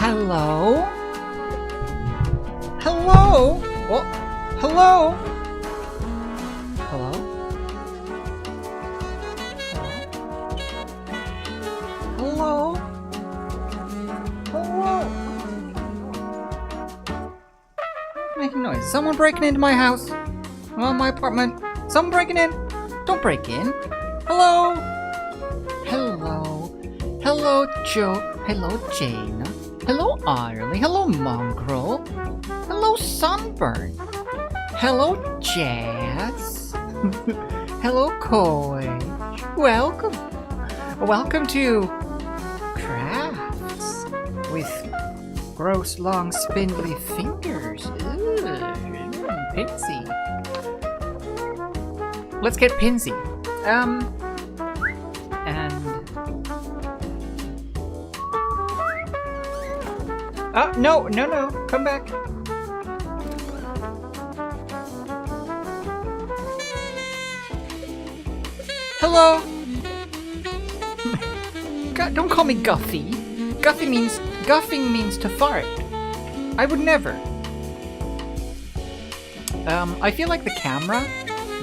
Hello? Hello? What? Hello? Hello? Hello? Hello? Making noise. Someone breaking into my house? Well, my apartment. Someone breaking in? Don't break in. Hello? Hello? Hello, Joe. Hello, Jane. Hello, Arlie. Hello, Mongrel. Hello, Sunburn. Hello, Jazz. Hello, Koi. Welcome. Welcome to Crafts with gross, long, spindly fingers. Pinsy. Let's get Pinsy. And oh, no, come back. Hello. God, don't call me Guffy. Guffing means to fart. I would never. I feel like the camera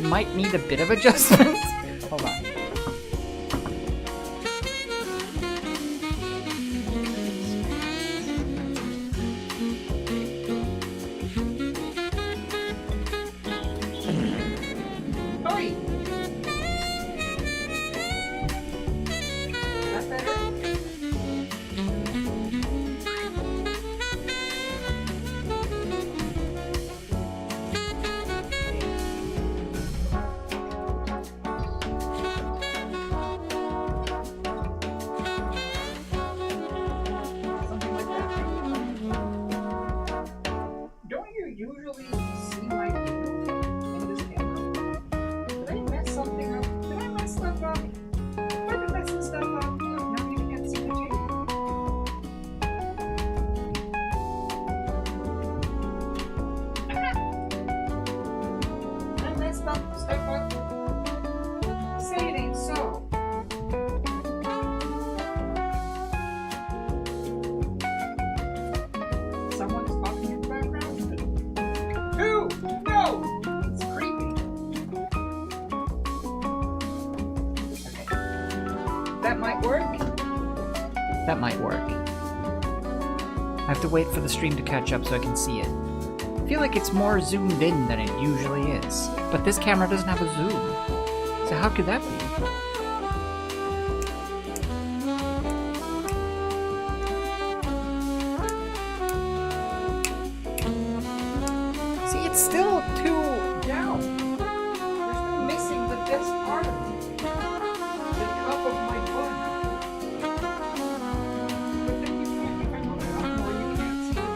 might need a bit of adjustment. Hold on. That might work. That might work. I have to wait for the stream to catch up so I can see it. I feel like it's more zoomed in than it usually is. But this camera doesn't have a zoom. So how could that be? See, it's still too down. We're still missing the best part of it. The top of my bun. But then you can't, if I move it up more, you can't see it.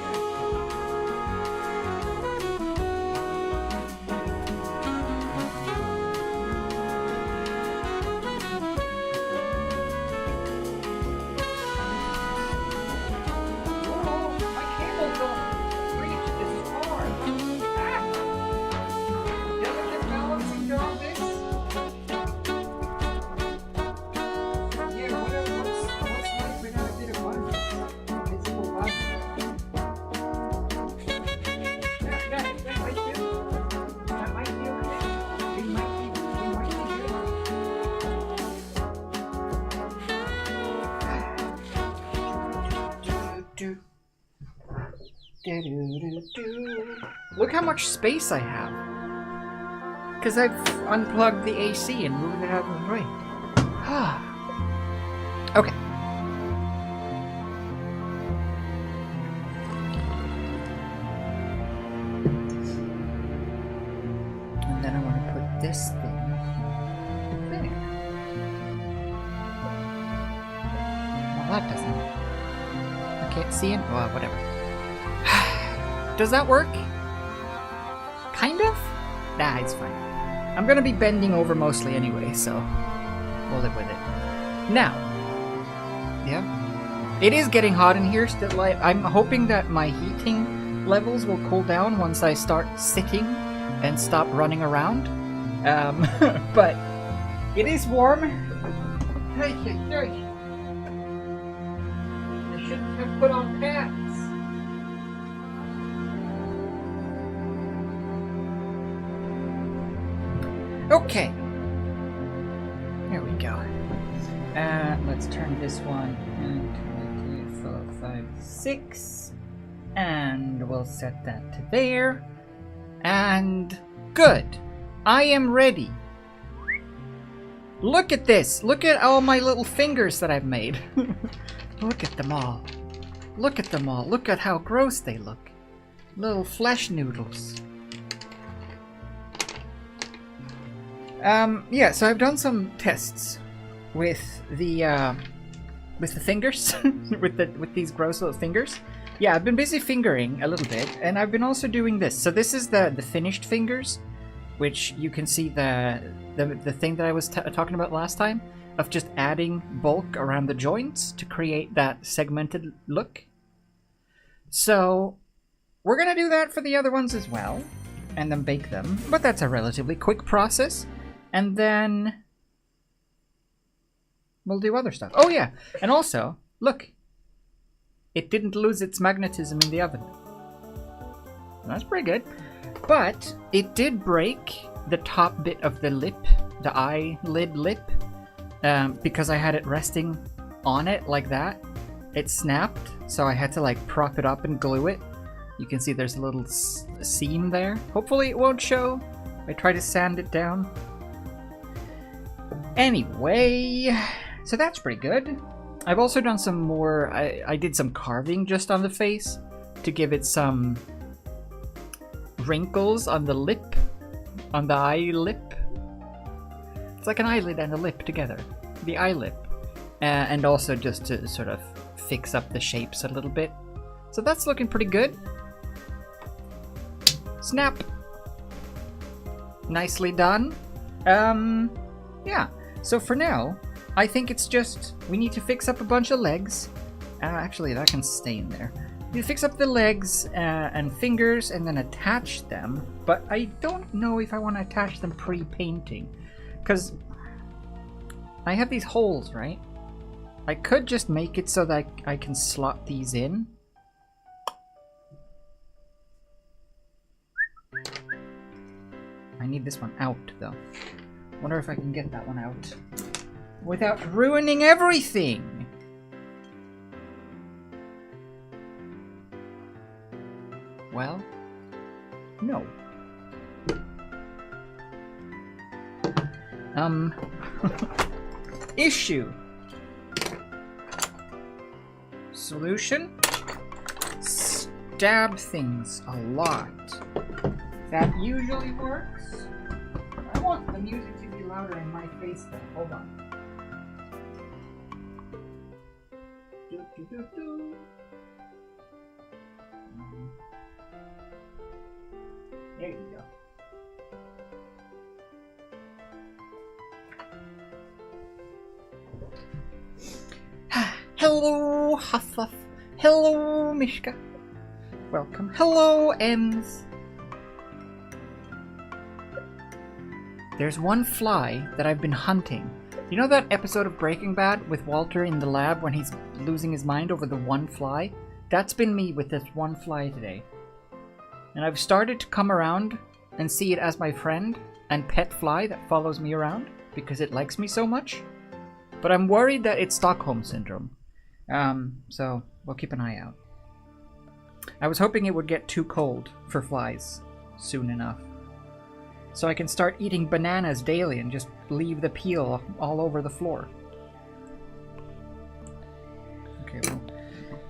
Whoa, my cable don't reach this far. Ah! Delicate balancing job, this. Yeah, what's like without a bit of bun? Visible bun. That might do. That might be okay. We might be good. Look how much space I have. Because I've unplugged the AC and moved it out of the way. Okay. And then I want to put this thing there. Well, that doesn't. I can't see it. Well, whatever. Does that work? Kind of? Nah, it's fine. I'm gonna be bending over mostly anyway, so we'll live with it. Now, yeah, it is getting hot in here still. I'm hoping that my heating levels will cool down once I start sitting and stop running around. But it is warm. I shouldn't have put on pants. Okay. There we go. Let's turn this one into 4, 5, 6. And we'll set that to there. And good. I am ready. Look at this. Look at all my little fingers that I've made. Look at them all. Look at them all. Look at how gross they look. Little flesh noodles. Yeah, so I've done some tests with the fingers, with these gross little fingers. Yeah, I've been busy fingering a little bit, and I've been also doing this. So this is the finished fingers, which you can see the thing that I was talking about last time, of just adding bulk around the joints to create that segmented look. So we're gonna do that for the other ones as well, and then bake them. But that's a relatively quick process. And then we'll do other stuff. Oh yeah, and also, look. It didn't lose its magnetism in the oven. That's pretty good. But it did break the top bit of the lip, the eyelid lip, because I had it resting on it like that. It snapped, so I had to like prop it up and glue it. You can see there's a little seam there. Hopefully it won't show. I try to sand it down. Anyway, so that's pretty good. I've also done some more, I did some carving just on the face to give it some wrinkles on the lip, on the eye lip. It's like an eyelid and a lip together, the eye lip. And also just to sort of fix up the shapes a little bit. So that's looking pretty good. Snap. Nicely done. Yeah. So for now, I think it's just, we need to fix up a bunch of legs. Actually, that can stay in there. You fix up the legs and fingers and then attach them. But I don't know if I want to attach them pre-painting. Because I have these holes, right? I could just make it so that I can slot these in. I need this one out, though. Wonder if I can get that one out without ruining everything. Well, no. Issue. Solution. Stab things a lot. That usually works. I want the music to be louder in my face though. Hold on. Do, do, do, do. There you go. Hello, Hufflepuff. Hello, Mishka. Welcome. Hello, Ems. There's one fly that I've been hunting. You know that episode of Breaking Bad with Walter in the lab when he's losing his mind over the one fly? That's been me with this one fly today. And I've started to come around and see it as my friend and pet fly that follows me around because it likes me so much. But I'm worried that it's Stockholm Syndrome. So we'll keep an eye out. I was hoping it would get too cold for flies soon enough. So I can start eating bananas daily and just leave the peel all over the floor. Okay, well,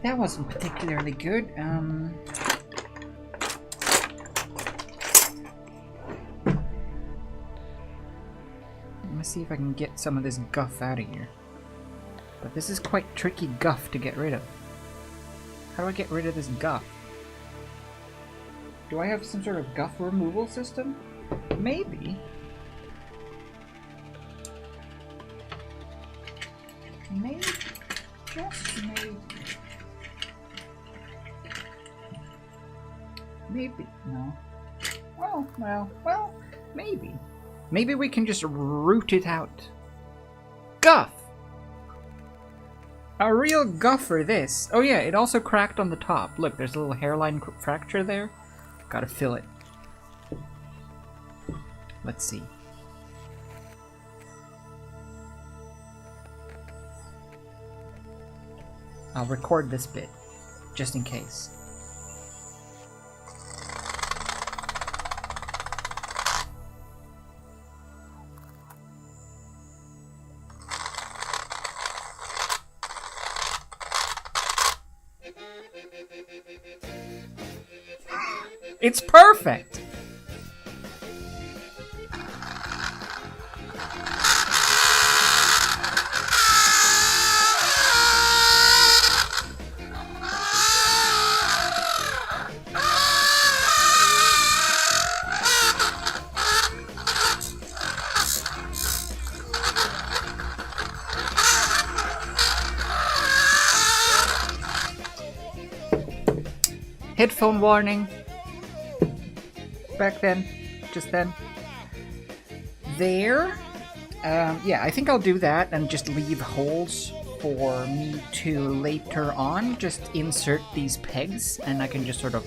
that wasn't particularly good. Let me see if I can get some of this guff out of here. But this is quite tricky guff to get rid of. How do I get rid of this guff? Do I have some sort of guff removal system? Maybe. Maybe. Just maybe. Maybe. No. Well, maybe. Maybe we can just root it out. Guff! A real guff for this. Oh yeah, it also cracked on the top. Look, there's a little hairline fracture there. Gotta fill it. Let's see. I'll record this bit, just in case. It's perfect! Headphone warning. Back then. Just then. There. Yeah, I think I'll do that and just leave holes for me to later on just insert these pegs and I can just sort of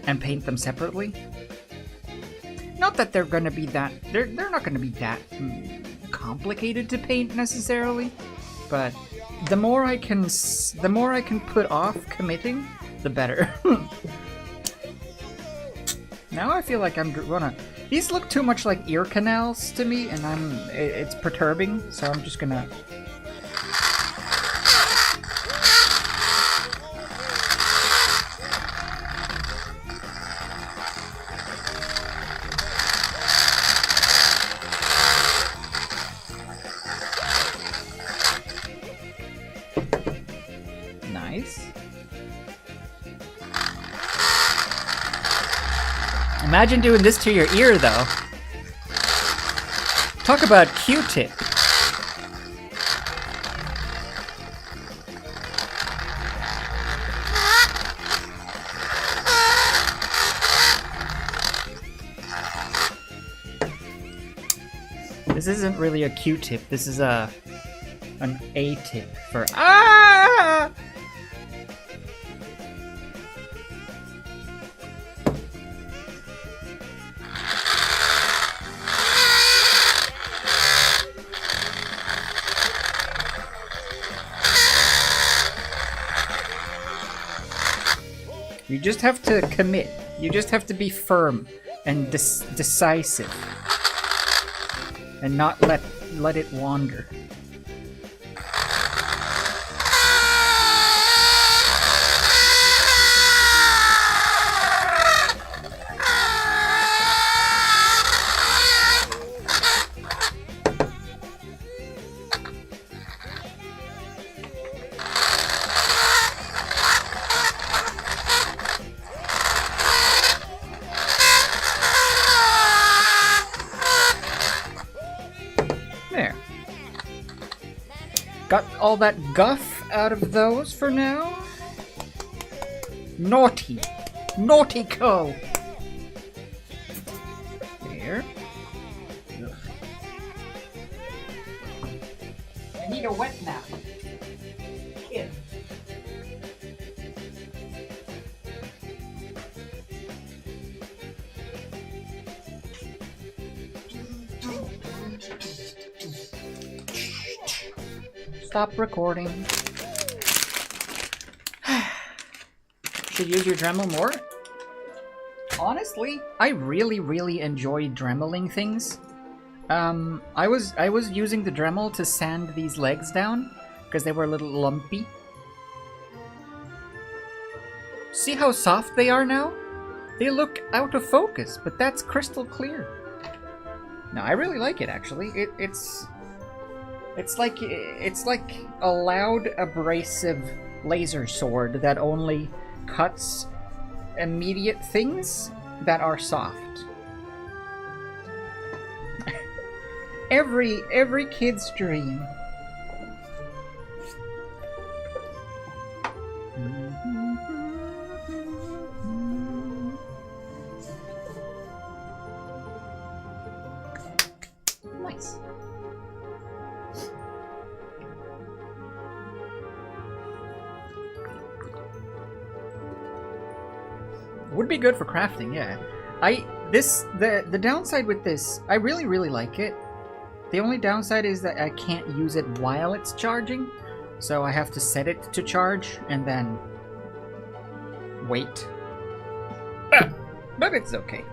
and paint them separately. Not that they're gonna be that they're not gonna be that complicated to paint necessarily, but the more I can put off committing, the better. Now I feel like I'm gonna. These look too much like ear canals to me, and it's perturbing. So I'm just gonna. Nice. Imagine doing this to your ear, though. Talk about Q-tip. This isn't really a Q-tip. This is an A-tip for ah! You just have to commit. You just have to be firm and decisive, and not let it wander. There. Got all that guff out of those for now. Naughty. Naughty Koh. There. Ugh. I need a wet nap. Kid. Stop recording. Should use your Dremel more? Honestly, I really enjoy Dremeling things. I was using the Dremel to sand these legs down because they were a little lumpy. See how soft they are now? They look out of focus, but that's crystal clear. No, I really like it actually. It's like a loud, abrasive laser sword that only cuts immediate things that are soft. every kid's dream. Nice. Would be good for crafting, yeah. The downside with this, I really like it. The only downside is that I can't use it while it's charging, so I have to set it to charge and then wait. But it's okay.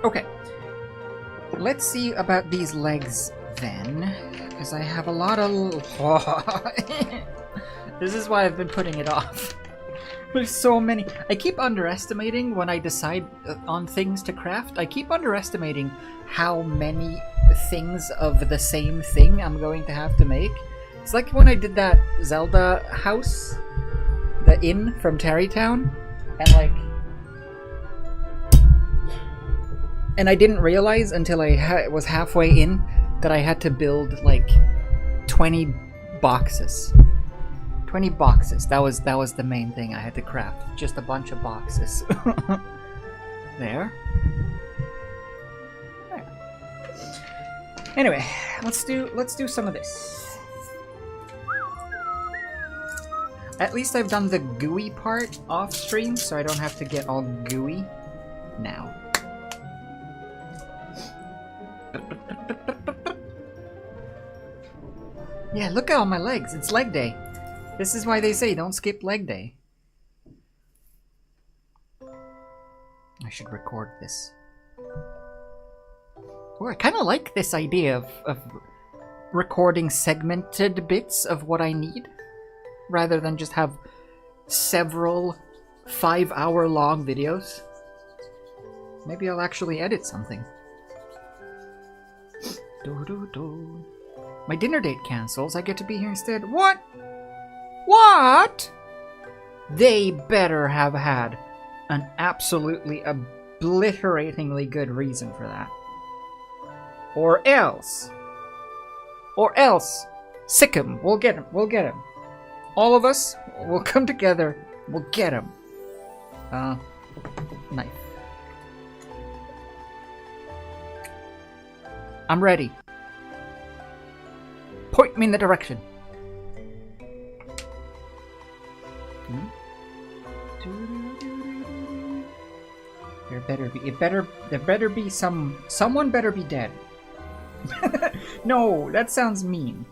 Okay. Let's see about these legs then, because I have a lot of... This is why I've been putting it off. There's so many. I keep underestimating when I decide on things to craft. I keep underestimating how many things of the same thing I'm going to have to make. It's like when I did that Zelda house, the inn from Tarrytown, and I didn't realize until I was halfway in that I had to build like 20 boxes. 20 boxes. That was the main thing I had to craft. Just a bunch of boxes. There. Anyway, let's do some of this. At least I've done the gooey part off stream, so I don't have to get all gooey now. Yeah, look at all my legs. It's leg day. This is why they say don't skip leg day. I should record this. Oh, I kind of like this idea of recording segmented bits of what I need, rather than just have several 5-hour-long videos. Maybe I'll actually edit something. My dinner date cancels. I get to be here instead. What? What? They better have had an absolutely obliteratingly good reason for that. Or else. Sick him. We'll get him. We'll get him. All of us will come together. We'll get him. Knife. I'm ready. Point me in the direction. There better be someone better be dead. No, that sounds mean.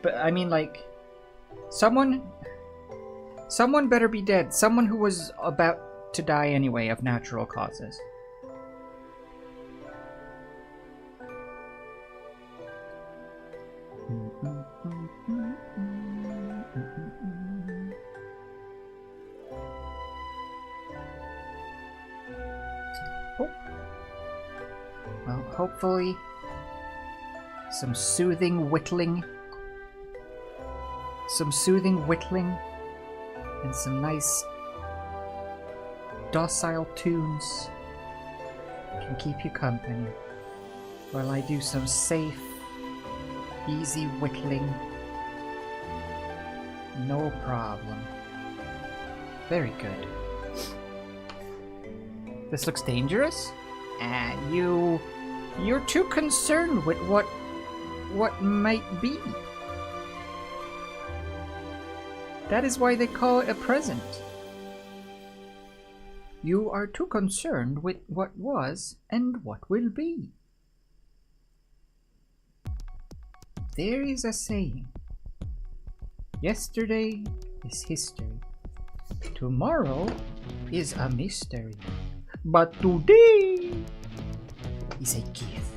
But I mean, like, someone better be dead. Someone who was about to die anyway of natural causes. Oh. Well, hopefully some soothing whittling and some nice docile tunes can keep you company while I do some safe, easy whittling. No problem. Very good. This looks dangerous? And you're too concerned with what might be. That is why they call it a present. You are too concerned with what was and what will be. There is a saying. Yesterday is history. Tomorrow is a mystery. But today is a gift.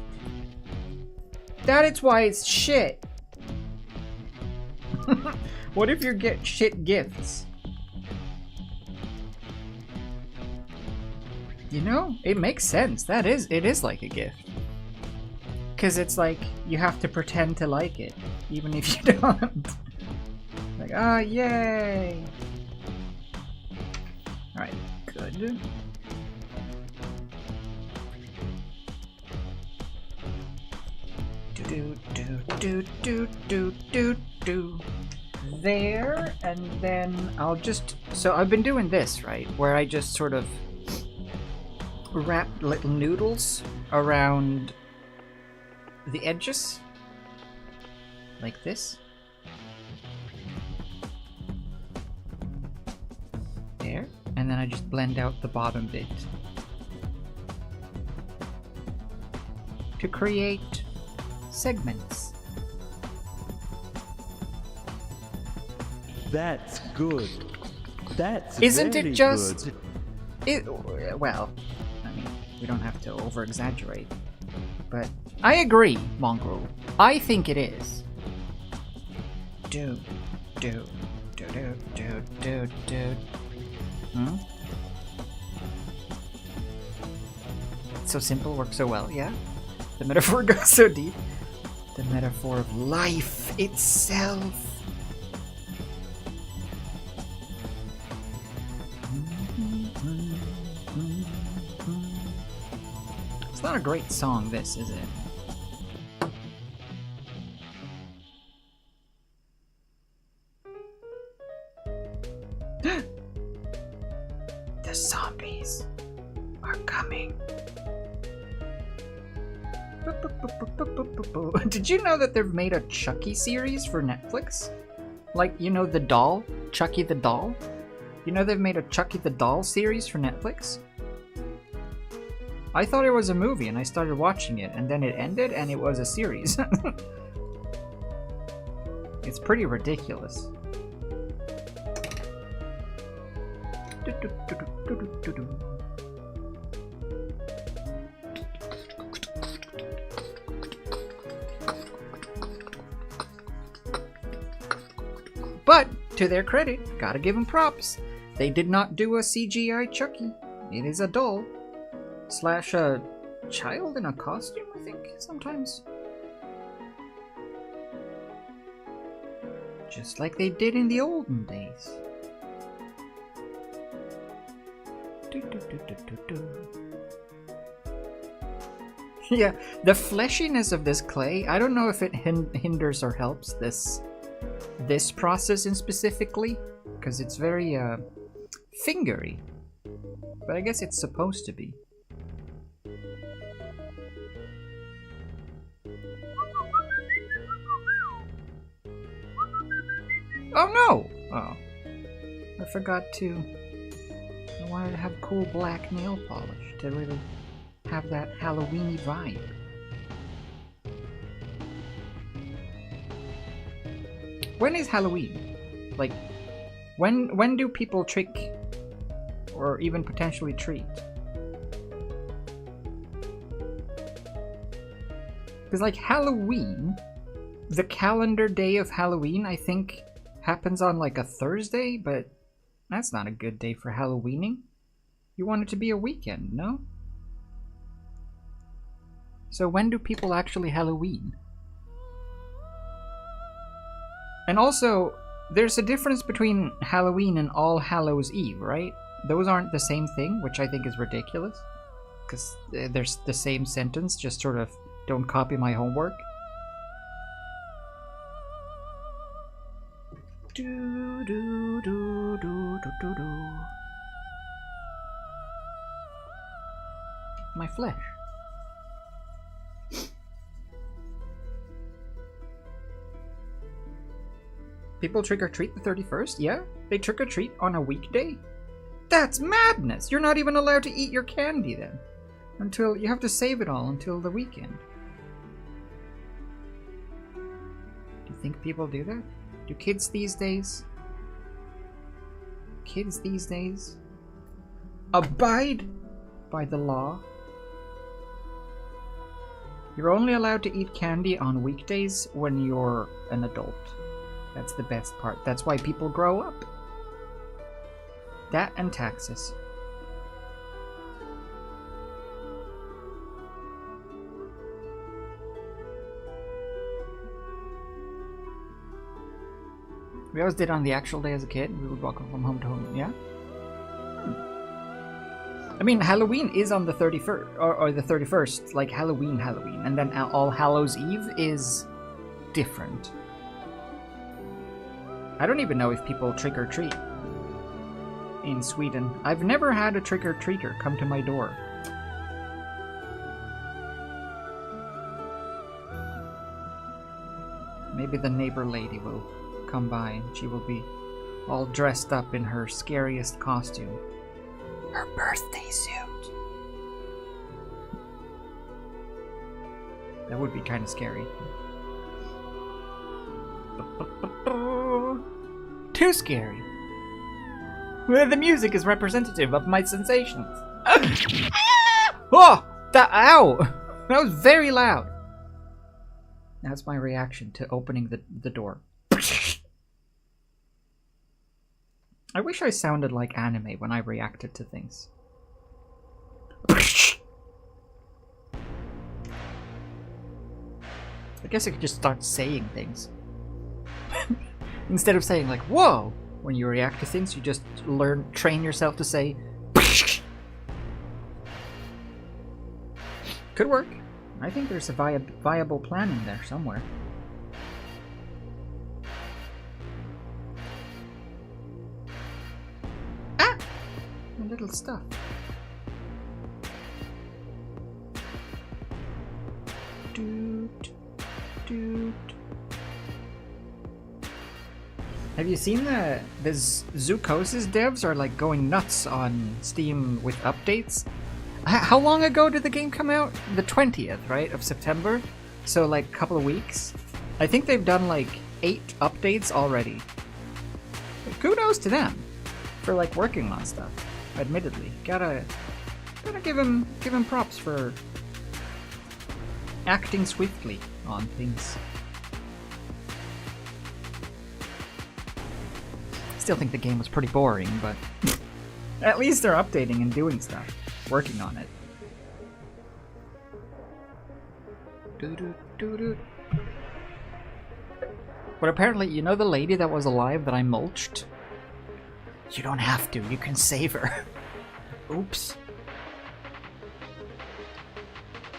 That is why it's shit. What if you get shit gifts? You know, it makes sense. It is like a gift. Because it's like, you have to pretend to like it, even if you don't. Like, ah, yay! Alright, good. Do. There, and then I'll just... So I've been doing this, right? Where I just sort of wrap little noodles around the edges. Like this. There. And then I just blend out the bottom bit. To create segments. That's good. That's Isn't very it just... good. Well, I mean, we don't have to over-exaggerate. But I agree, Mongrel. I think it is. Do. Hmm? It's so simple, works so well, yeah? The metaphor goes so deep. The metaphor of life itself. It's not a great song, this, is it? The zombies are coming. Did you know that they've made a Chucky series for Netflix? Like, you know the doll? Chucky the doll? You know they've made a Chucky the doll series for Netflix? I thought it was a movie and I started watching it and then it ended and it was a series. It's pretty ridiculous. But, to their credit, gotta give them props. They did not do a CGI Chucky. It is a doll. Slash a child in a costume, I think, sometimes. Just like they did in the olden days. Yeah, the fleshiness of this clay, I don't know if it hinders or helps this process in specifically, because it's very fingery. But I guess it's supposed to be. Oh no! Oh. I forgot to... I wanted to have cool black nail polish to really have that Halloween-y vibe. When is Halloween? Like, when do people trick or even potentially treat? Because like Halloween, the calendar day of Halloween, I think happens on like a Thursday, but that's not a good day for Halloweening. You want it to be a weekend, no? So when do people actually Halloween? And also, there's a difference between Halloween and All Hallows Eve, right? Those aren't the same thing, which I think is ridiculous. Because there's the same sentence, just sort of don't copy my homework. Do, do, do, do, do, do, do. My flesh. People trick-or-treat the 31st? Yeah? They trick-or-treat on a weekday? That's madness! You're not even allowed to eat your candy then. Until you have to save it all until the weekend. Do you think people do that? Do kids these days? Kids these days abide by the law? You're only allowed to eat candy on weekdays when you're an adult. That's the best part. That's why people grow up. That and taxes. We always did on the actual day as a kid. We would walk from home to home. Yeah? I mean, Halloween is on the 31st, or the 31st, like Halloween. And then All Hallows Eve is different. I don't even know if people trick-or-treat in Sweden. I've never had a trick-or-treater come to my door. Maybe the neighbor lady will come by and she will be all dressed up in her scariest costume. Her birthday suit. That would be kind of scary. Too scary. Well, the music is representative of my sensations. Oh! Ow! That was very loud. That's my reaction to opening the door. I wish I sounded like anime when I reacted to things. I guess I could just start saying things. Instead of saying like, whoa! When you react to things, you just train yourself to say, could work. I think there's a viable plan in there somewhere. Ah! A little stuff. Doot, doot. Have you seen the Zukosis devs are like going nuts on Steam with updates? How long ago did the game come out? The 20th, right, of September? So like a couple of weeks. I think they've done like 8 updates already. But kudos to them for like working on stuff. Admittedly, gotta give him props for acting swiftly on things. Still think the game was pretty boring, but at least they're updating and doing stuff, working on it. But apparently, you know the lady that was alive that I mulched? You don't have to, you can save her. Oops.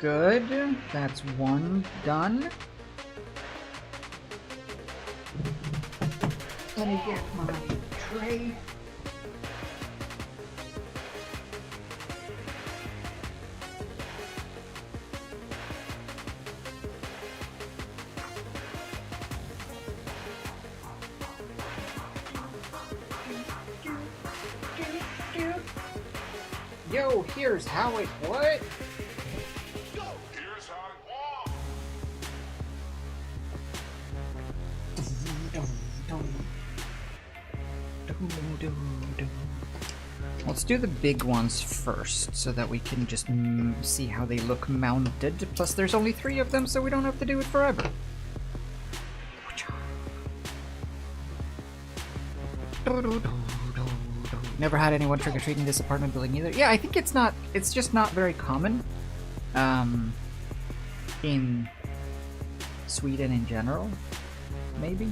Good, that's one done. Let me get my tray. Yo, here's how it what? Let's do the big ones first, so that we can just see how they look mounted. Plus, there's only 3 of them, so we don't have to do it forever. Never had anyone trick-or-treat in this apartment building either. Yeah, I think it's just not very common in Sweden in general, maybe.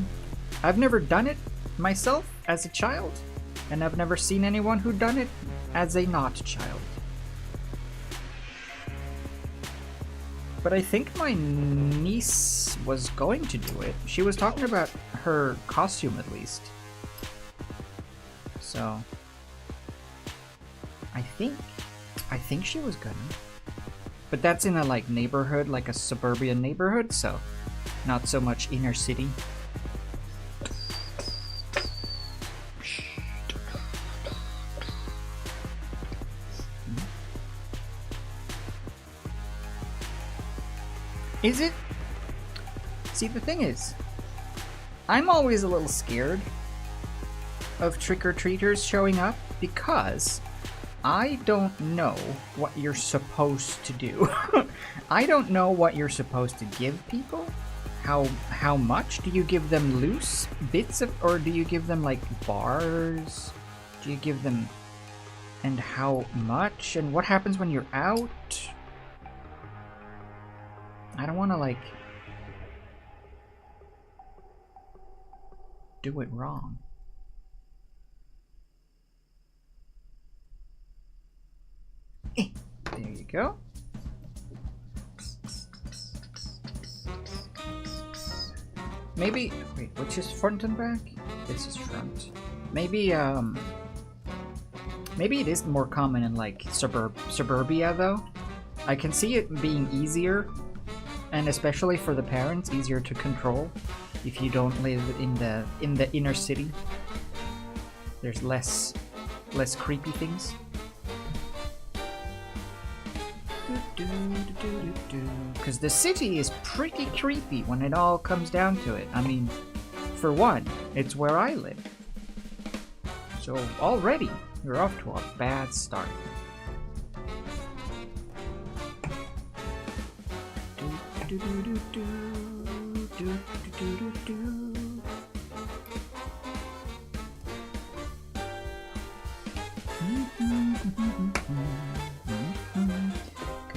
I've never done it myself as a child, and I've never seen anyone who done it as a not child. But I think my niece was going to do it. She was talking about her costume at least. So I think she was gonna. But that's in a like neighborhood, like a suburban neighborhood, so not so much inner city. Is it? See, the thing is, I'm always a little scared of trick-or-treaters showing up because I don't know what you're supposed to do. I don't know what you're supposed to give people. How much? Do you give them loose bits of, or do you give them like bars? Do you give them, and how much? And what happens when you're out? I don't want to like do it wrong. There you go. Maybe, wait, which is front and back? This is front. Maybe maybe it is more common in like suburbia though. I can see it being easier, and especially for the parents, easier to control if you don't live in the inner city. There's less creepy things. Because the city is pretty creepy when it all comes down to it. I mean, for one, it's where I live. So already, you're off to a bad start.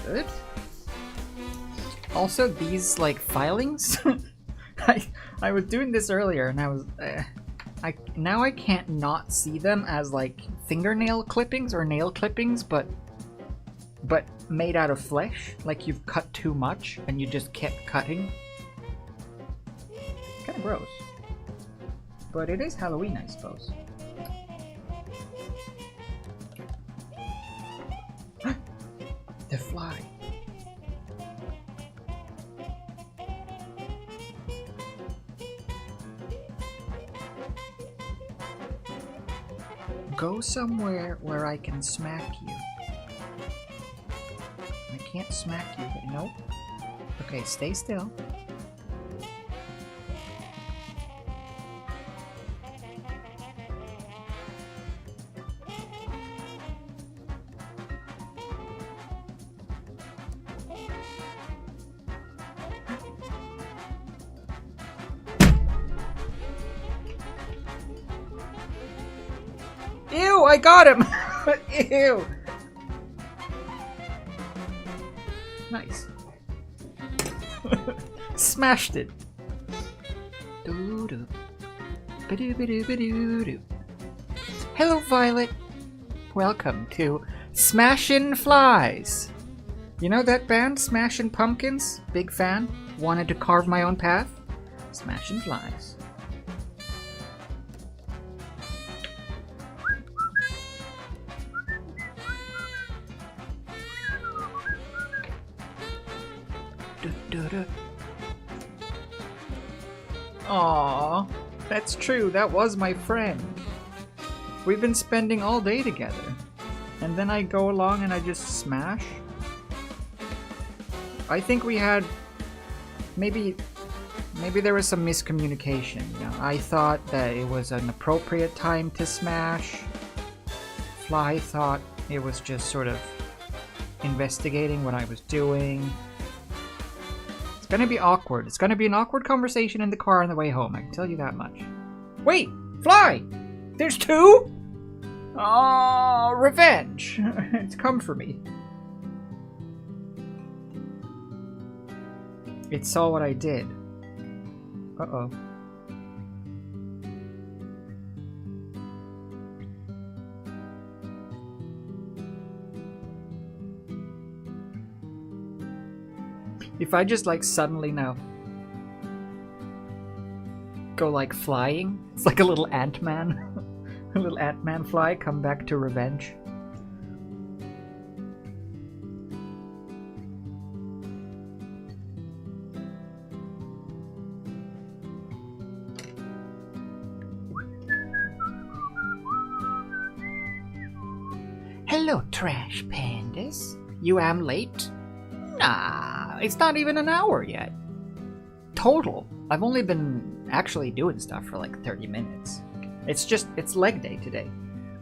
Good. Also, these like filings, I was doing this earlier, and I was now I can't not see them as like fingernail clippings or nail clippings, but made out of flesh. Like you've cut too much and you just kept cutting. Kind of gross, but it is Halloween, I suppose. The fly. Go somewhere where I can smack you. I can't smack you, but nope. Okay, stay still. Ew, I got him! Ew! Nice. Smashed it. Doo-doo. Ba-doo-ba-doo-ba-doo-doo. Hello, Violet. Welcome to Smashin' Flies. You know that band, Smashin' Pumpkins? Big fan. Wanted to carve my own path? Smashin' Flies. Aww, that's true, that was my friend. We've been spending all day together. And then I go along and I just smash. I think we had... Maybe there was some miscommunication. You know? I thought that it was an appropriate time to smash. Fly thought it was just sort of investigating what I was doing. It's gonna be awkward. It's gonna be an awkward conversation in the car on the way home, I can tell you that much. Wait! Fly! There's two?! Oh, revenge! It's come for me. It saw what I did. Uh-oh. If I just like suddenly now go like flying, it's like a little Ant-Man. A little Ant-Man fly, come back to revenge. Hello, trash pandas. You am late? Nah, it's not even an hour yet. Total. I've only been actually doing stuff for like 30 minutes. It's leg day today.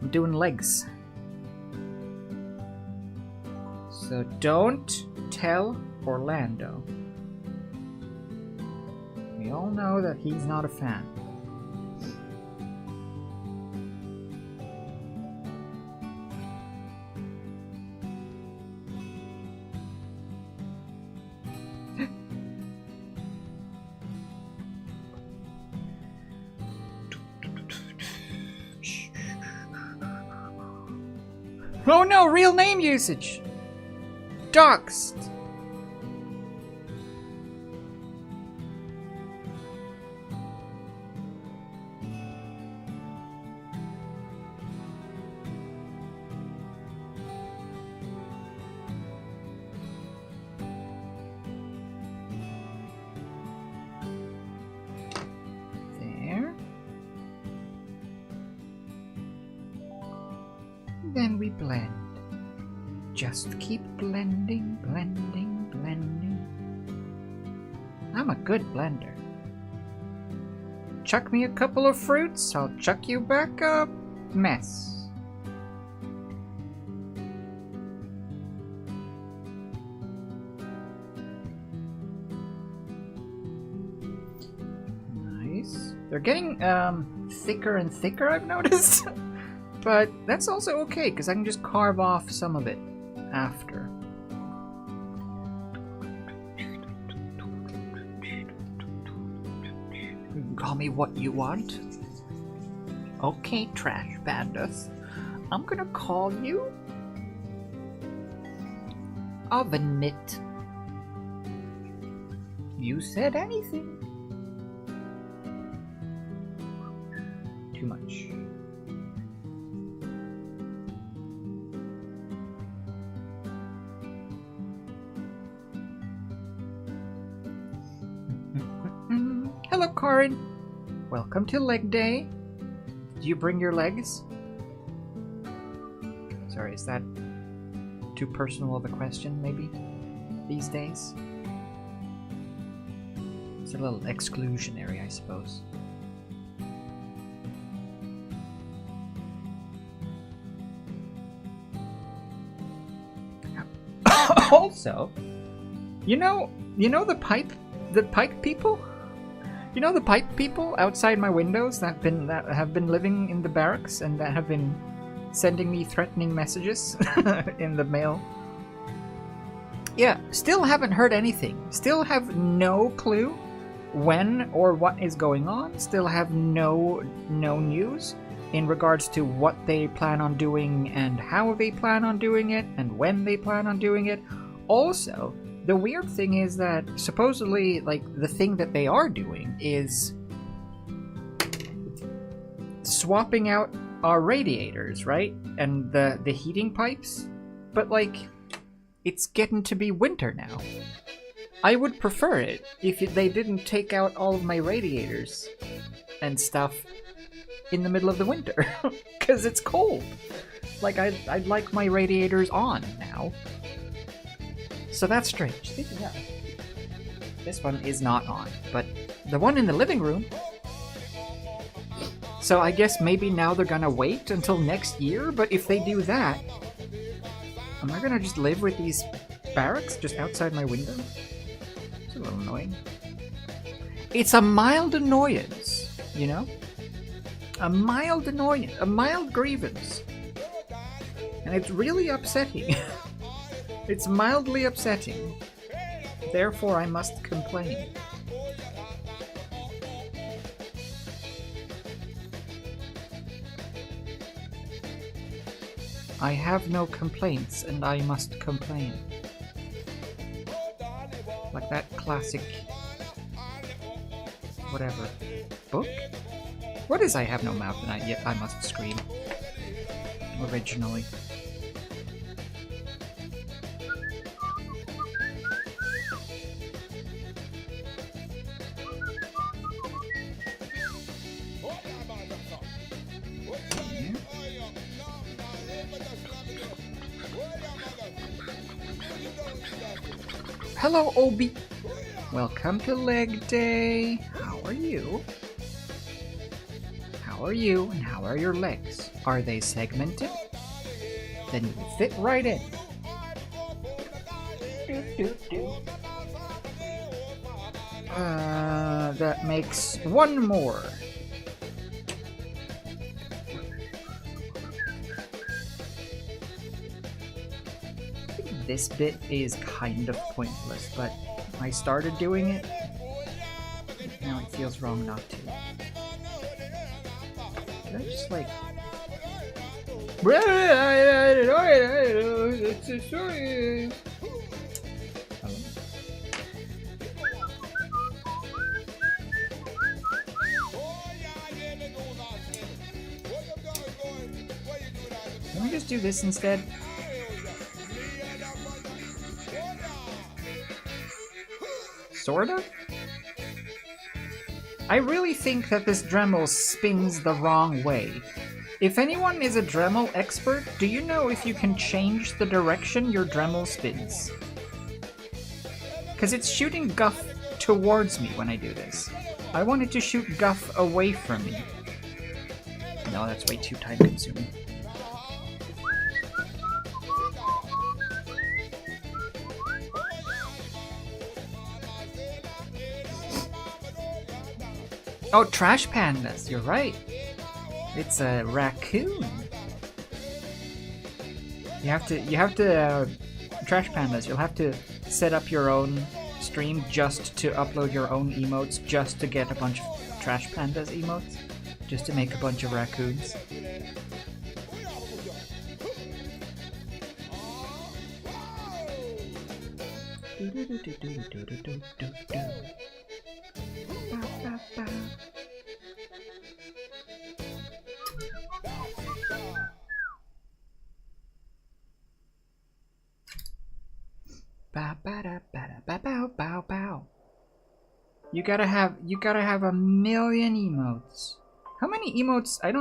I'm doing legs. So don't tell Orlando. We all know that he's not a fan. Oh no, real name usage! Doxed! There. Then we blend. Just keep blending, blending, blending. I'm a good blender. Chuck me a couple of fruits, I'll chuck you back a mess. Nice. They're getting thicker and thicker, I've noticed. But that's also okay, because I can just carve off some of it after. You can call me what you want. Okay, trash pandas. I'm gonna call you Oven Mitt. You said anything. Too much. Hello, Corin. Welcome to leg day. Did you bring your legs? Sorry, is that too personal of a question, maybe, these days? It's a little exclusionary, I suppose. Also, you know the pipe people? You know the pipe people outside my windows that have been living in the barracks and that have been sending me threatening messages in the mail? Yeah, still haven't heard anything. Still have no clue when or what is going on. Still have no news in regards to what they plan on doing and how they plan on doing it and when they plan on doing it. Also, the weird thing is that supposedly, like, the thing that they are doing is swapping out our radiators, right? And the heating pipes. But, like, it's getting to be winter now. I would prefer it if they didn't take out all of my radiators and stuff in the middle of the winter. Because it's cold. Like, I'd like my radiators on now. So that's strange. Yeah. This one is not on, but the one in the living room. So I guess maybe now they're gonna wait until next year, but if they do that, am I gonna just live with these barracks just outside my window? It's a little annoying. It's a mild annoyance, you know? A mild annoyance, a mild grievance. And it's really upsetting. It's mildly upsetting. Therefore, I must complain. I have no complaints, and I must complain. Like that classic... whatever. Book? What is I have no mouth and yet I must scream? Originally. Hello, Obi. Welcome to leg day. How are you? How are you? And how are your legs? Are they segmented? Then you fit right in. That makes one more. This bit is kind of pointless, but I started doing it. Now it feels wrong not to. Did I just like... Can we just do this instead? Sorta? I really think that this Dremel spins the wrong way. If anyone is a Dremel expert, do you know if you can change the direction your Dremel spins? Because it's shooting guff towards me when I do this. I want it to shoot guff away from me. No, that's way too time consuming. Oh, trash pandas, you're right. It's a raccoon. You have to, trash pandas, you'll have to set up your own stream just to upload your own emotes, just to get a bunch of trash pandas emotes, just to make a bunch of raccoons. You gotta have a million emotes. How many emotes? I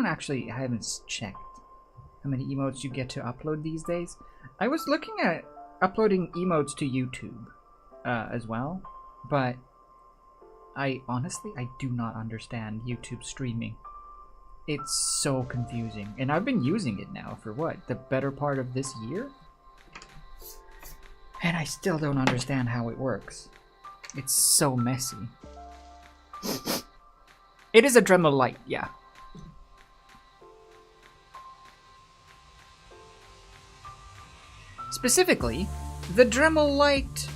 haven't checked. how many emotes you get to upload these days. I was looking at uploading emotes to YouTube as well, but I do not understand YouTube streaming. It's so confusing, and I've been using it now for what, the better part of this year? And I still don't understand how it works. It's so messy. It is a Dremel Lite, yeah. Specifically, the Dremel Lite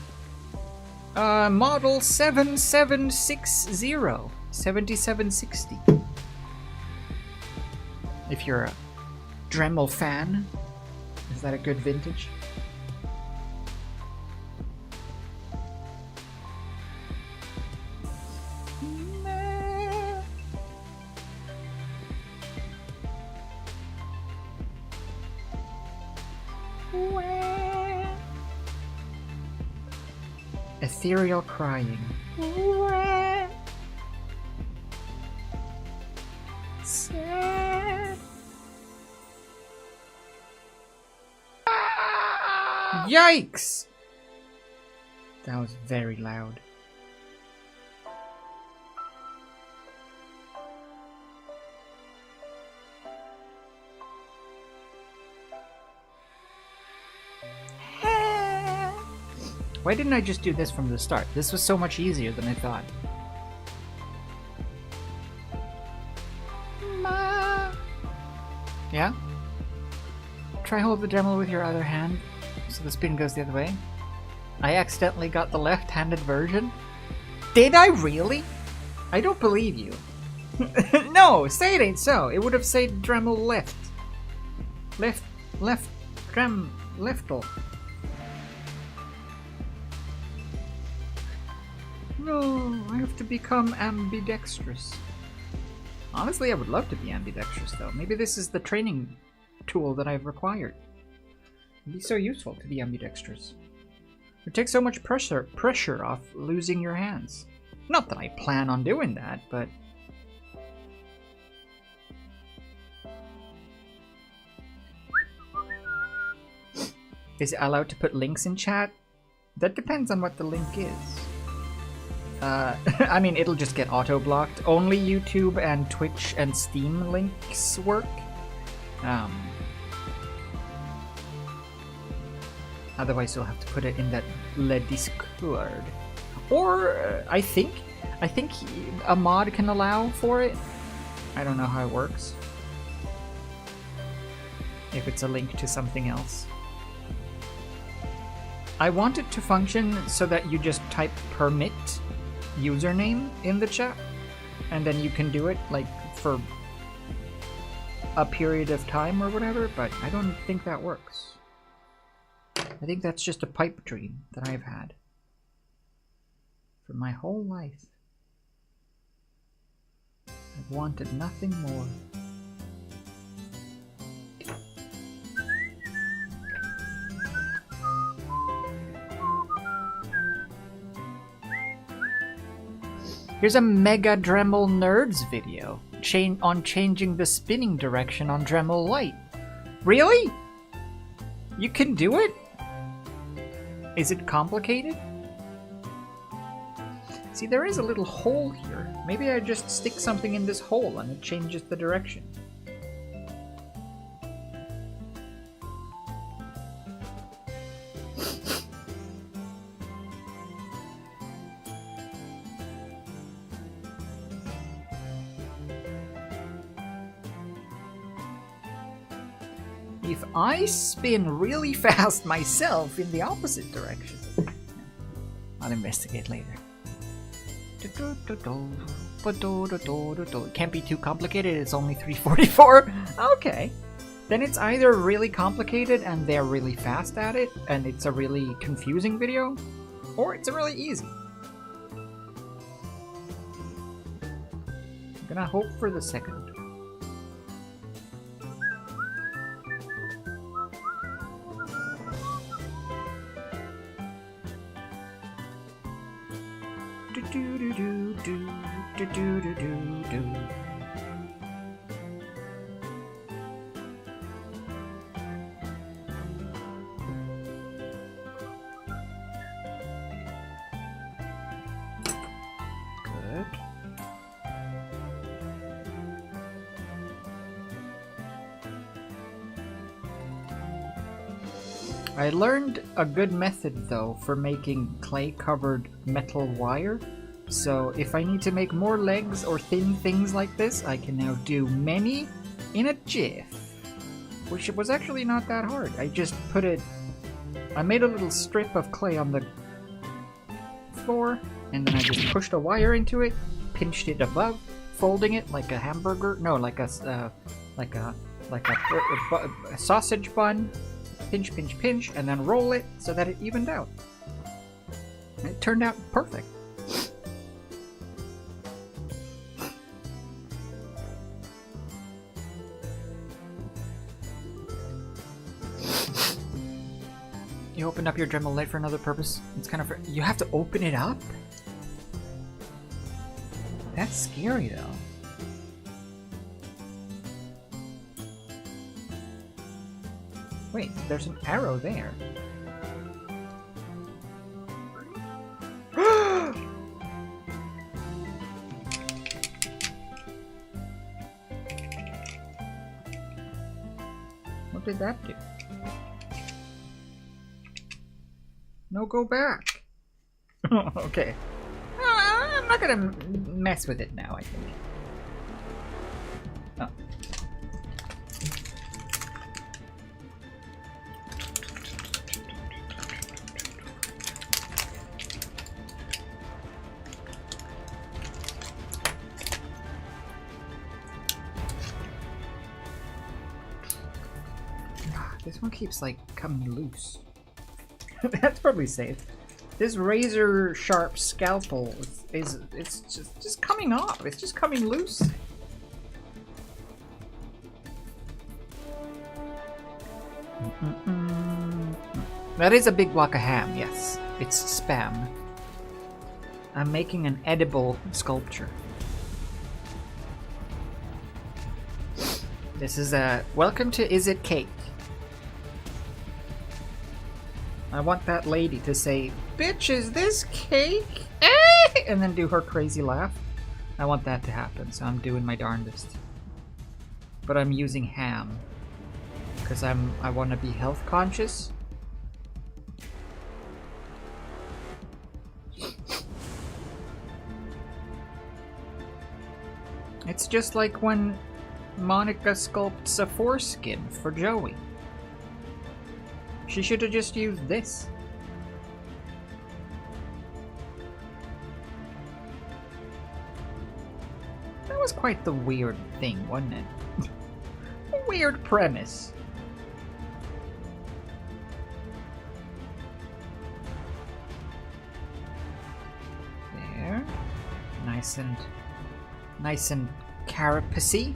model 7760. If you're a Dremel fan, is that a good vintage? Ethereal crying. Sad. Yikes! That was very loud. Why didn't I just do this from the start? This was so much easier than I thought. Yeah? Try hold the Dremel with your other hand so the spin goes the other way. I accidentally got the left-handed version. Did I really? I don't believe you. No, say it ain't so. It would have said Dremel left. Leftle. No, I have to become ambidextrous. Honestly, I would love to be ambidextrous, though. Maybe this is the training tool that I've required. It'd be so useful to be ambidextrous. It takes so much pressure off losing your hands. Not that I plan on doing that, but... Is it allowed to put links in chat? That depends on what the link is. I mean, it'll just get auto-blocked. Only YouTube and Twitch and Steam links work. Otherwise, you'll have to put it in that Le Discord. Or, I think a mod can allow for it. I don't know how it works. If it's a link to something else. I want it to function so that you just type permit username in the chat, and then you can do it like for a period of time or whatever, but I don't think that works. I think that's just a pipe dream that I've had for my whole life. I've wanted nothing more. Here's a Mega Dremel Nerds video on changing the spinning direction on Dremel Lite. Really? You can do it? Is it complicated? See, there is a little hole here. Maybe I just stick something in this hole and it changes the direction. If I spin really fast myself in the opposite direction, I'll investigate later. It can't be too complicated, it's only 344. Okay. Then it's either really complicated and they're really fast at it and it's a really confusing video, or it's really easy. I'm gonna hope for the second. I learned a good method though for making clay-covered metal wire. So if I need to make more legs or thin things like this, I can now do many in a jiff. Which was actually not that hard. I just I made a little strip of clay on the floor, and then I just pushed a wire into it, pinched it above, folding it like a hamburger, no, like a sausage bun, pinch, pinch, pinch, and then roll it so that it evened out. And it turned out perfect. You opened up your Dremel light for another purpose? It's kind of... You have to open it up? That's scary, though. Wait, there's an arrow there. What did that do? No, go back. Okay. I'm not gonna mess with it now, I think. Oh. This one keeps like coming loose. That's probably safe. This razor sharp scalpel it's just coming off. It's just coming loose. That is a big block of ham, yes. It's spam. I'm making an edible sculpture. This is a welcome to Is It Cake? I want that lady to say, "Bitch, is this cake?" And then do her crazy laugh. I want that to happen, so I'm doing my darndest. But I'm using ham because I want to be health conscious. It's just like when Monica sculpts a foreskin for Joey. She should have just used this. That was quite the weird thing, wasn't it? A weird premise. There. Nice and carapace.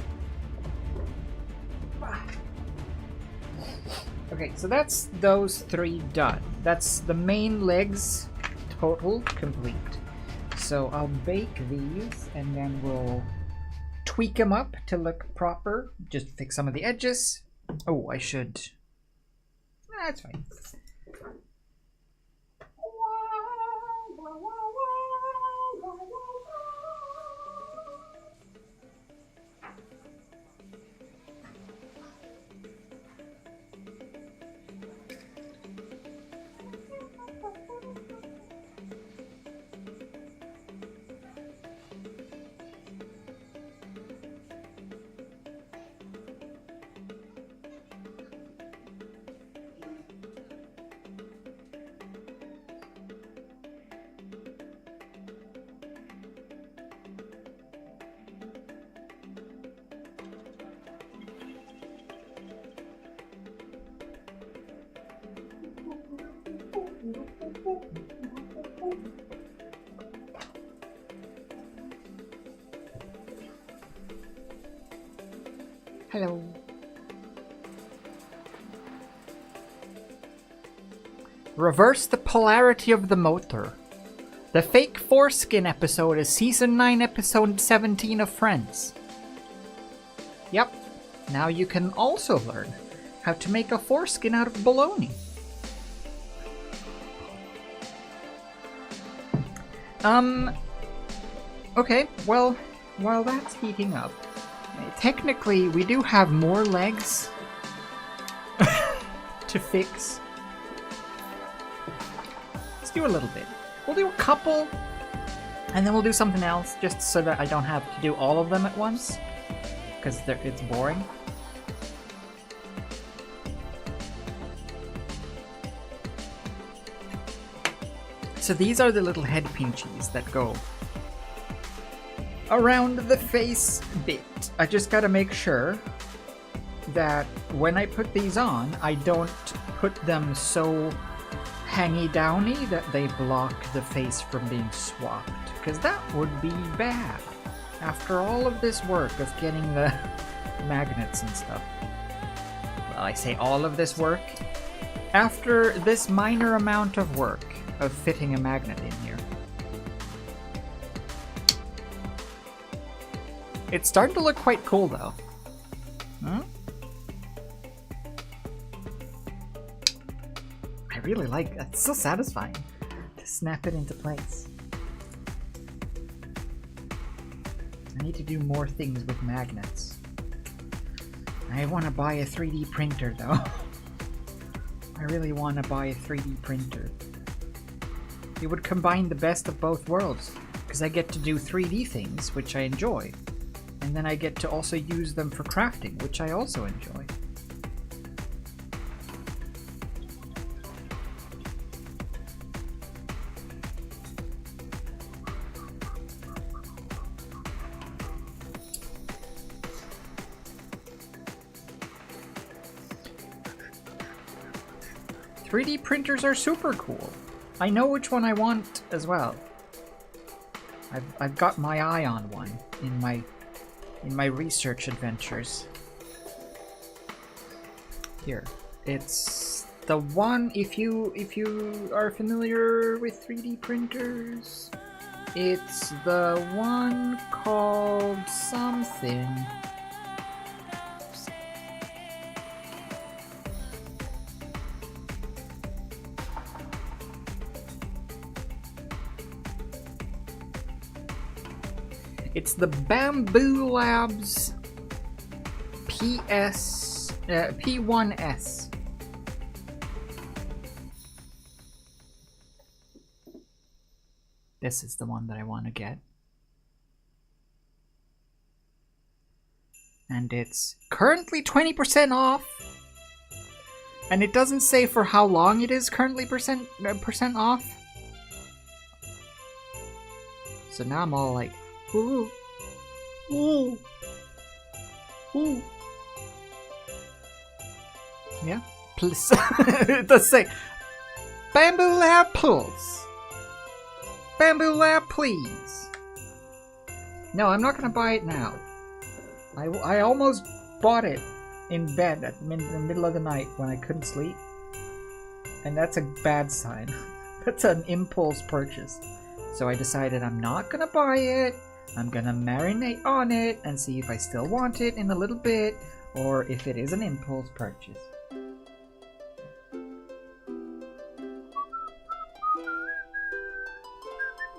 Okay, so that's those three done. That's the main legs total complete. So I'll bake these and then we'll tweak them up to look proper. Just fix some of the edges. Oh, I should... That's fine. Hello. Reverse the polarity of the motor. The fake foreskin episode is season 9 episode 17 of Friends. Yep. Now you can also learn how to make a foreskin out of bologna. Okay, well, while that's heating up, technically we do have more legs to fix. Let's do a little bit. We'll do a couple, and then we'll do something else, just so that I don't have to do all of them at once, because it's boring. So these are the little head pinchies that go around the face bit. I just gotta make sure that when I put these on, I don't put them so hangy-downy that they block the face from being swapped, because that would be bad after all of this work of getting the magnets and stuff. Well, I say all of this work after this minor amount of work of fitting a magnet in here. It's starting to look quite cool though. Hmm? I really like it. It's so satisfying to snap it into place. I need to do more things with magnets. I want to buy a 3D printer though. I really want to buy a 3D printer. It would combine the best of both worlds, because I get to do 3D things, which I enjoy, and then I get to also use them for crafting, which I also enjoy. .3D printers are super cool. I know which one I want as well. I've got my eye on one in my research adventures. Here, it's the one. If you are familiar with 3D printers, it's the one called something. It's the Bamboo Labs P1S. This is the one that I want to get. And it's currently 20% off. And it doesn't say for how long it is currently percent off. So now I'm all like, ooh, ooh, ooh. Yeah, please. It does say, Bamboo Lab Pulse. Bamboo Lab, please. No, I'm not gonna buy it now. I almost bought it in bed in the middle of the night when I couldn't sleep. And that's a bad sign. That's an impulse purchase. So I decided I'm not gonna buy it. I'm gonna marinate on it and see if I still want it in a little bit, or if it is an impulse purchase.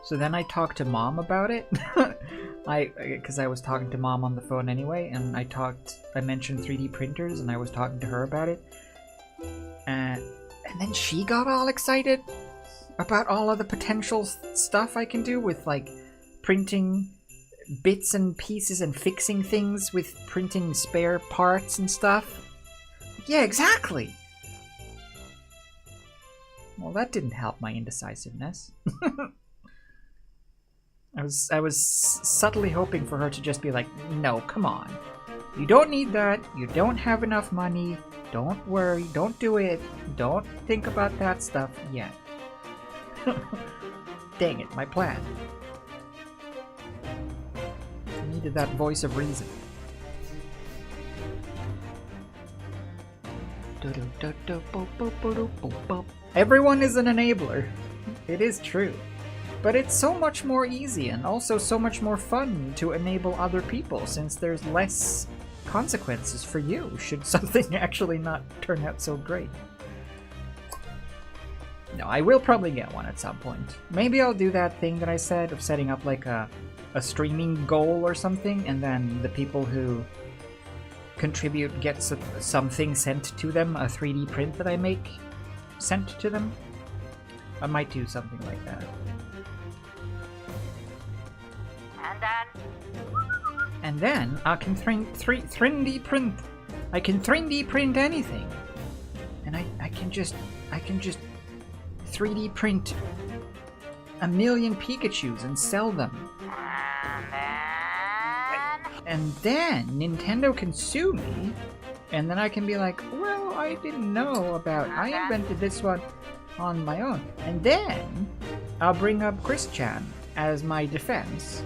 So then I talked to Mom about it. Because I was talking to Mom on the phone anyway, and I mentioned 3D printers, and I was talking to her about it. And then she got all excited about all of the potential stuff I can do with, like, printing bits and pieces and fixing things with printing spare parts and stuff. Yeah, exactly! Well, that didn't help my indecisiveness. I was subtly hoping for her to just be like, no, come on. You don't need that. You don't have enough money. Don't worry. Don't do it. Don't think about that stuff yet. Dang it, my plan. I needed that voice of reason. Everyone is an enabler. It is true. But it's so much more easy and also so much more fun to enable other people, since there's less consequences for you should something actually not turn out so great. No, I will probably get one at some point. Maybe I'll do that thing that I said of setting up like a streaming goal or something, and then the people who contribute get something sent to them, a 3D print that I make sent to them. I might do something like that. And then I can 3D print. I can 3D print anything, and I can just 3D print a million Pikachus and sell them. And then Nintendo can sue me, and then I can be like, well, I didn't know about. I invented this one on my own, and then I'll bring up Chris Chan as my defense.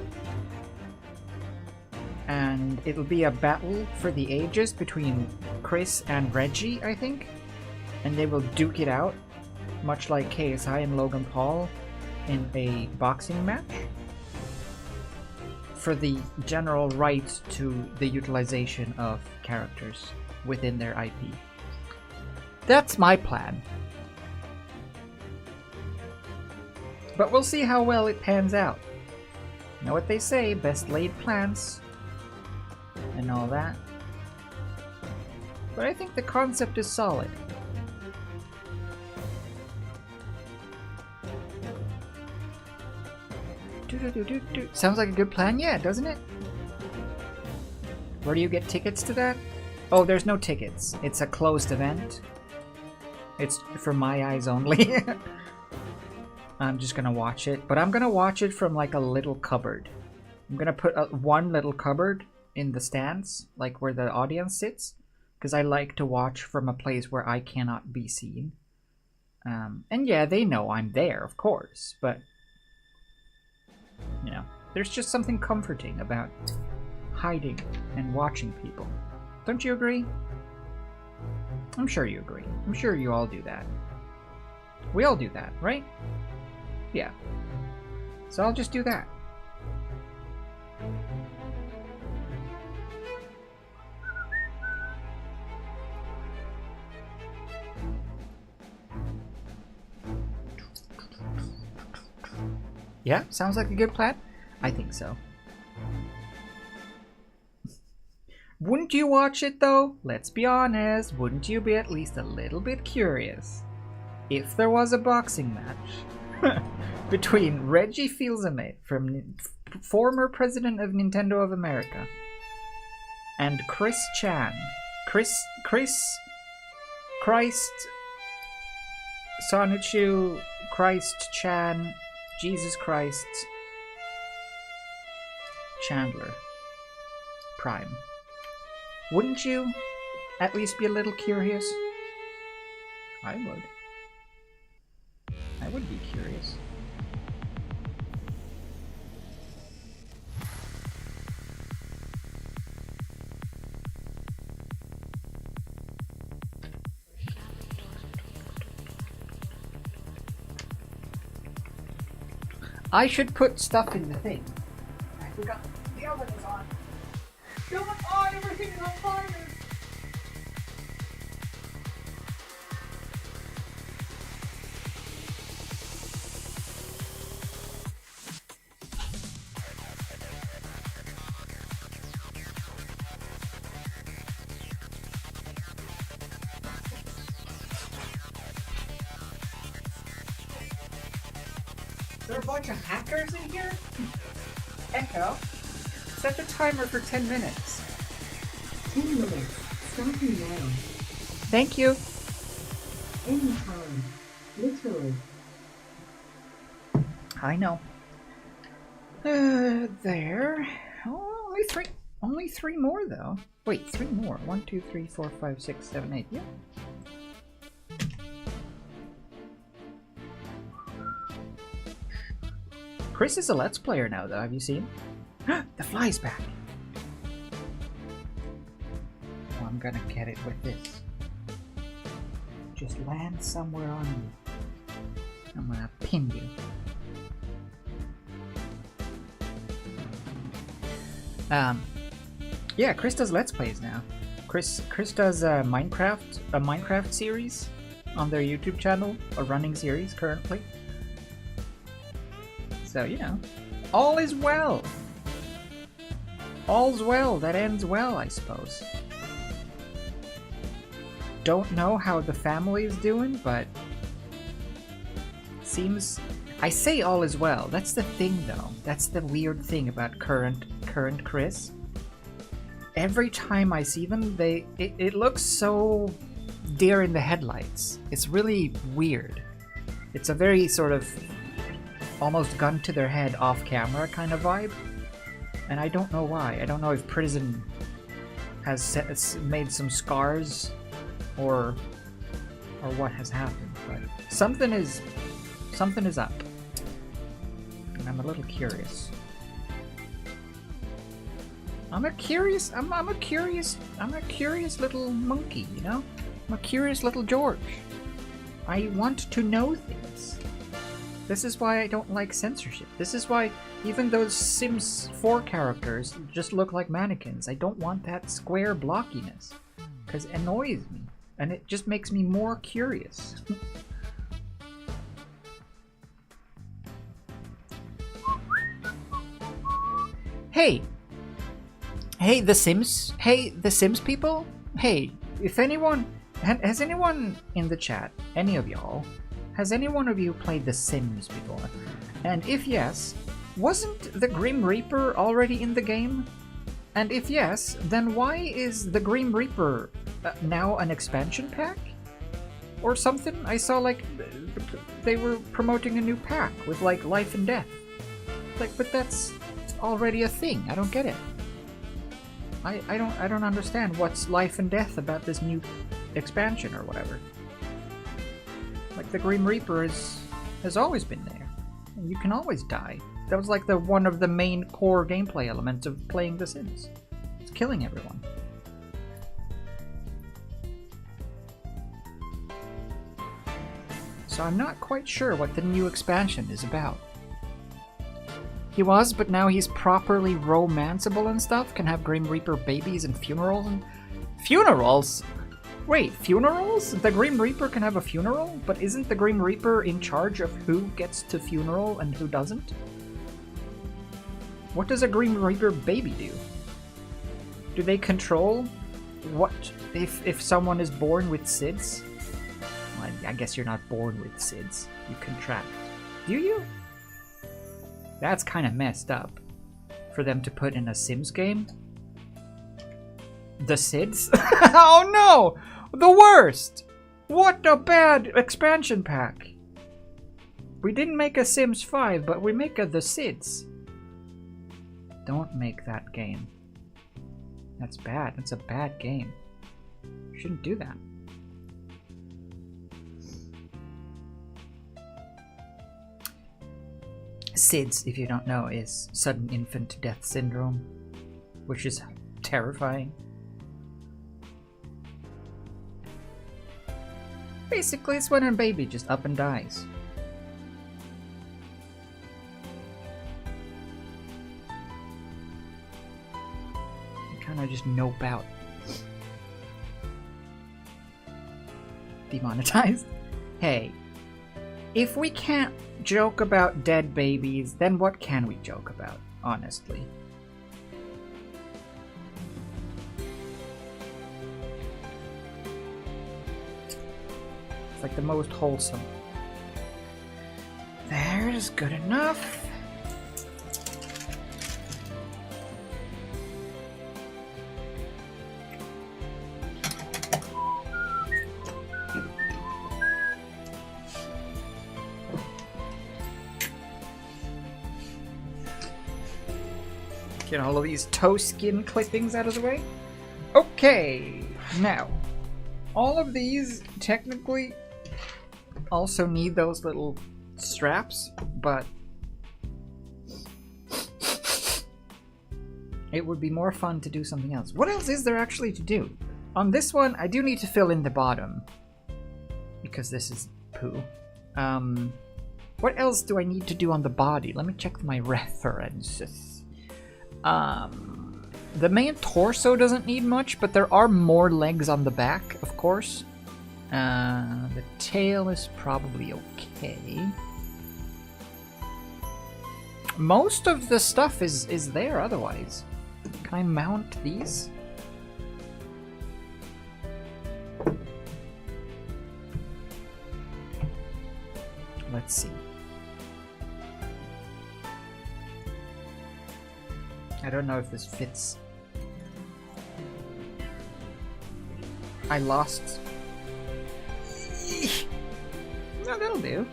And it'll be a battle for the ages between Chris and Reggie, I think. And they will duke it out, much like KSI and Logan Paul in a boxing match, for the general right to the utilization of characters within their IP. That's my plan. But we'll see how well it pans out. You know what they say, best laid plans and all that. But I think the concept is solid. Sounds like a good plan, yeah, doesn't it? Where do you get tickets to that? Oh, there's no tickets. It's a closed event. It's for my eyes only. I'm just gonna watch it, but I'm gonna watch it from like a little cupboard. I'm gonna put one little cupboard in the stands, like where the audience sits, because I like to watch from a place where I cannot be seen. And yeah, they know I'm there, of course, but you know, there's just something comforting about hiding and watching people. Don't you agree? I'm sure you agree. I'm sure you all do that. We all do that, right? Yeah. So I'll just do that. Yeah, sounds like a good plan. I think so. Wouldn't you watch it though? Let's be honest, wouldn't you be at least a little bit curious if there was a boxing match between Reggie Fils-Aimé, former president of Nintendo of America, and Chris Chan, Christ Sonichu, Christ Chan, Jesus Christ Chandler Prime? Wouldn't you at least be a little curious? I would. I would be curious. I should put stuff in the thing. I forgot the oven is on. Come on, everything is on fire! Is there a bunch of hackers in here? Echo, set the timer for 10 minutes. 10 minutes. Starting now. Thank you. Anytime. Literally. I know. There. Oh, only three more though. Wait, three more. 1, 2, 3, 4, 5, 6, 7, 8. Yeah. Chris is a Let's Player now, though. Have you seen? The fly's back. Oh, I'm gonna get it with this. Just land somewhere on you. I'm gonna pin you. Yeah, Chris does Let's Plays now. Chris does a Minecraft series on their YouTube channel, a running series currently. So, you know, all is well. All's well that ends well, I suppose. Don't know how the family is doing, but seems... I say all is well. That's the thing, though. That's the weird thing about current Chris. Every time I see them, it looks so deer in the headlights. It's really weird. It's a very sort of almost gun to their head off camera kind of vibe. And I don't know why. I don't know if prison has made some scars or what has happened, but something is up. And I'm a little curious. I'm a curious little monkey, you know? I'm a curious little George. I want to know things. This is why I don't like censorship. This is why even those Sims 4 characters just look like mannequins. I don't want that square blockiness, because it annoys me, and it just makes me more curious. Hey, the Sims people? Hey, if anyone, has anyone in the chat, any of y'all, has any one of you played The Sims before? And if yes, wasn't the Grim Reaper already in the game? And if yes, then why is the Grim Reaper now an expansion pack? Or something? I saw like they were promoting a new pack with like life and death. Like, but that's already a thing. I don't get it. I don't understand what's life and death about this new expansion or whatever. Like the Grim Reaper has always been there. And you can always die. That was like one of the main core gameplay elements of playing The Sims. It's killing everyone. So I'm not quite sure what the new expansion is about. He was, but now he's properly romanceable and stuff. Can have Grim Reaper babies and funerals and... Funerals? Wait, funerals? The Grim Reaper can have a funeral? But isn't the Grim Reaper in charge of who gets to funeral and who doesn't? What does a Grim Reaper baby do? Do they control what if someone is born with SIDS? Well, I guess you're not born with SIDS. You contract. Do you? That's kind of messed up for them to put in a Sims game. The SIDS? Oh no! The worst! What a bad expansion pack! We didn't make a Sims 5, but we make a The SIDS. Don't make that game. That's bad. That's a bad game. You shouldn't do that. SIDS, if you don't know, is sudden infant death syndrome, which is terrifying. Basically, it's when a baby just up and dies. You kind of just nope out. Demonetized? Hey, if we can't joke about dead babies, then what can we joke about, honestly? It's like the most wholesome. There's good enough. Get all of these toe skin clippings out of the way. Okay, now, all of these technically also need those little straps, but it would be more fun to do something else. What else is there actually to do? On this one, I do need to fill in the bottom, because this is poo. What else do I need to do on the body? Let me check my references. The main torso doesn't need much, but there are more legs on the back, of course. The tail is probably okay. Most of the stuff is there otherwise. Can I mount these? Let's see. I don't know if this fits. I lost. No, that'll do.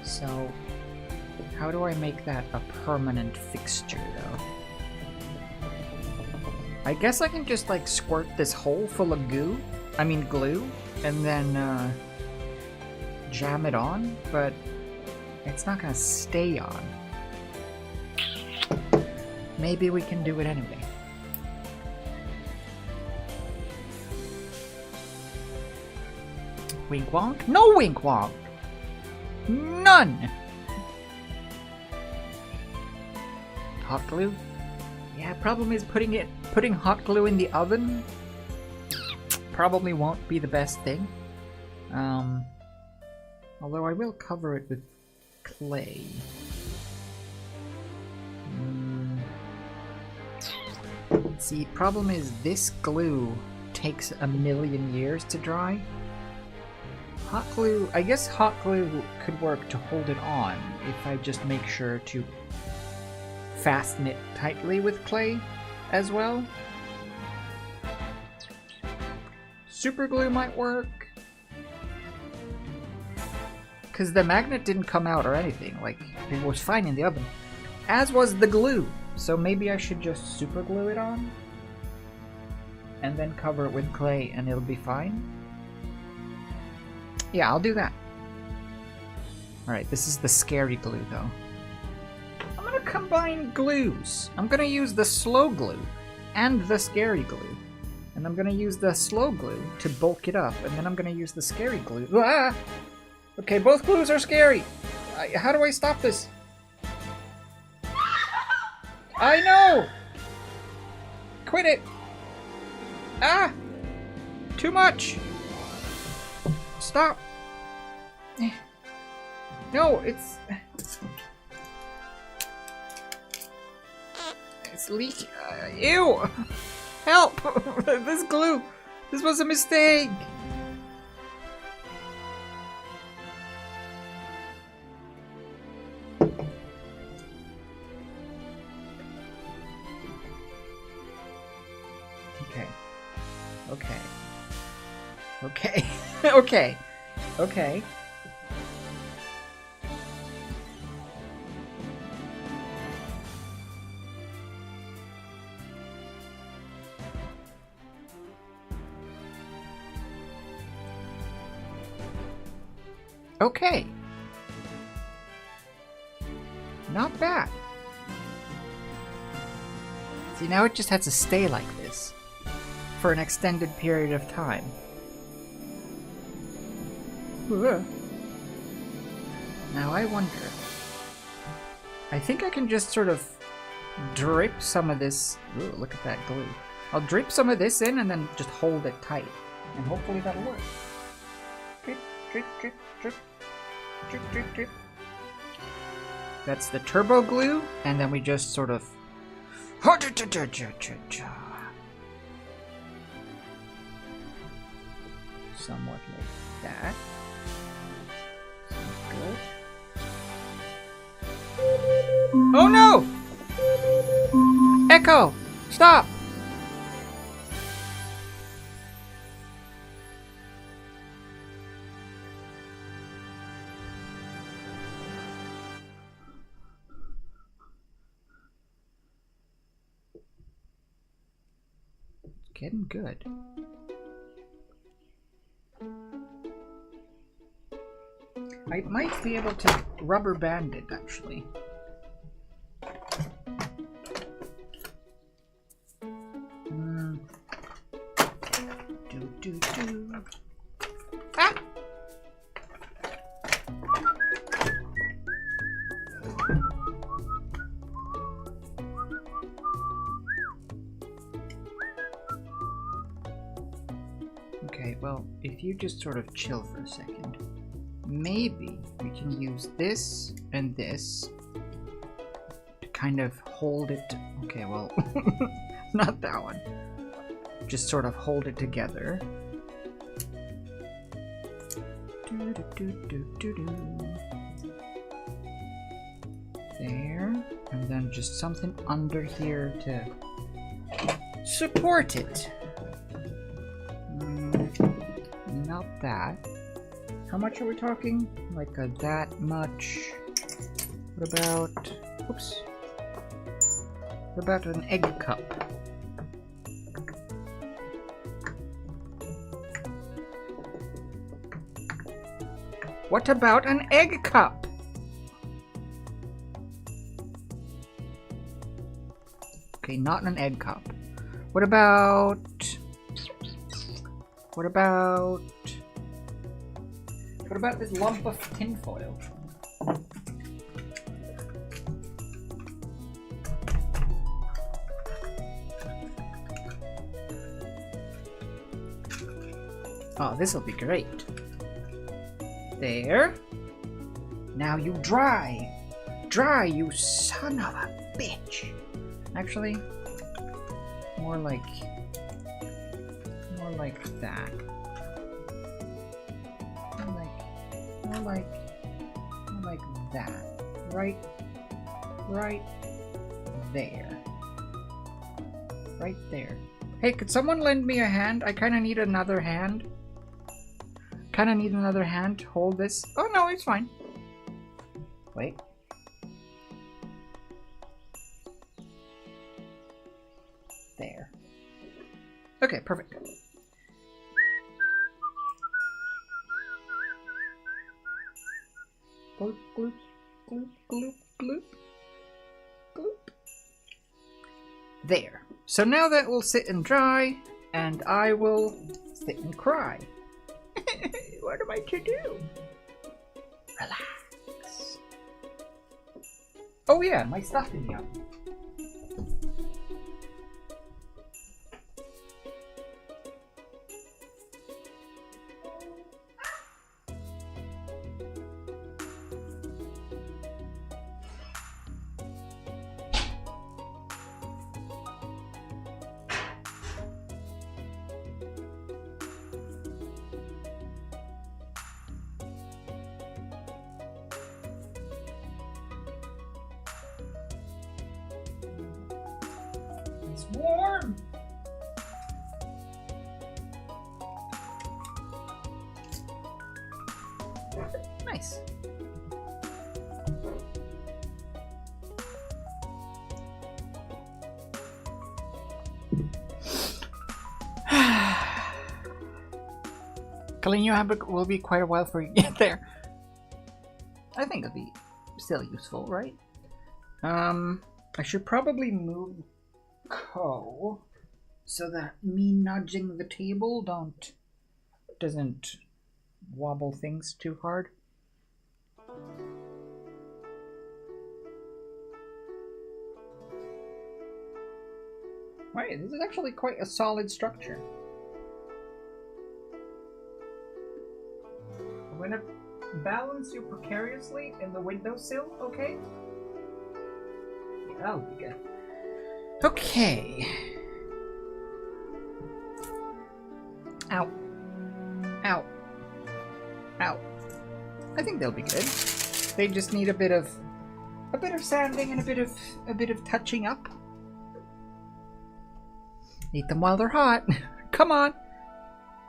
So, how do I make that a permanent fixture, though? I guess I can just, like, squirt this hole full of glue, and then, jam it on, but it's not gonna stay on. Maybe we can do it anyway. Wink wonk? No wink wonk! None! Hot glue? Yeah, problem is putting hot glue in the oven probably won't be the best thing. Although I will cover it with clay. See, problem is this glue takes a million years to dry. Hot glue, I guess hot glue could work to hold it on if I just make sure to fasten it tightly with clay as well. Super glue might work. Because the magnet didn't come out or anything, like it was fine in the oven. As was the glue, so maybe I should just super glue it on and then cover it with clay and it'll be fine. Yeah, I'll do that. Alright, this is the scary glue though. I'm gonna combine glues. I'm gonna use the slow glue and the scary glue. And I'm gonna use the slow glue to bulk it up, and then I'm gonna use the scary glue. Ah! Okay, both glues are scary. How do I stop this? I know! Quit it! Ah! Too much! Stop! No, it's leaking. Ew! Help! This glue! This was a mistake! Okay. Okay. Okay. Okay. Not bad. See, now it just has to stay like this for an extended period of time. Now I wonder. I think I can just sort of drip some of this. Ooh, look at that glue. I'll drip some of this in and then just hold it tight. And hopefully that'll work. Drip, drip, drip, drip. Drip, drip, drip. That's the turbo glue, and then we just sort of somewhat like that. Good. Oh no! Echo! Stop! Getting good. I might be able to rubber band it, actually. Ah! Okay, well, if you just sort of chill for a second, maybe we can use this and this to kind of hold it. Okay, well, not that one. Just sort of hold it together. There, and then just something under here to support it. Not that. How much are we talking? Like that much. What about... Oops. What about an egg cup? What about an egg cup? Okay, not an egg cup. What about... What about this lump of tinfoil? Oh, this'll be great. There. Now you dry. Dry, you son of a bitch. Actually, more like that. More like that. Right there. Right there. Hey, could someone lend me a hand? I kind of need another hand. Kind of need another hand to hold this. Oh no, it's fine. Wait. There. Okay, perfect. Gloop, gloop, gloop, gloop, gloop, gloop. There. So now that will sit and dry, and I will sit and cry. What am I to do? Relax. Oh yeah, my stuff in the oven. It's warm. Nice. Cleaning your handbook will be quite a while before you get there. I think it'll be still useful, right? I should probably move Koh so that me nudging the table doesn't wobble things too hard. Right, this is actually quite a solid structure. I'm gonna balance you precariously in the windowsill, okay? Yeah, that'll be good. Okay. Ow. Ow. Ow. I think they'll be good. They just need a bit of sanding and a bit of touching up. Eat them while they're hot. Come on.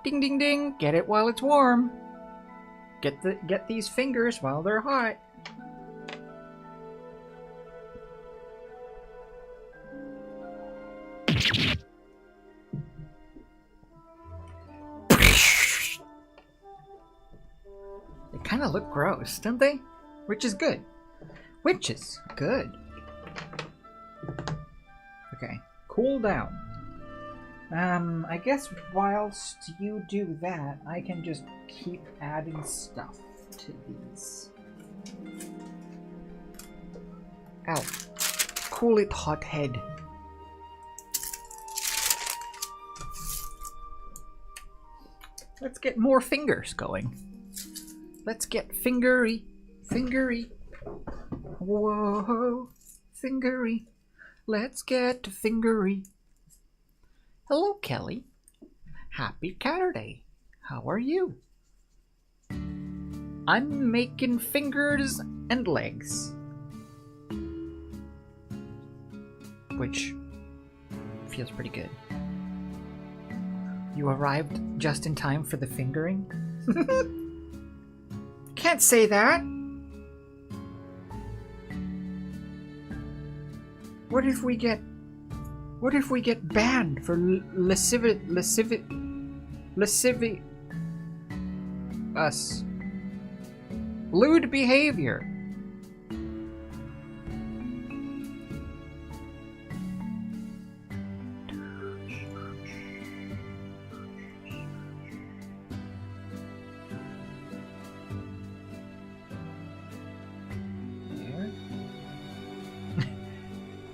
Ding ding ding. Get it while it's warm. Get these fingers while they're hot. They kind of look gross, don't they? Which is good. Which is good. Okay, cool down. I guess whilst you do that, I can just keep adding stuff to these. Ow. Cool it, hothead. Let's get more fingers going. Let's get fingery. Fingery. Whoa. Fingery. Let's get fingery. Hello, Kelly. Happy Saturday. How are you? I'm making fingers and legs. Which feels pretty good. You arrived just in time for the fingering? Can't say that! What if we get banned for lewd behavior?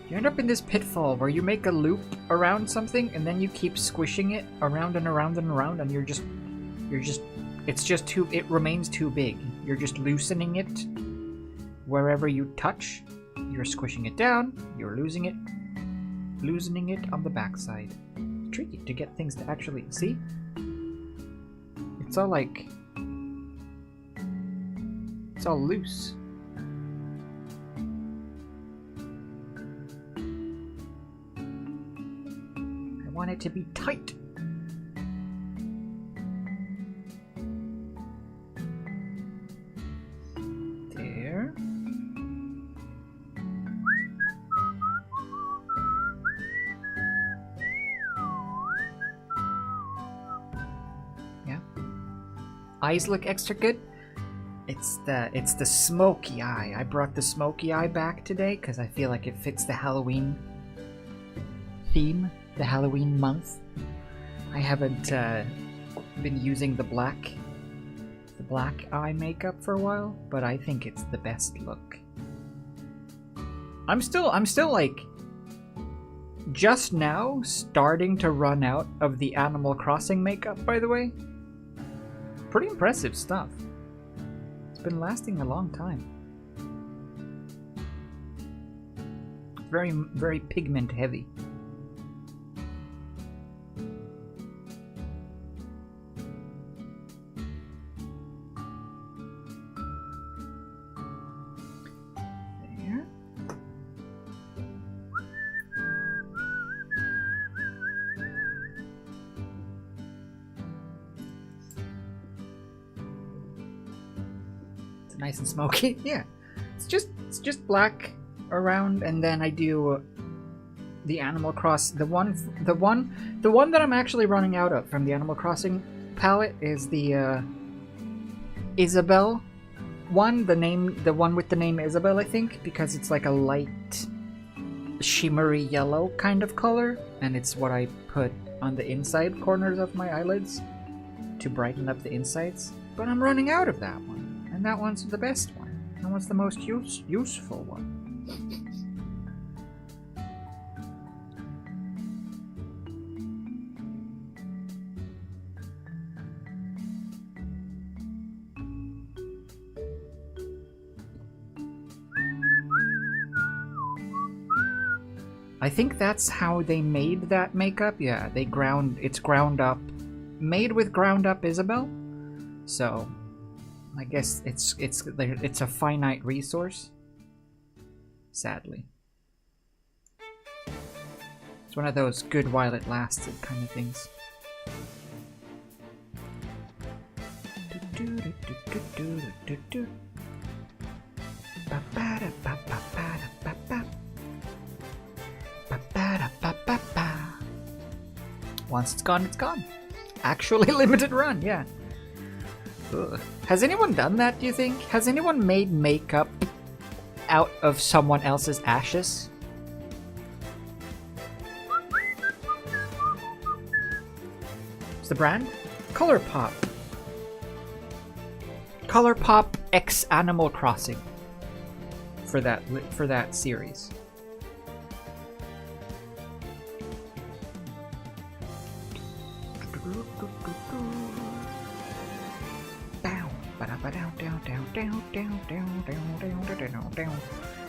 You end up in this pitfall where you make a loop around something and then you keep squishing it around and around and around, and it remains too big. You're just loosening it wherever you touch. You're squishing it down, you're loosening it on the backside. It's tricky to get things to actually see. It's all like, it's all loose. I want it to be tight. There. Yeah. Eyes look extra good. It's the smoky eye. I brought the smoky eye back today because I feel like it fits the Halloween theme. The Halloween month. I haven't been using the black eye makeup for a while, but I think it's the best look. I'm still like just now starting to run out of the Animal Crossing makeup, by the way. Pretty impressive stuff. It's been lasting a long time. Very, very pigment heavy. Nice and smoky. Yeah, it's just black around, and then I do the Animal Cross. The one that I'm actually running out of from the Animal Crossing palette is the Isabelle one. The one with the name Isabelle, I think, because it's like a light shimmery yellow kind of color, and it's what I put on the inside corners of my eyelids to brighten up the insides. But I'm running out of that one. And that one's the best one. That one's the most useful one. I think that's how they made that makeup. Yeah, it's ground up, made with ground up Isabelle. So I guess it's a finite resource. Sadly. It's one of those good while it lasted kind of things. Once it's gone, it's gone. Actually limited run, yeah. Ugh. Has anyone done that, do you think? Has anyone made makeup out of someone else's ashes? What's the brand? ColourPop. ColourPop X Animal Crossing. For that series.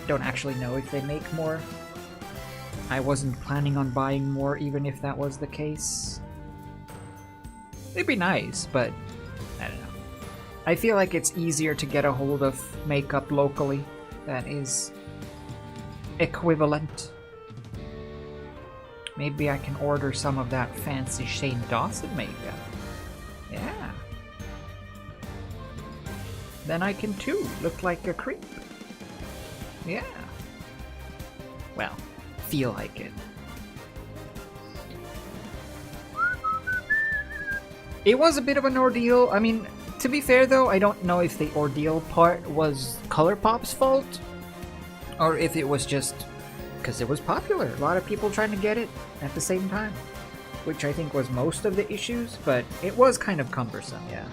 Don't actually know if they make more. I wasn't planning on buying more even if that was the case. It'd be nice, but I don't know. I feel like it's easier to get a hold of makeup locally that is equivalent. Maybe I can order some of that fancy Shane Dawson makeup. Yeah. Then I can too look like a creep. Yeah. Well, feel like it. It was a bit of an ordeal. I mean, to be fair though, I don't know if the ordeal part was ColourPop's fault or if it was just because it was popular. A lot of people trying to get it at the same time, which I think was most of the issues, but it was kind of cumbersome, yeah.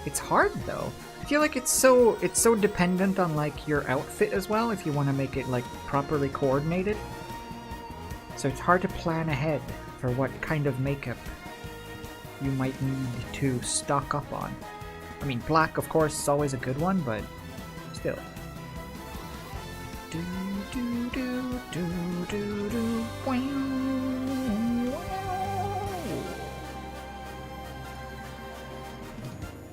It's hard though. I feel like it's so dependent on like your outfit as well if you want to make it like properly coordinated. So it's hard to plan ahead for what kind of makeup you might need to stock up on. I mean, black of course is always a good one, but still. Do do do do do do.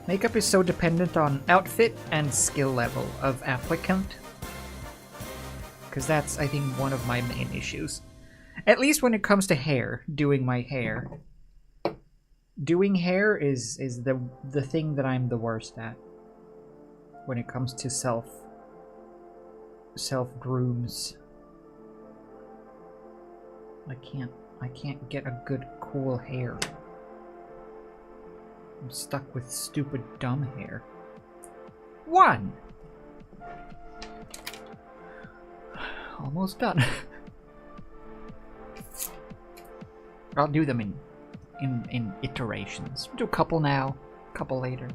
Makeup is so dependent on outfit and skill level of applicant. Because that's, I think, one of my main issues. At least when it comes to hair, doing my hair. Doing hair is the thing that I'm the worst at. When it comes to self grooms. I can't get a good cool hair. I'm stuck with stupid dumb hair. 1! Almost done. I'll do them in iterations. Do a couple now, a couple later.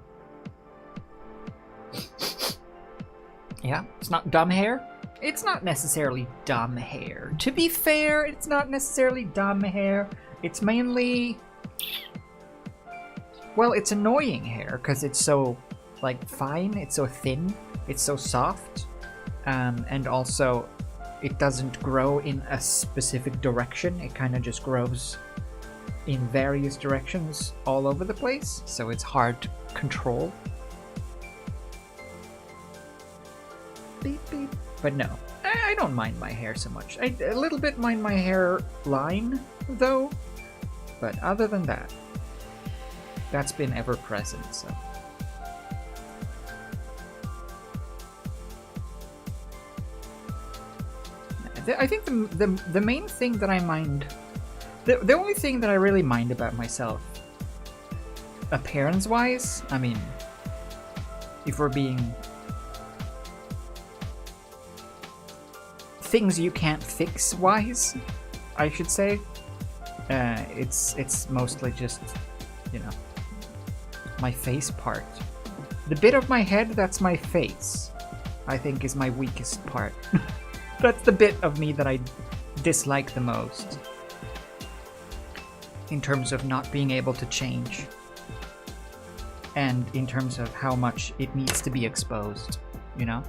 Yeah, it's not dumb hair. It's not necessarily dumb hair. To be fair, it's not necessarily dumb hair. It's mainly... Well, it's annoying hair because it's so, like, fine, it's so thin, it's so soft, and also it doesn't grow in a specific direction. It kind of just grows in various directions all over the place, so it's hard to control. Beep, beep. But no, I don't mind my hair so much. I a little bit mind my hairline, though, but other than that, that's been ever present, so. I think the main thing that I mind, the only thing that I really mind about myself, appearance-wise, I mean, if we're being things you can't fix-wise, I should say, it's mostly just, you know, my face part. The bit of my head that's my face, I think is my weakest part. That's the bit of me that I dislike the most. In terms of not being able to change. And in terms of how much it needs to be exposed, you know?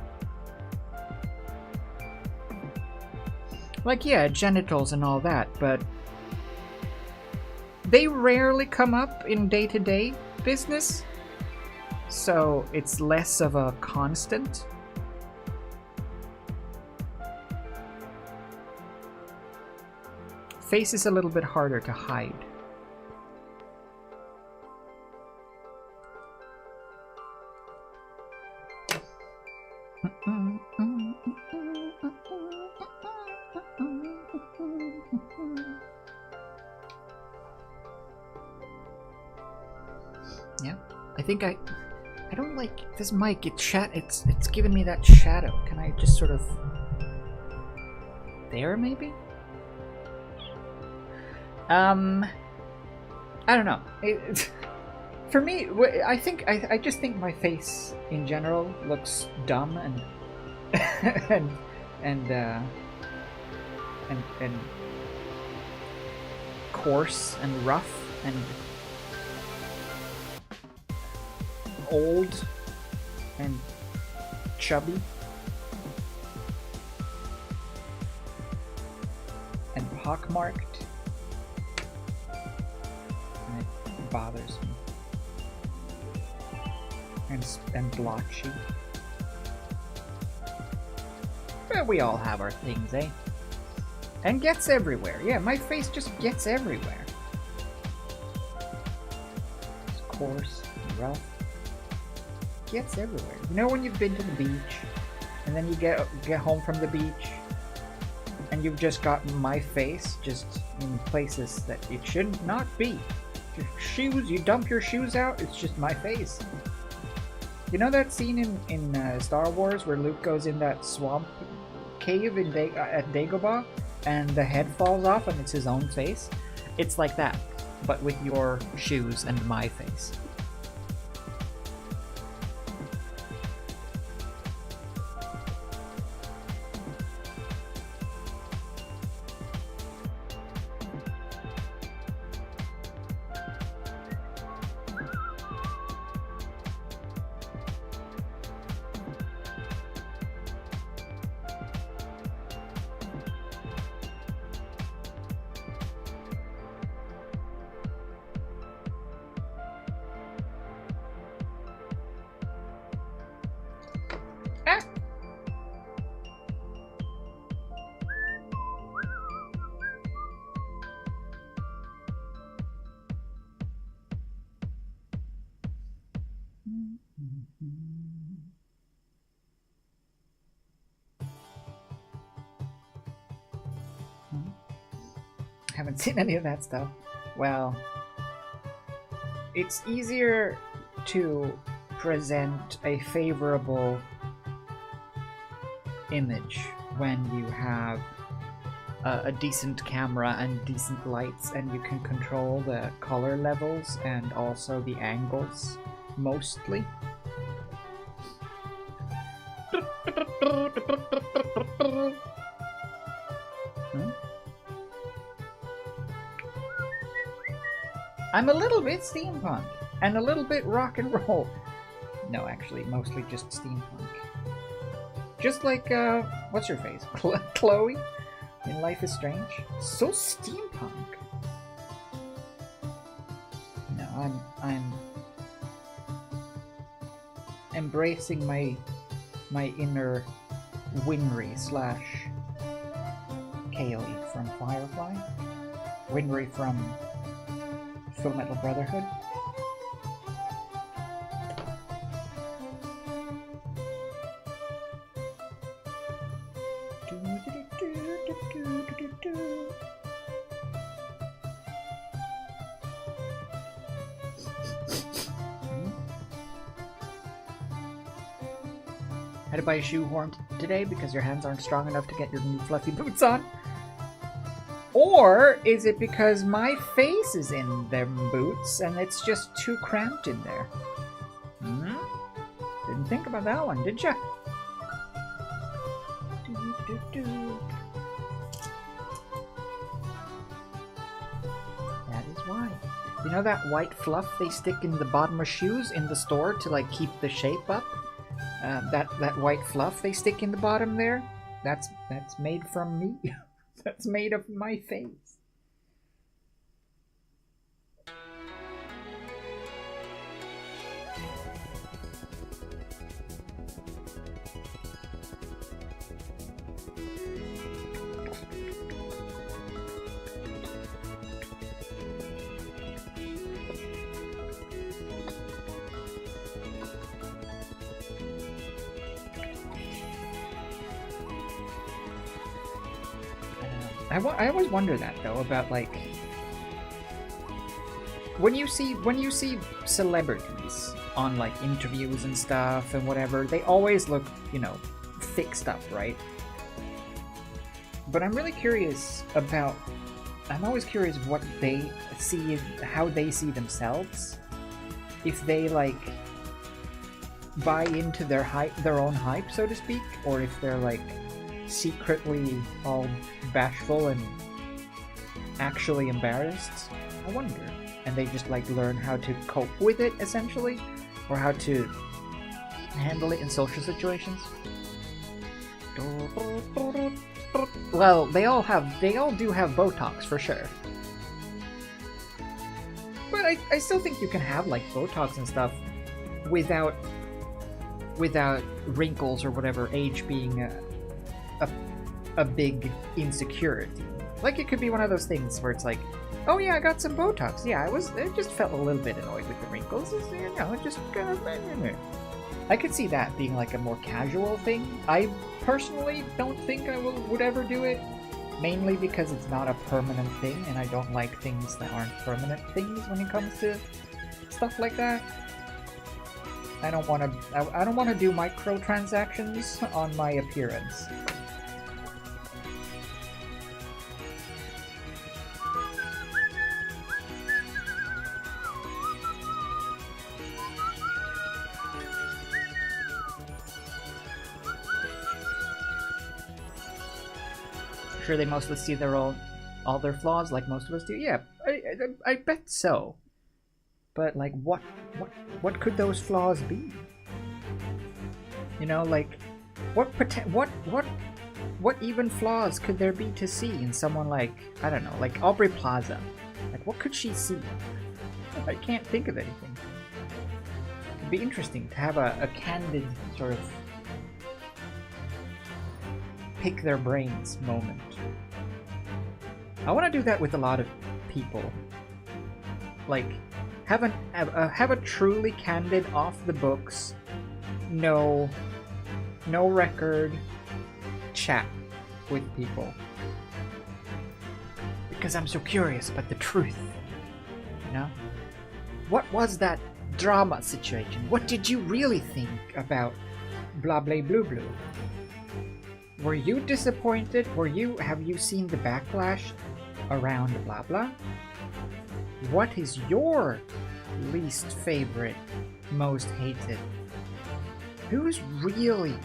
Like, yeah, genitals and all that, but they rarely come up in day-to-day business, so it's less of a constant. Face is a little bit harder to hide. Yeah, I think I don't like this mic. It's giving me that shadow. Can I just sort of there maybe? I don't know. For me, I just think my face in general looks dumb and and coarse and rough and old and chubby and pockmarked. bothers me. And blotchy. But we all have our things, eh? And gets everywhere. Yeah, my face just gets everywhere. It's coarse and rough. Gets everywhere. You know when you've been to the beach and then you get home from the beach and you've just got my face just in places that it should not be. Your shoes, you dump your shoes out, it's just my face. You know that scene in Star Wars where Luke goes in that swamp cave at Dagobah and the head falls off and it's his own face? It's like that, but with your shoes and my face. Haven't seen any of that stuff. Well, it's easier to present a favorable image when you have a decent camera and decent lights, and you can control the color levels and also the angles mostly. I'm a little bit steampunk and a little bit rock and roll. No, actually, mostly just steampunk. Just like, what's your face? Chloe in Life is Strange. So steampunk. No, I'm embracing my inner Winry / Kaylee from Firefly. Winry from Full Metal Brotherhood. Had to buy a shoehorn today because your hands aren't strong enough to get your new fluffy boots on. Or is it because my face is in them boots and it's just too cramped in there? Didn't think about that one, did ya? That is why. You know that white fluff they stick in the bottom of shoes in the store to like keep the shape up? That white fluff they stick in the bottom there? That's made from me. That's made of my face. I always wonder that though about like when you see celebrities on like interviews and stuff and whatever, they always look, you know, fixed up, right? But I'm always curious what they see, how they see themselves, if they like buy into their own hype, so to speak, or if they're like secretly all bashful and actually embarrassed. I wonder. And they just like learn how to cope with it essentially, or how to handle it in social situations. Well, they all do have Botox for sure. But I still think you can have like Botox and stuff without wrinkles or whatever, age being a big insecurity. Like it could be one of those things where it's like, oh yeah, I got some Botox. Yeah, I just felt a little bit annoyed with the wrinkles. You know, it just kind of. I could see that being like a more casual thing. I personally don't think I would ever do it, mainly because it's not a permanent thing, and I don't like things that aren't permanent things when it comes to stuff like that. I don't want to do microtransactions on my appearance. Sure, they mostly see all their flaws like most of us do. Yeah, I bet so. But like, what could those flaws be? You know, like, what even flaws could there be to see in someone like, I don't know, like Aubrey Plaza? Like, what could she see? I can't think of anything. It'd be interesting to have a candid sort of pick their brains moment. I want to do that with a lot of people. Like, have a truly candid, off the books, no record chat with people. Because I'm so curious about the truth. You know? What was that drama situation? What did you really think about blah blah blue blue? Were you disappointed? Have you seen the backlash around blah blah? What is your least favorite, most hated? Who's really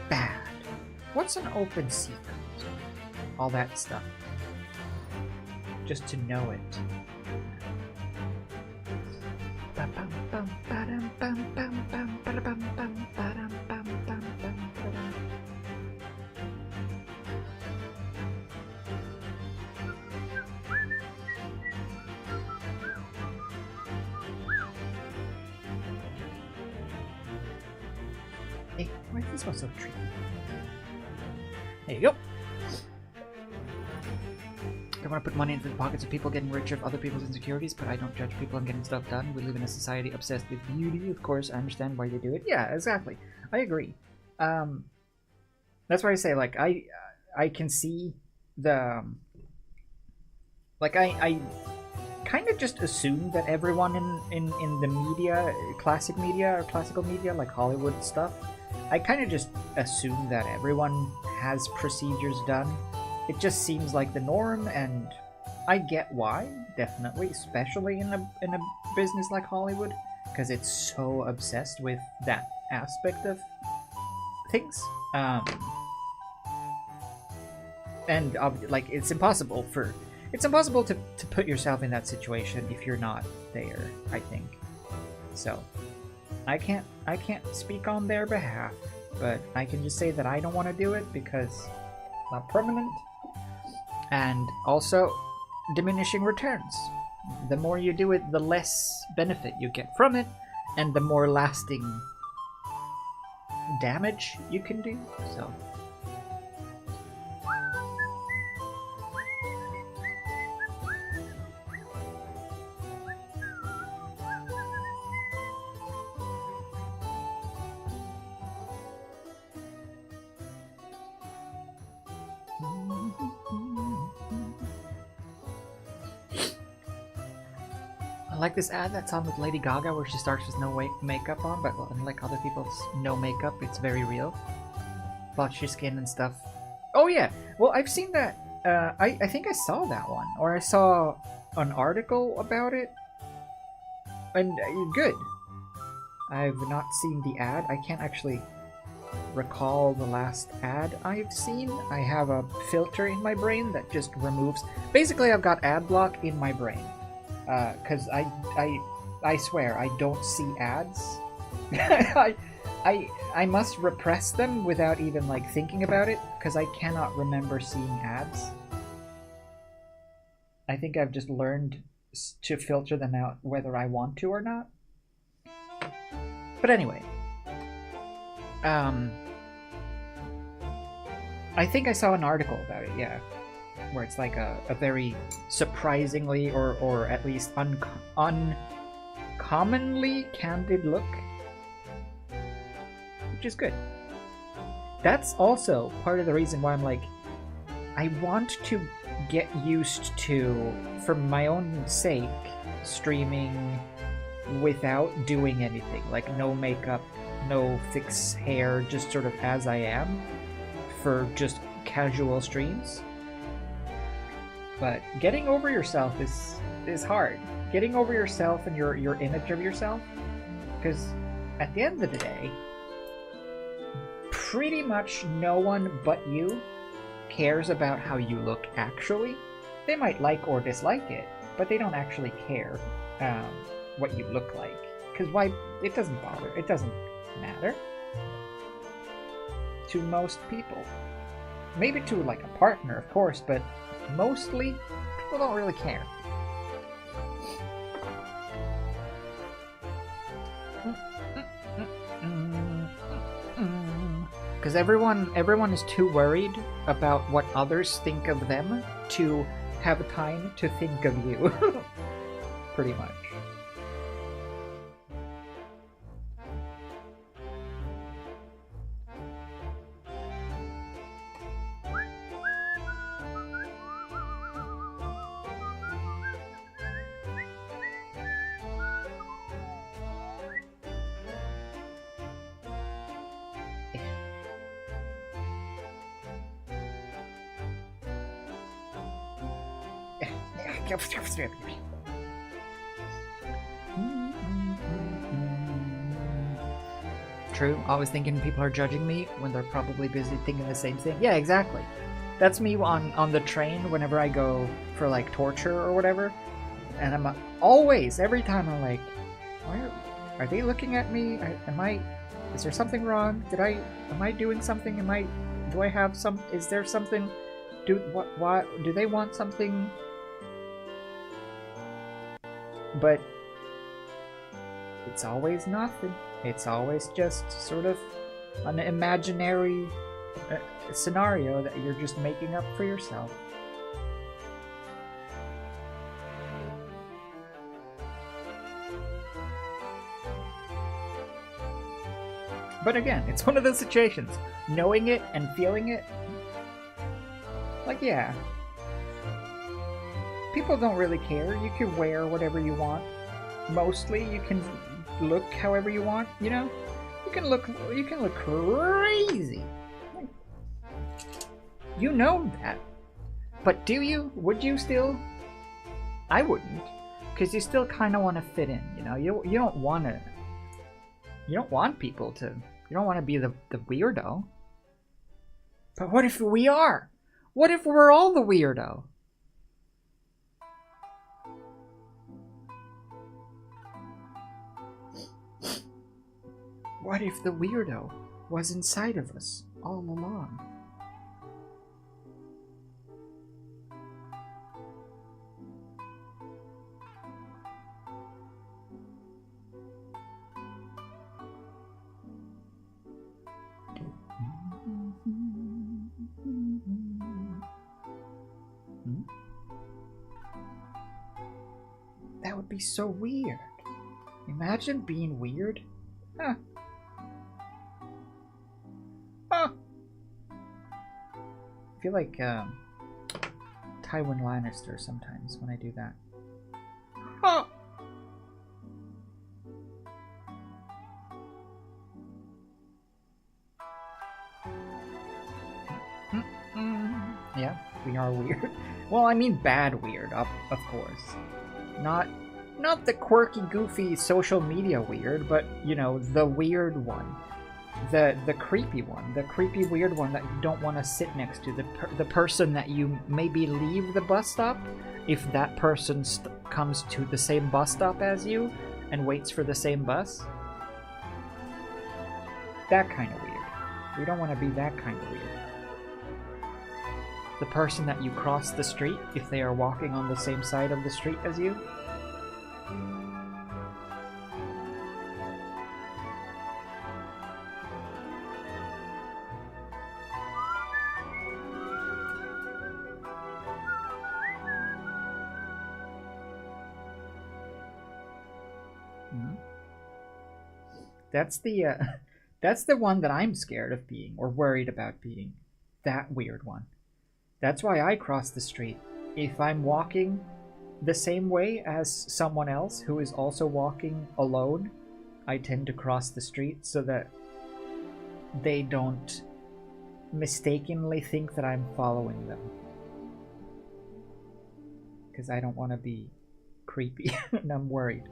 bad? What's an open secret? All that stuff. Just to know it. Hey, why is this one so tricky? There you go. I want to put money into the pockets of people getting rich of other people's insecurities, but I don't judge people on getting stuff done. We live in a society obsessed with beauty. Of course, I understand why they do it. Yeah, exactly. I agree. That's why I say, like, I can see the... Like, I kind of just assume that everyone in the media, classic media or classical media, like Hollywood stuff, I kind of just assume that everyone has procedures done. It just seems like the norm, and I get why, definitely, especially in a business like Hollywood, because it's so obsessed with that aspect of things. And like, it's impossible to put yourself in that situation if you're not there, I think. So I can't speak on their behalf, but I can just say that I don't want to do it because it's not permanent, and also diminishing returns. The more you do it, the less benefit you get from it, and the more lasting damage you can do. So I like this ad that's on with Lady Gaga where she starts with no makeup on, but unlike other people's no makeup, it's very real. Blotch your skin and stuff. Oh yeah, well, I've seen that. I think I saw that one, or I saw an article about it, and good. I've not seen the ad. I can't actually recall the last ad I've seen. I have a filter in my brain that just removes. Basically, I've got ad block in my brain. Because I swear I don't see ads. I must repress them without even like thinking about it, because I cannot remember seeing ads. I think I've just learned to filter them out whether I want to or not. But anyway, I think I saw an article about it, yeah, where it's like a very surprisingly or at least uncommonly candid look, which is good. That's also part of the reason why I'm like, I want to get used to, for my own sake, streaming without doing anything, like no makeup, no fix hair, just sort of as I am, for just casual streams. But getting over yourself is hard. Getting over yourself and your image of yourself, because at the end of the day, pretty much no one but you cares about how you look actually. They might like or dislike it, but they don't actually care what you look like. Because why? It doesn't bother. It doesn't matter to most people. Maybe to like a partner, of course, but mostly people don't really care. Because everyone is too worried about what others think of them to have time to think of you. Pretty much. True, always thinking people are judging me when they're probably busy thinking the same thing. Yeah, exactly. That's me on the train whenever I go for like torture or whatever. And I'm always, every time I'm like, are they looking at me? Is there something wrong? Am I doing something? Do I have some, is there something, do they want something? But it's always nothing. It's always just sort of an imaginary scenario that you're just making up for yourself. But again, it's one of those situations. Knowing it and feeling it, like, yeah. People don't really care. You can wear whatever you want. Mostly, you can look however you want, you know? You can look crazy. You know that. But do you? Would you still? I wouldn't. Because you still kind of want to fit in, you know? You don't want to... You don't want people to... You don't want to be the weirdo. But what if we are? What if we're all the weirdo? What if the weirdo was inside of us all along? That would be so weird. Imagine being weird. Huh. Huh. I feel like Tywin Lannister sometimes when I do that. Huh. Yeah, we are weird. Well, I mean bad weird, of course. Not the quirky, goofy social media weird, but, you know, the weird one. The creepy one. The creepy, weird one that you don't want to sit next to. The person that you maybe leave the bus stop if that person comes to the same bus stop as you and waits for the same bus. That kind of weird. We don't want to be that kind of weird. The person that you cross the street if they are walking on the same side of the street as you. That's the that's the one that I'm scared of being or worried about being. That weird one. That's why I cross the street. If I'm walking the same way as someone else who is also walking alone, I tend to cross the street so that they don't mistakenly think that I'm following them. Because I don't want to be creepy and I'm worried.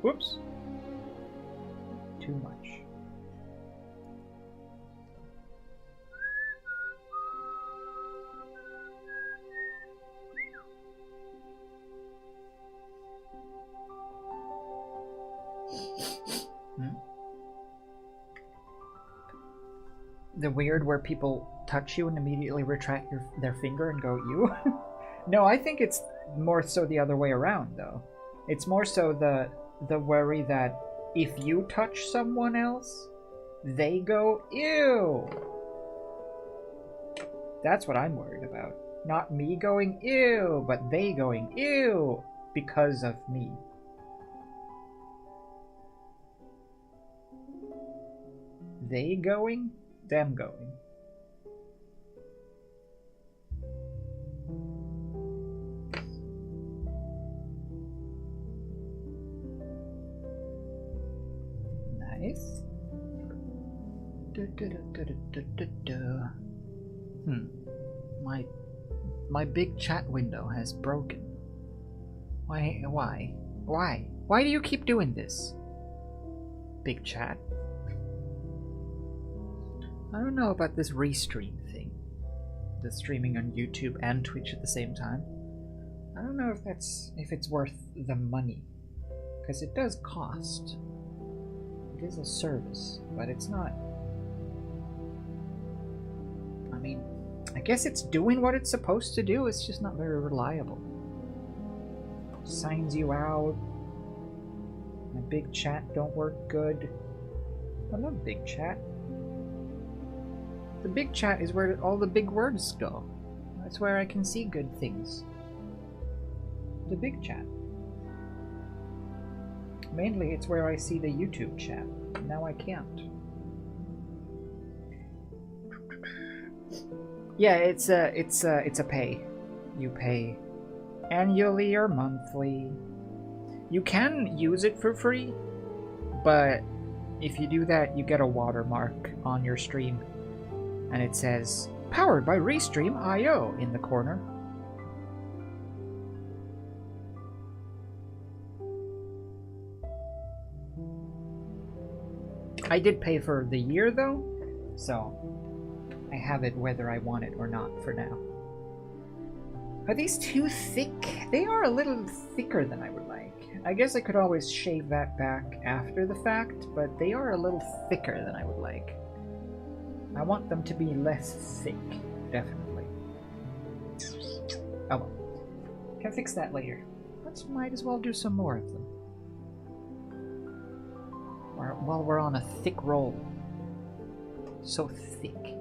Whoops. Too much. The weird where people touch you and immediately retract their finger and go, you? No, I think it's more so the other way around, though. It's more so the worry that if you touch someone else, they go, ew! That's what I'm worried about. Not me going, ew, but they going, ew, because of me. They going, them going. Nice. My big chat window has broken. Why? Why do you keep doing this? Big chat? I don't know about this restream thing. The streaming on YouTube and Twitch at the same time. I don't know if it's worth the money. Because it does cost. It is a service, but it's not. I mean, I guess it's doing what it's supposed to do, it's just not very reliable. Signs you out. My big chat don't work good. I love big chat. The big chat is where all the big words go. That's where I can see good things. The big chat. Mainly it's where I see the YouTube chat. Now I can't. Yeah, it's a pay. You pay annually or monthly. You can use it for free, but if you do that, you get a watermark on your stream. And it says, powered by Restream.io in the corner. I did pay for the year though, so I have it whether I want it or not for now. Are these too thick? They are a little thicker than I would like. I guess I could always shave that back after the fact, but they are a little thicker than I would like. I want them to be less thick, definitely. Oh well. Can fix that later. Let's might as well do some more of them. While we're on a thick roll. So thick.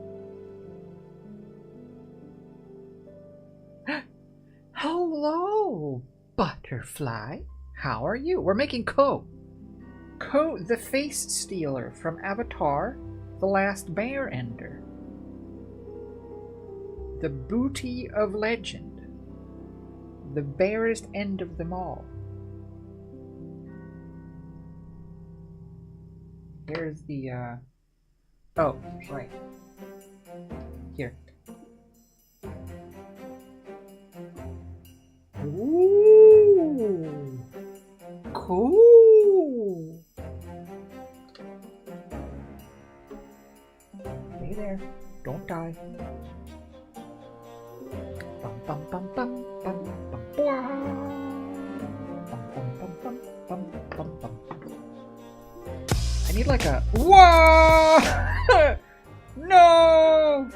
Hello, butterfly. How are you? We're making Koh. Koh, the face stealer from Avatar, The Last Airbender. The booty of legend. The barest end of them all. Here's the, oh, right. Here. Ooh! Cool! Stay there. Don't die. Bum bum bum bum bum bum bum bum bum bum bum bum. I need like a whoa! No!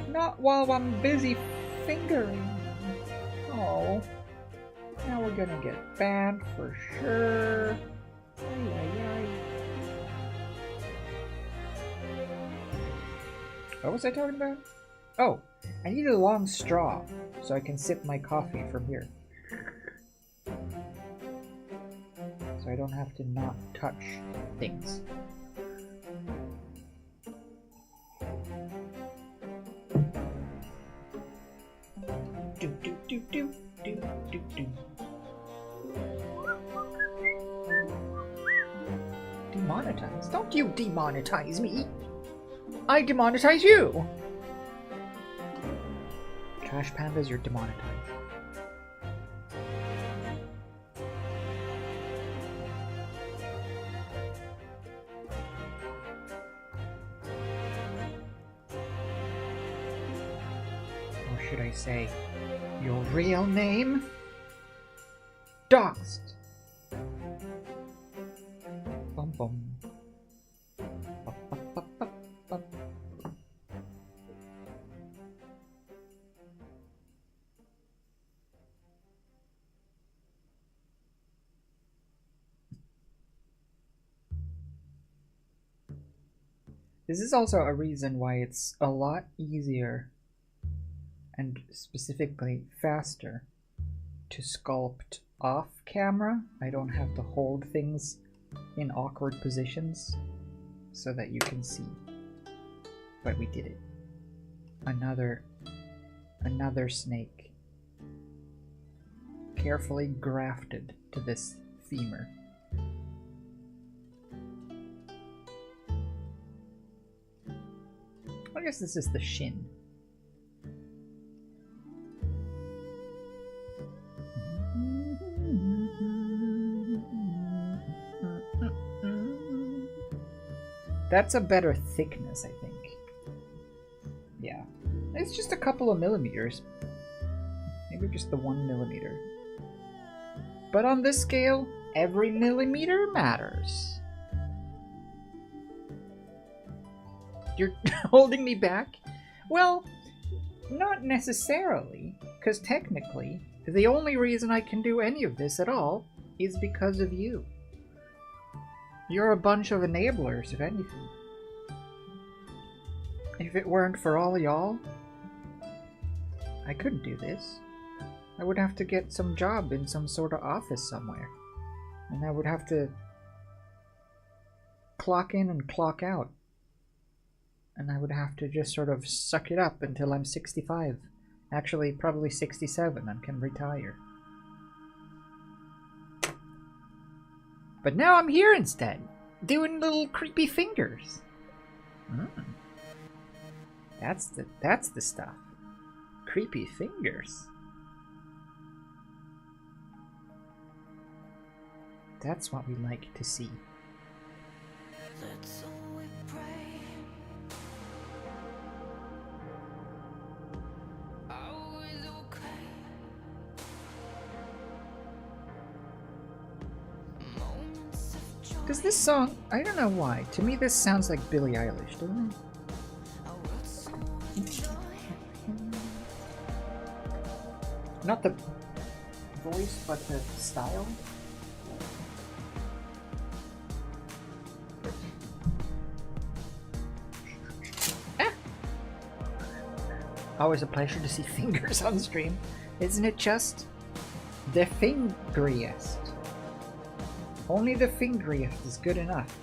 Not while I'm busy fingering. Oh, now we're gonna get banned for sure. Ay, ay, ay. What was I talking about? Oh, I need a long straw so I can sip my coffee from here. So I don't have to not touch things. Do do do do do do do. Demonetize? Don't you demonetize me! I demonetize you! Trash pandas, you're demonetized. Or should I say, your real name? Doxed! Bum bum. Bup, bup, bup, bup, bup. This is also a reason why it's a lot easier and specifically faster to sculpt off camera. I don't have to hold things in awkward positions so that you can see. But we did it. Another snake. Carefully grafted to this femur. I guess this is the shin. That's a better thickness, I think. Yeah. It's just a couple of millimeters. Maybe just the 1 millimeter. But on this scale, every millimeter matters. You're holding me back? Well, not necessarily, because technically, the only reason I can do any of this at all is because of you. You're a bunch of enablers, if anything. If it weren't for all y'all, I couldn't do this. I would have to get some job in some sort of office somewhere. And I would have to clock in and clock out. And I would have to just sort of suck it up until I'm 65. Actually, probably 67 and can retire. But now I'm here instead, doing little creepy fingers. That's the stuff. Creepy fingers. That's what we like to see. That's all we pray. Always okay. Moments of joy. Does this song, I don't know why, to me this sounds like Billie Eilish, doesn't it? I wrote so much joy. Not the voice, but the style. Always a pleasure to see fingers on stream. Isn't it just the fingeriest? Only the fingeriest is good enough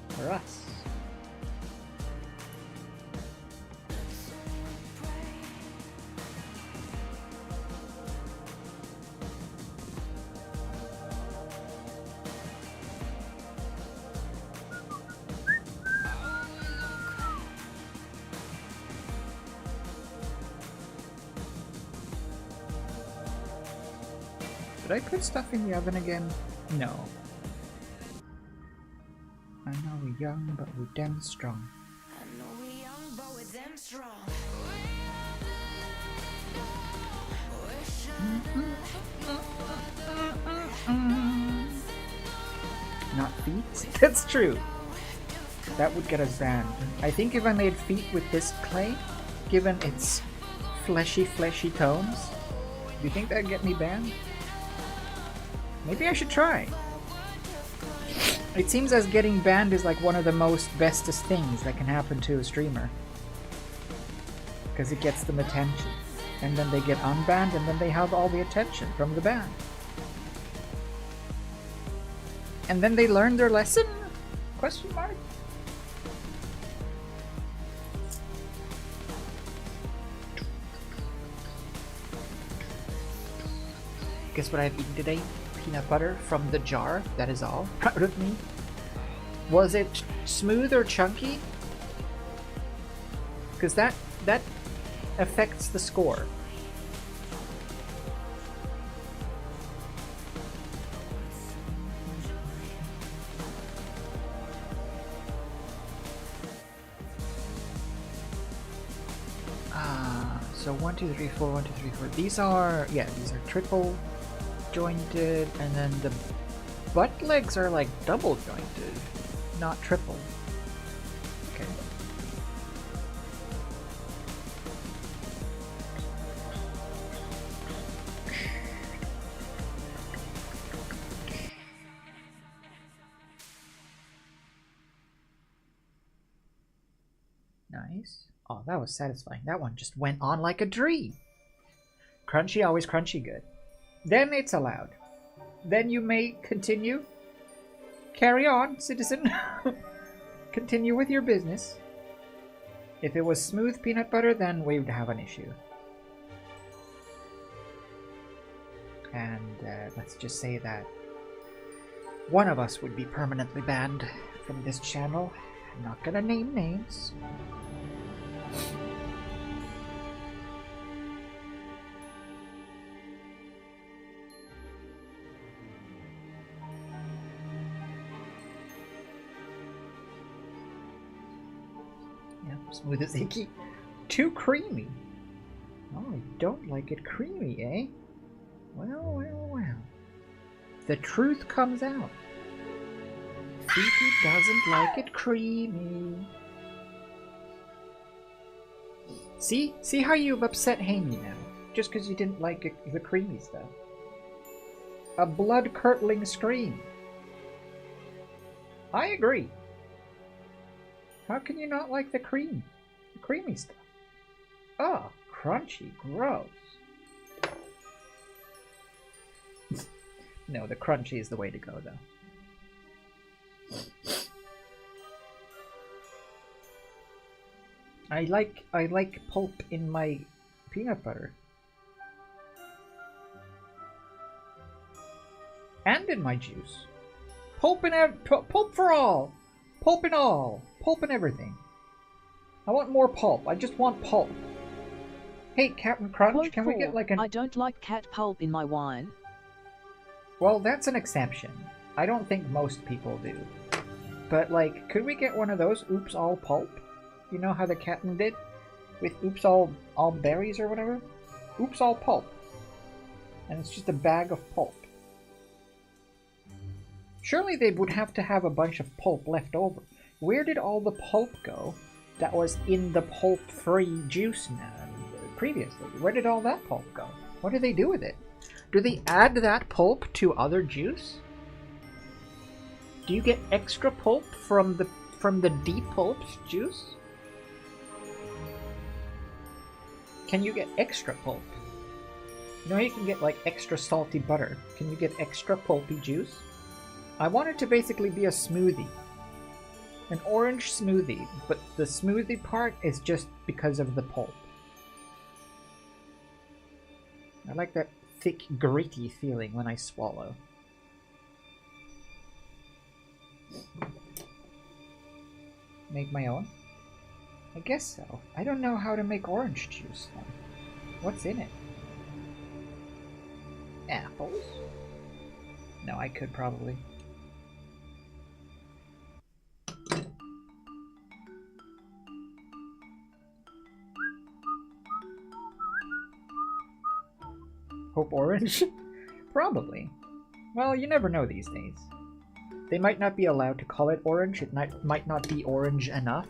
for us. Did I put stuff in the oven again? No. I know we're young, but we're damn strong. I know we're young, but we're damn strong. Not feet? That's true. That would get us banned. I think if I made feet with this clay, given its fleshy tones, do you think that'd get me banned? Maybe I should try. It seems as getting banned is like one of the most bestest things that can happen to a streamer. Because it gets them attention. And then they get unbanned, and then they have all the attention from the ban. And then they learn their lesson? Question mark? Guess what I've eaten today? Peanut butter from the jar. That is all. Proud of me. Was it smooth or chunky? Because that affects the score. So 1, 2, 3, 4, 1, 2, 3, 4. These are triple jointed, and then the butt legs are like double jointed, not triple. Okay. Nice. Oh, that was satisfying. That one just went on like a dream. Crunchy, always crunchy good. Then it's allowed. Then you may continue. Carry on, citizen. Continue with your business. If it was smooth peanut butter, then we would have an issue. And let's just say that one of us would be permanently banned from this channel. I'm not gonna name names. Yeah, smooth as icky. Too creamy. Oh, I don't like it creamy, eh? Well, well, well. The truth comes out. Fiki doesn't like it creamy. See how you've upset Hamey now, just because you didn't like the creamy stuff. A blood-curdling scream. I agree. How can you not like the creamy stuff? Oh, crunchy, gross. No, the crunchy is the way to go, though. I like pulp in my peanut butter. And in my juice. Pulp for all. Pulp in all. Pulp in everything. I want more pulp. I just want pulp. Hey, Captain Crunch, Quote can we 4, get like an... I don't like cat pulp in my wine. Well, that's an exception. I don't think most people do. But, like, could we get one of those oops all pulp? You know how the captain did? With oops all berries or whatever? Oops all pulp. And it's just a bag of pulp. Surely they would have to have a bunch of pulp left over. Where did all the pulp go that was in the pulp-free juice now, previously? Where did all that pulp go? What do they do with it? Do they add that pulp to other juice? Do you get extra pulp from the depulped juice? Can you get extra pulp? You know, you can get like extra salty butter. Can you get extra pulpy juice? I want it to basically be a smoothie. An orange smoothie, but the smoothie part is just because of the pulp. I like that thick, gritty feeling when I swallow. Make my own? I guess so. I don't know how to make orange juice then. What's in it? Apples? No, I could probably. Hope orange? Probably. Well, you never know these days. They might not be allowed to call it orange. It might not be orange enough.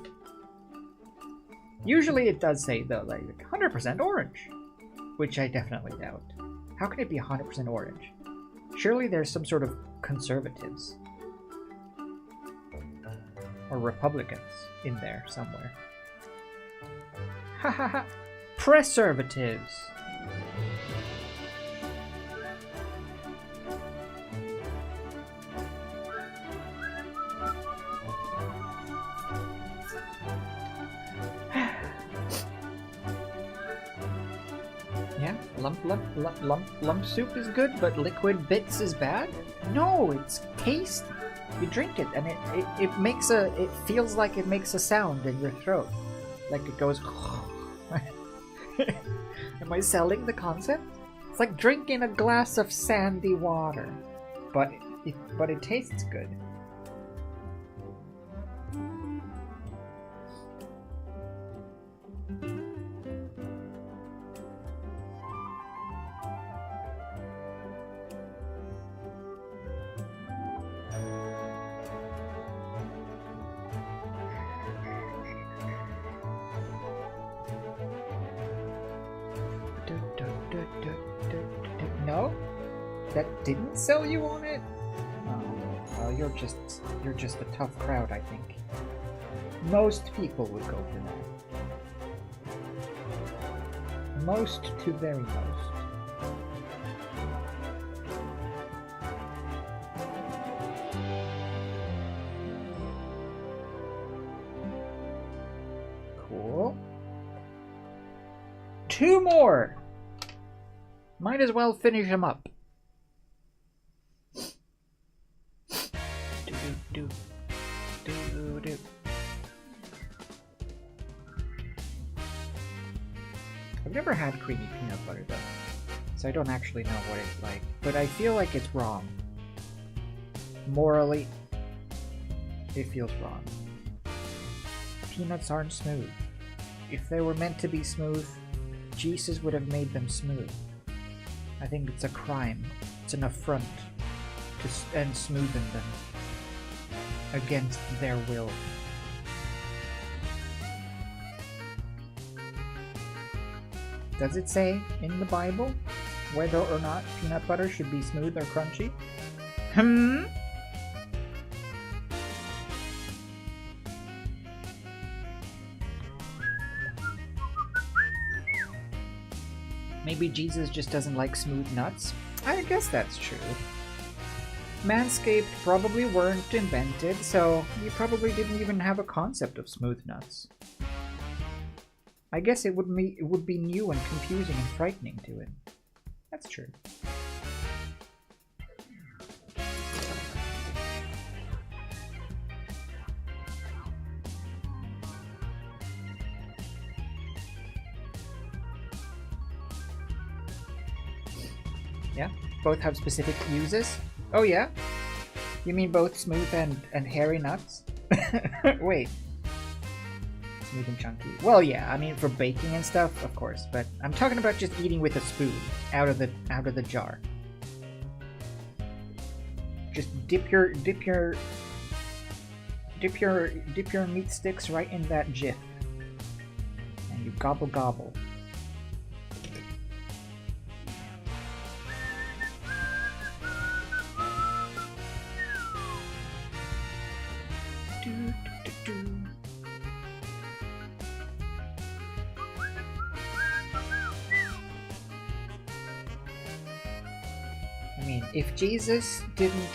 Usually it does say, though, like 100% orange. Which I definitely doubt. How can it be 100% orange? Surely there's some sort of conservatives. Or Republicans in there somewhere. Ha ha ha! preservatives. Yeah, lump soup is good, but liquid bits is bad? No, it's tasty. You drink it and it makes it feels like it makes a sound in your throat. Like it goes Am I selling the concept? It's like drinking a glass of sandy water. But it tastes good. No? That didn't sell you on it? Oh, well, you're just a tough crowd, I think. Most people would go for that. Most to very most. Cool. 2 more! Might as well finish them up. I've never had creamy peanut butter though, so I don't actually know what it's like, but I feel like it's wrong. Morally, it feels wrong. Peanuts aren't smooth. If they were meant to be smooth, Jesus would have made them smooth. I think it's a crime. It's an affront to smoothen them against their will. Does it say in the Bible whether or not peanut butter should be smooth or crunchy? Maybe Jesus just doesn't like smooth nuts? I guess that's true. Manscaped probably weren't invented, so you probably didn't even have a concept of smooth nuts. I guess it would be new and confusing and frightening to it. That's true. Yeah, both have specific uses. Oh yeah? You mean both smooth and hairy nuts? Wait. Smooth and chunky. Well, yeah, I mean for baking and stuff, of course, but I'm talking about just eating with a spoon out of the jar. Just dip your meat sticks right in that jif. And you gobble gobble. I mean, if Jesus didn't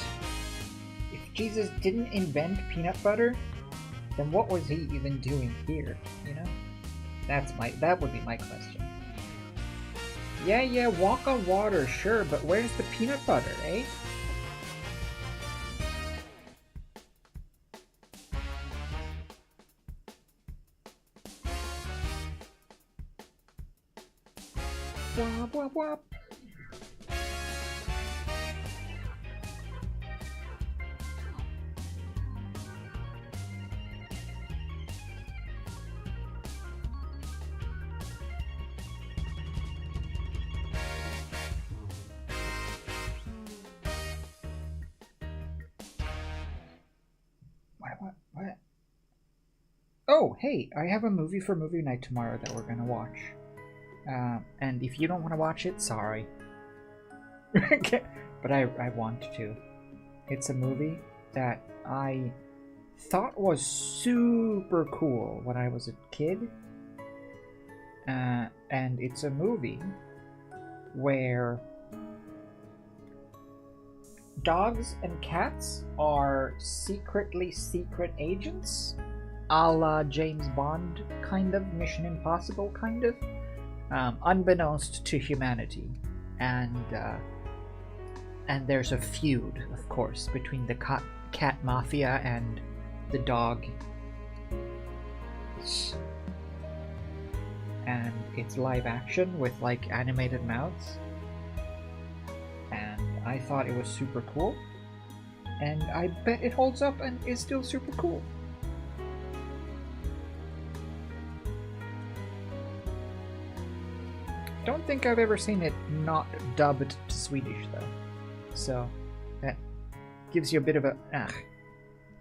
invent peanut butter, then what was he even doing here, you know? That would be my question. Yeah, walk on water, sure, but where's the peanut butter, eh? Wop, wop, wop. What? Oh, hey, I have a movie for movie night tomorrow that we're gonna watch. And if you don't want to watch it, sorry. But I want to. It's a movie that I thought was super cool when I was a kid. and it's a movie where dogs and cats are secretly secret agents, a la James Bond kind of, Mission Impossible kind of, unbeknownst to humanity. And there's a feud, of course, between the cat mafia and the dog. And it's live action with like animated mouths. And I thought it was super cool. And I bet it holds up and is still super cool. Don't think I've ever seen it not dubbed to Swedish though. So that gives you a bit of a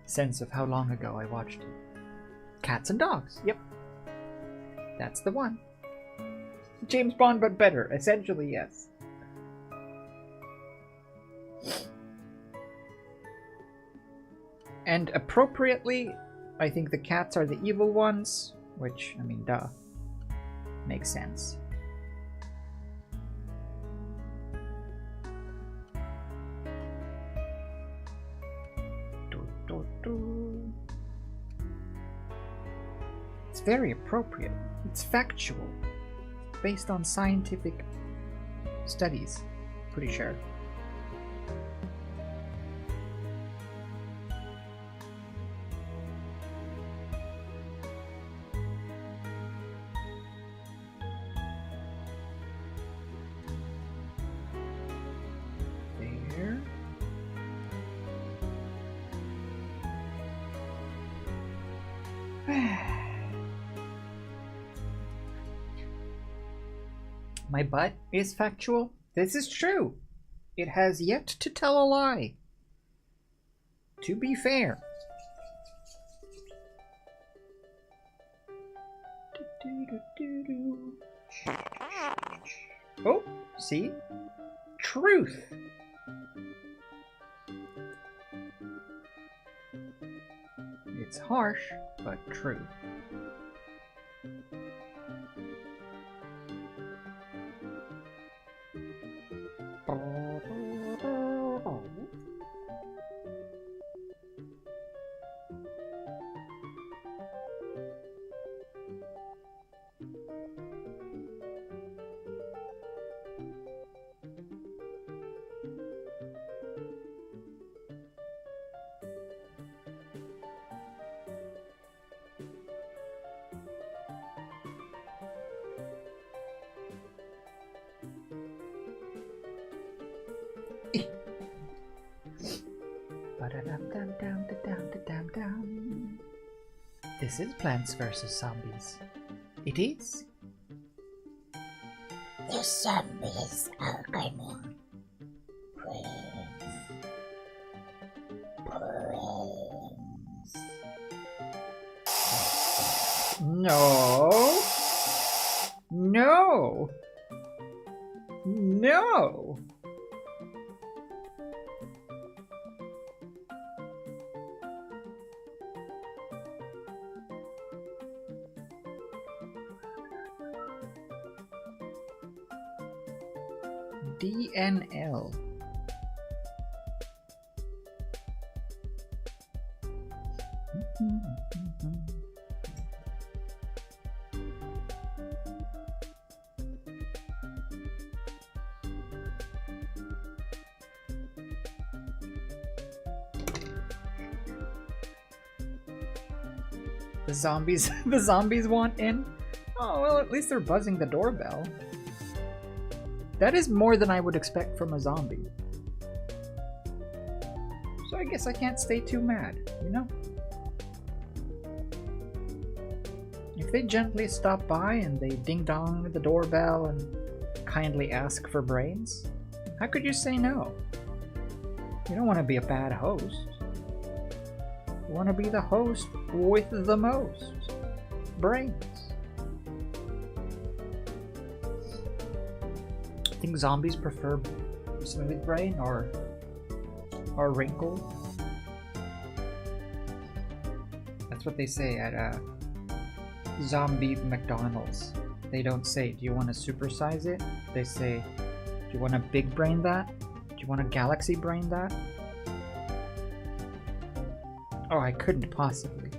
sense of how long ago I watched it. Cats and dogs, yep. That's the one. James Bond but better, essentially, yes. And appropriately, I think the cats are the evil ones, which, I mean, duh. Makes sense. It's very appropriate. It's factual. Based on scientific studies, pretty sure. There. My butt is factual. This is true. It has yet to tell a lie. To be fair. Oh, see? Truth. It's harsh, but true. This is Plants vs. Zombies. It is. The zombies are coming. No. No. No. DNL. The zombies want in? Oh, well, at least they're buzzing the doorbell. That is more than I would expect from a zombie. So I guess I can't stay too mad, you know? If they gently stop by and they ding-dong the doorbell and kindly ask for brains, how could you say no? You don't want to be a bad host. You want to be the host with the most brains. I think zombies prefer smooth brain or wrinkled. That's what they say at zombie McDonald's. They don't say, do you want to supersize it? They say, do you want to big brain that? Do you want to galaxy brain that? Oh, I couldn't possibly.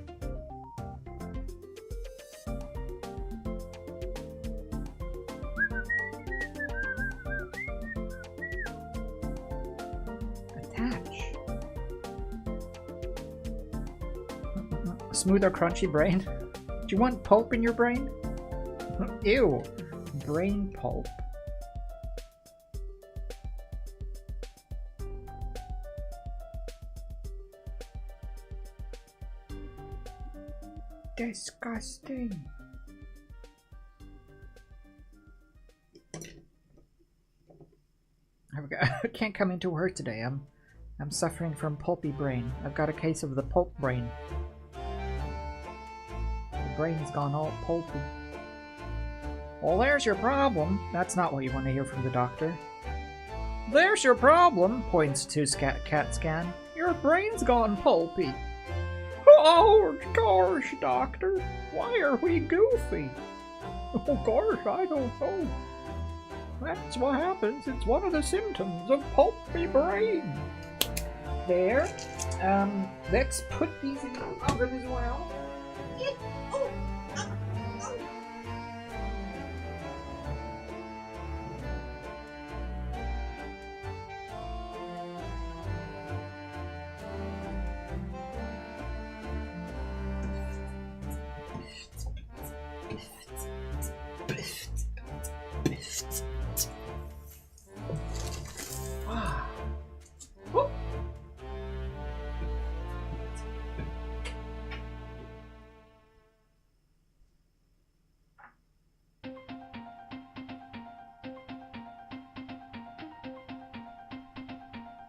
Attach. Smooth or crunchy brain? Do you want pulp in your brain? Ew. Brain pulp. Disgusting. I can't come into work today. I'm suffering from pulpy brain. I've got a case of the pulp brain. The brain's gone all pulpy. Well, there's your problem. That's not what you want to hear from the doctor. There's your problem, points to CAT scan. Your brain's gone pulpy. Oh gosh, doctor, why are we goofy? Oh gosh, I don't know. That's what happens. It's one of the symptoms of pulpy brain. There. Let's put these in the oven as well.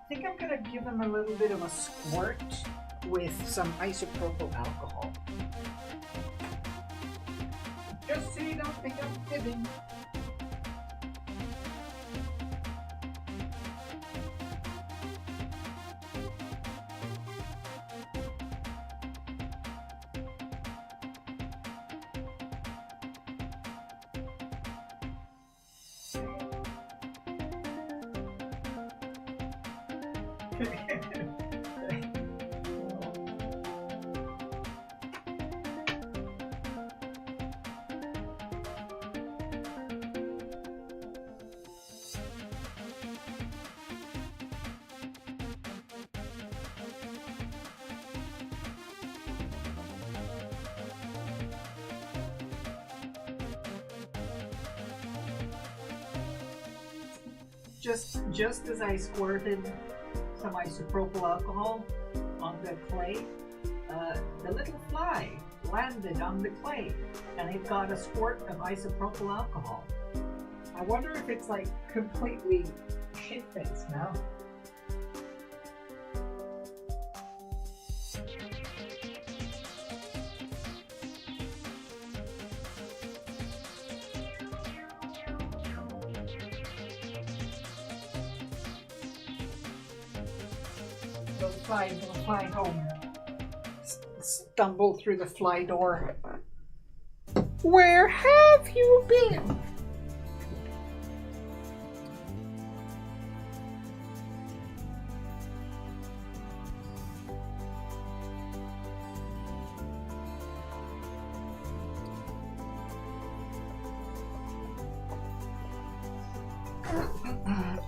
I think I'm gonna give them a little bit of a squirt with some isopropyl alcohol. Just so you don't think I'm fibbing. Just as I squirted some isopropyl alcohol on the clay, the little fly landed on the clay, and it got a squirt of isopropyl alcohol. I wonder if it's like completely shit-faced now. Will fly home. Stumble through the fly door. Where have you been?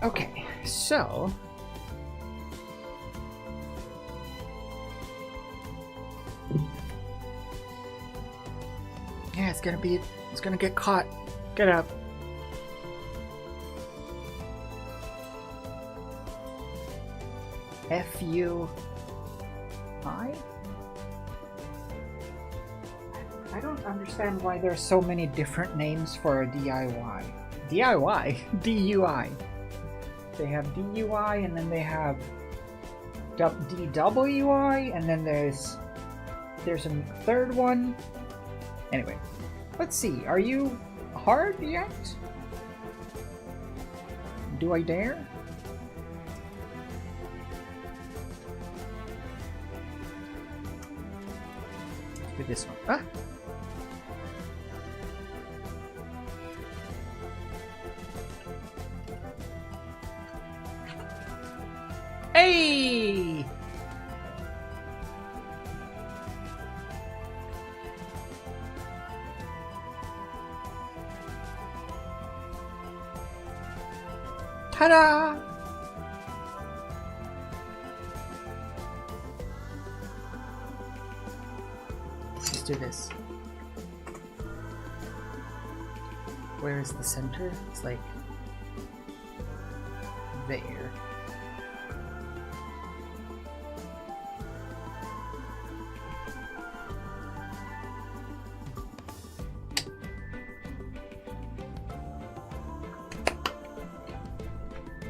Okay, so yeah, it's gonna get caught. Get up. F-U-I? I don't understand why there's so many different names for DIY. DIY? DUI. They have DUI, and then they have DWI, and then there's a third one. Anyway, let's see. Are you hard yet? Do I dare? Let's do this one. Ah! Ta-da! Let's do this. Where is the center? It's like there.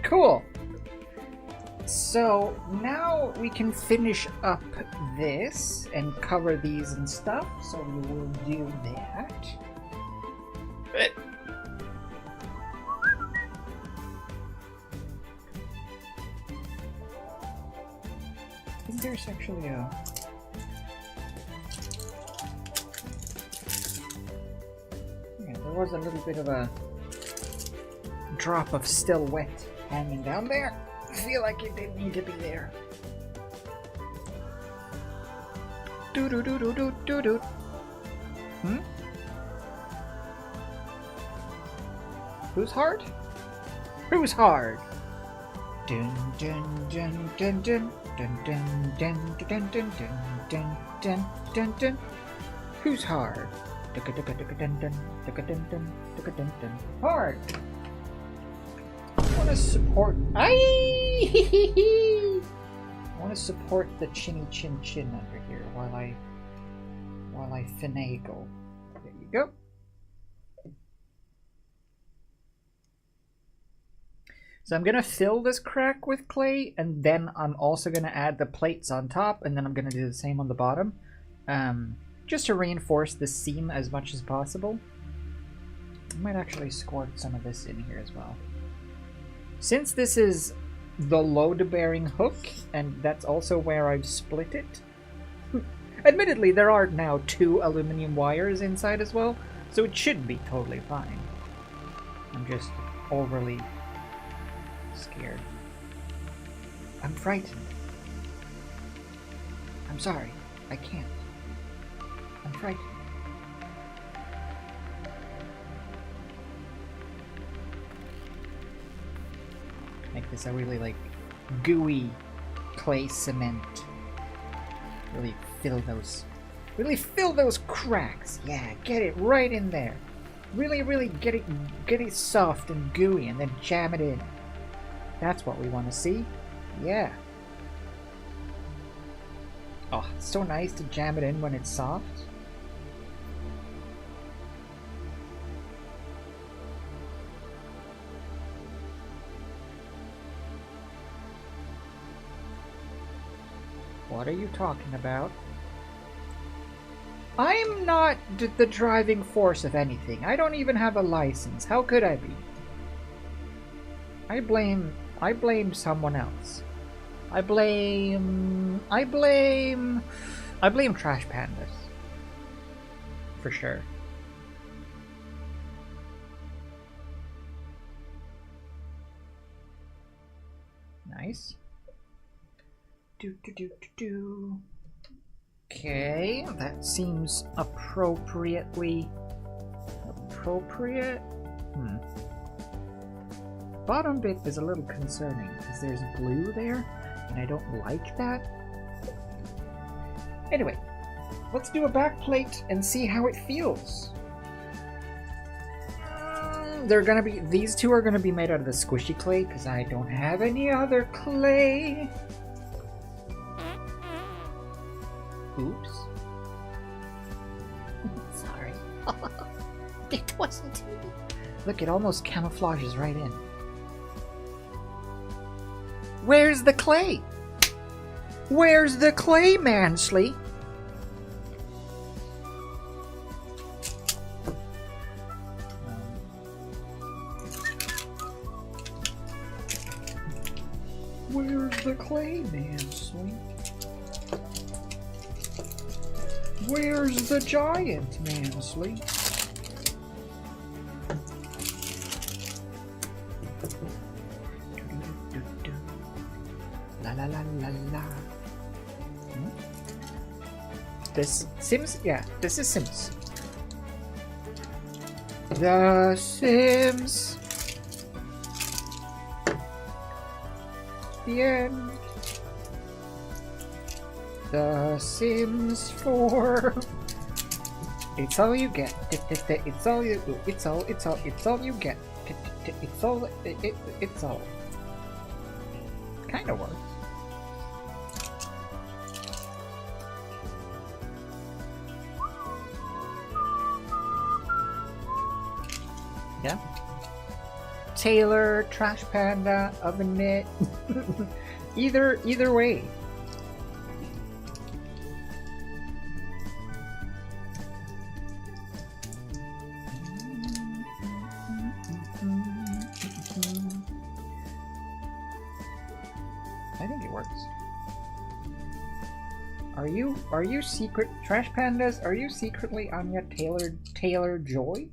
Cool. So now we can finish up this and cover these and stuff. So we will do that. I think there's actually a... Yeah, there was a little bit of a drop of still wet hanging down there. I feel like it didn't need to be there. Do do do do do do do. Hmm? Who's hard? Who's hard? Dun dun dun dun dun dun dun dun dun dun dun dun dun dun dun. Who's hard? Dun dun dun dun dun dun dun dun dun. Hard. I want to support. I want to support the chinny chin chin under here while I finagle. There you go. So I'm gonna fill this crack with clay, and then I'm also gonna add the plates on top, and then I'm gonna do the same on the bottom, just to reinforce the seam as much as possible. I might actually squirt some of this in here as well. Since this is the load-bearing hook, and that's also where I've split it. Admittedly, there are now 2 aluminum wires inside as well, so it should be totally fine. I'm just overly scared. I'm frightened. I'm sorry. I can't. I'm frightened. Make this a really like gooey clay cement. Really fill those cracks. Yeah, get it right in there. Really get it soft and gooey, and then jam it in. That's what we want to see. Yeah. Oh, it's so nice to jam it in when it's soft. What are you talking about? I'm not the driving force of anything. I don't even have a license. How could I be? I blame someone else. I blame Trash Pandas. For sure. Nice. Okay, that seems appropriately appropriate. Bottom bit is a little concerning because there's glue there, and I don't like that. Anyway, let's do a back plate and see how it feels. These two are gonna be made out of the squishy clay because I don't have any other clay. Oops. Sorry. It wasn't me. Look, it almost camouflages right in. Where's the clay? Where's the clay, Mansley? Where's the clay, Mansley? Where's the giant, Mansley? La la la la la. This Sims? Yeah, this is Sims. The Sims. the end. The Sims 4. It's all you get. It's all you. It's all you get. It's all. It's all. Kind of works. Yeah. Taylor, Trash Panda, Oven Mitt. either way. I think it works. Are you secret Trash Pandas? Are you secretly Anya Taylor Joy?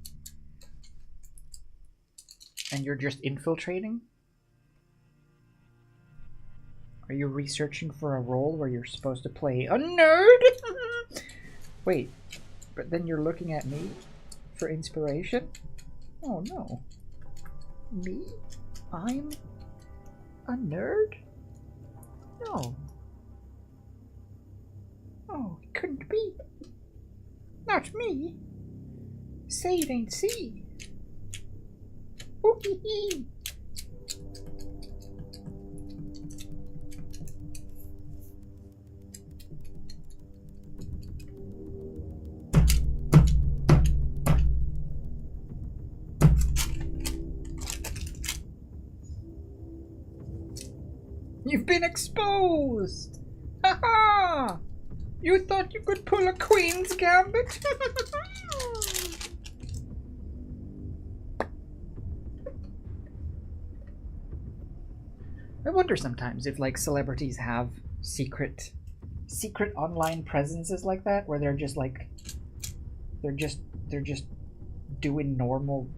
And you're just infiltrating? Are you researching for a role where you're supposed to play a nerd? Wait, but then you're looking at me for inspiration? Oh no. Me? I'm a nerd? No. Oh, it couldn't be. Not me. Say it ain't see. Ooh hee hee. You've been exposed! Ha-ha! You thought you could pull a Queen's Gambit? I wonder sometimes if like celebrities have secret online presences like that, where they're just like they're just doing normal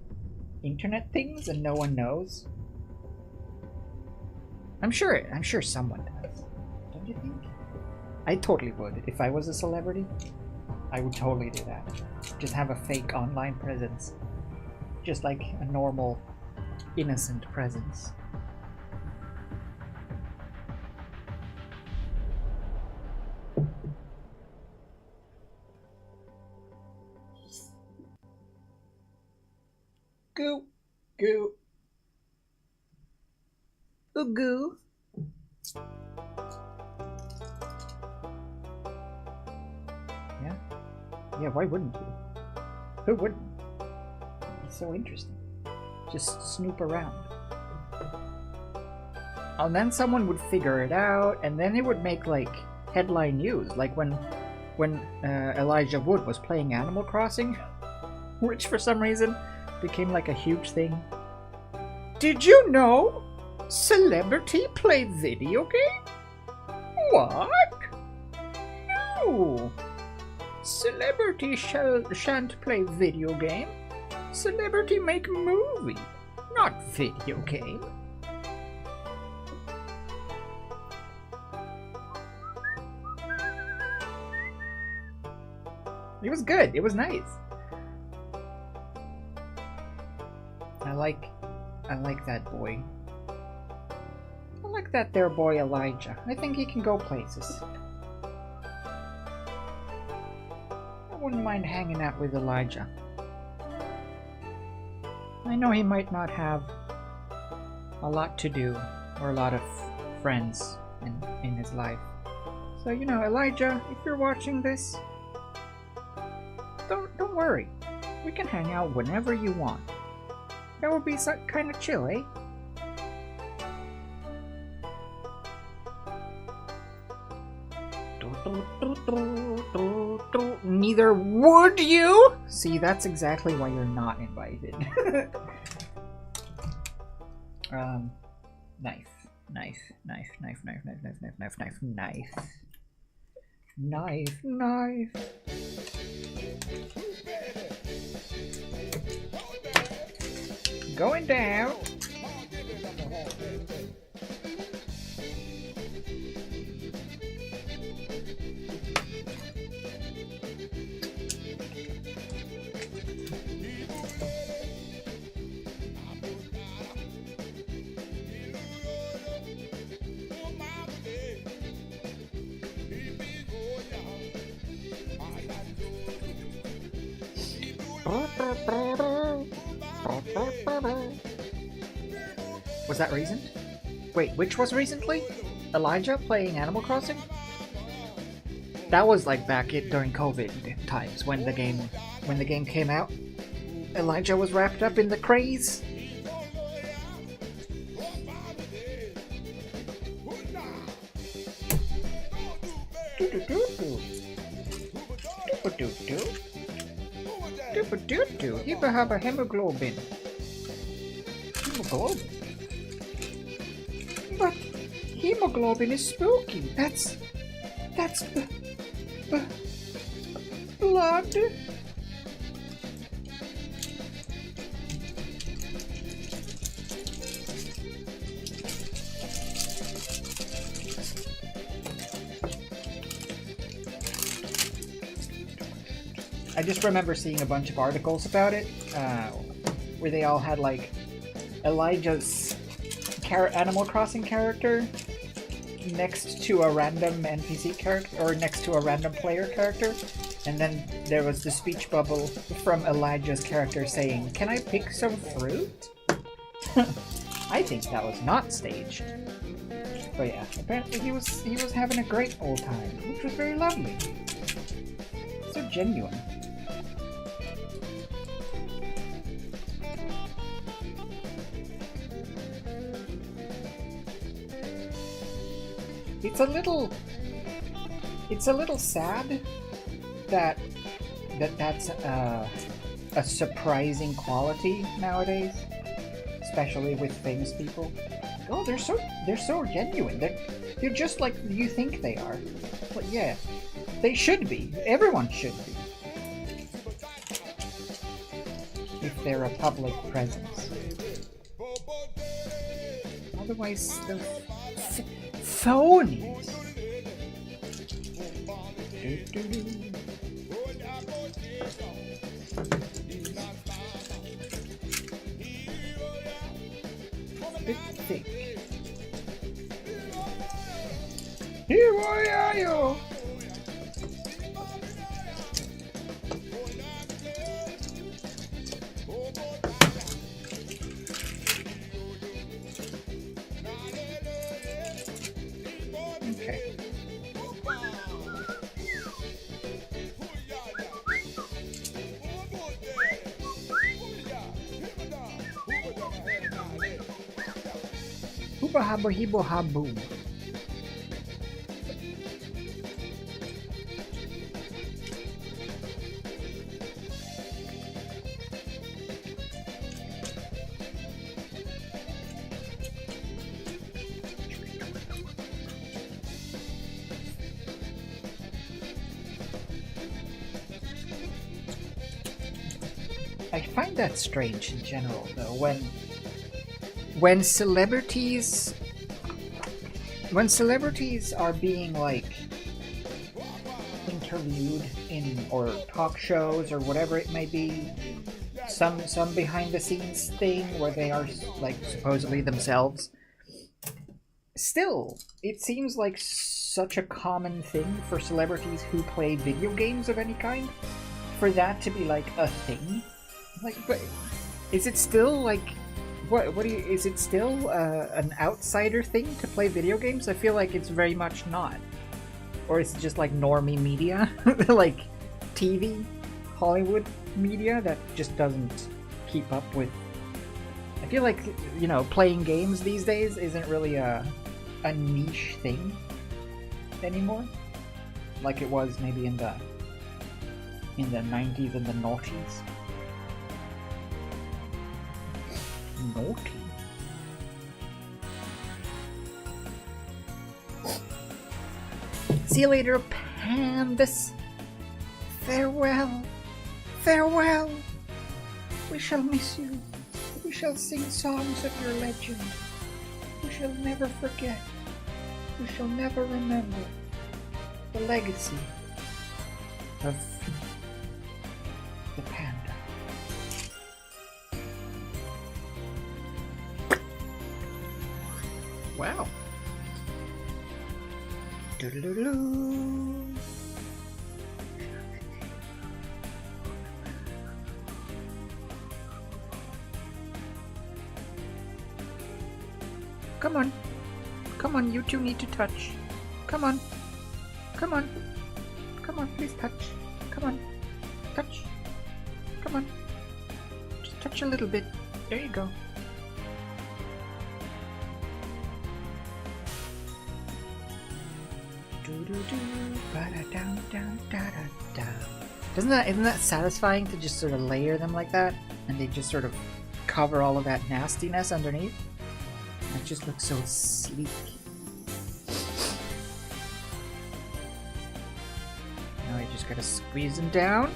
internet things and no one knows. I'm sure someone does. Don't you think? I totally would. If I was a celebrity, I would totally do that. Just have a fake online presence. Just like a normal, innocent presence. Goo. Goo. Goo. Yeah? Yeah, why wouldn't you? Who wouldn't? It's so interesting. Just snoop around. And then someone would figure it out, and then it would make, like, headline news. Like when Elijah Wood was playing Animal Crossing, which for some reason became, like, a huge thing. Did you know? Celebrity play video game? What? No. Celebrity shan't play video game. Celebrity make movie, not video game. It was good. It was nice. I like that boy. I like that there boy Elijah. I think he can go places. I wouldn't mind hanging out with Elijah. I know he might not have a lot to do or a lot of friends in his life. So, you know, Elijah, if you're watching this, don't worry. We can hang out whenever you want. That would be kind of chill, eh? Neither would you? See, that's exactly why you're not invited. Knife. Going down. Was that recent? Wait, which was recently? Elijah playing Animal Crossing? That was like during COVID times when the game came out. Elijah was wrapped up in the craze. Hibba hemoglobin. Hemoglobin? But hemoglobin is spooky. That's blood. I just remember seeing a bunch of articles about it, where they all had like Elijah's Animal Crossing character next to a random NPC character, or next to a random player character, and then there was the speech bubble from Elijah's character saying, "Can I pick some fruit?" I think that was not staged. But yeah, apparently he was having a great old time, which was very lovely. So genuine. It's a little sad that's a surprising quality nowadays, especially with famous people. Oh, they're so genuine. They're just like you think they are. But yeah, they should be. Everyone should be. If they're a public presence. Otherwise, they're phonies. Bit thick. Here are you. Okay. Hooba haba hibo habu. I find that strange in general, though, when celebrities are being like interviewed in or talk shows or whatever it may be, some behind the scenes thing where they are like supposedly themselves. Still, it seems like such a common thing for celebrities who play video games of any kind, for that to be like a thing. Like, but is it still like, is it still an outsider thing to play video games? I feel like it's very much not. Or is it just like normie media? Like TV, Hollywood media that just doesn't keep up with. I feel like, you know, playing games these days isn't really a niche thing anymore. Like it was maybe in the 90s and the noughties. Naughty. See you later, pandas. Farewell. Farewell. We shall miss you. We shall sing songs of your legend. We shall never forget. We shall never remember the legacy of the panda. Wow. Come on. Come on, you two need to touch. Come on. Come on. Come on, please touch. Come on. Touch. Come on. Just touch a little bit. There you go. Isn't that satisfying to just sort of layer them like that? And they just sort of cover all of that nastiness underneath? It just looks so sleek. Now I just gotta squeeze them down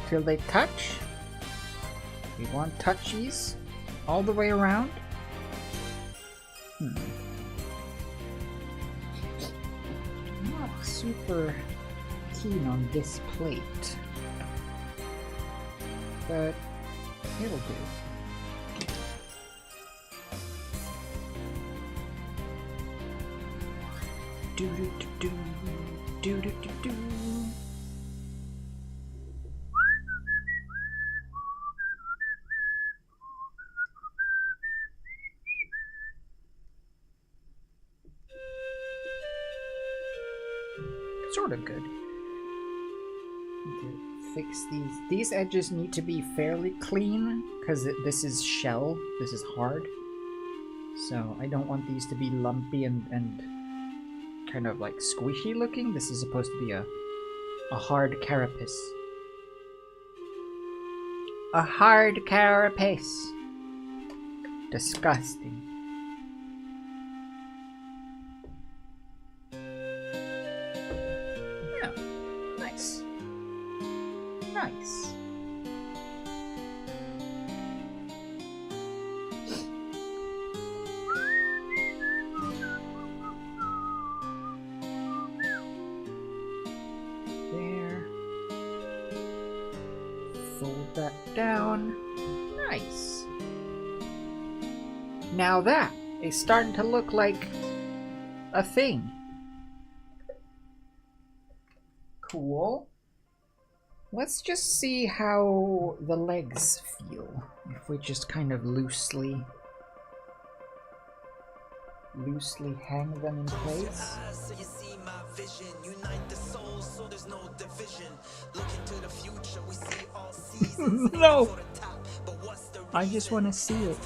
till they touch. We want touchies all the way around. I'm not super keen on this plate, but it'll do. Do do do do do do do. Sort of good. Need to fix these. These edges need to be fairly clean because this is shell. This is hard. So I don't want these to be lumpy and kind of like squishy looking. This is supposed to be a hard carapace. A hard carapace. Disgusting. Yeah. Nice. Nice. Fold that down. Nice. Now that is starting to look like a thing. Cool. Let's just see how the legs feel. If we just kind of loosely hang them in place. No! I just want to see it.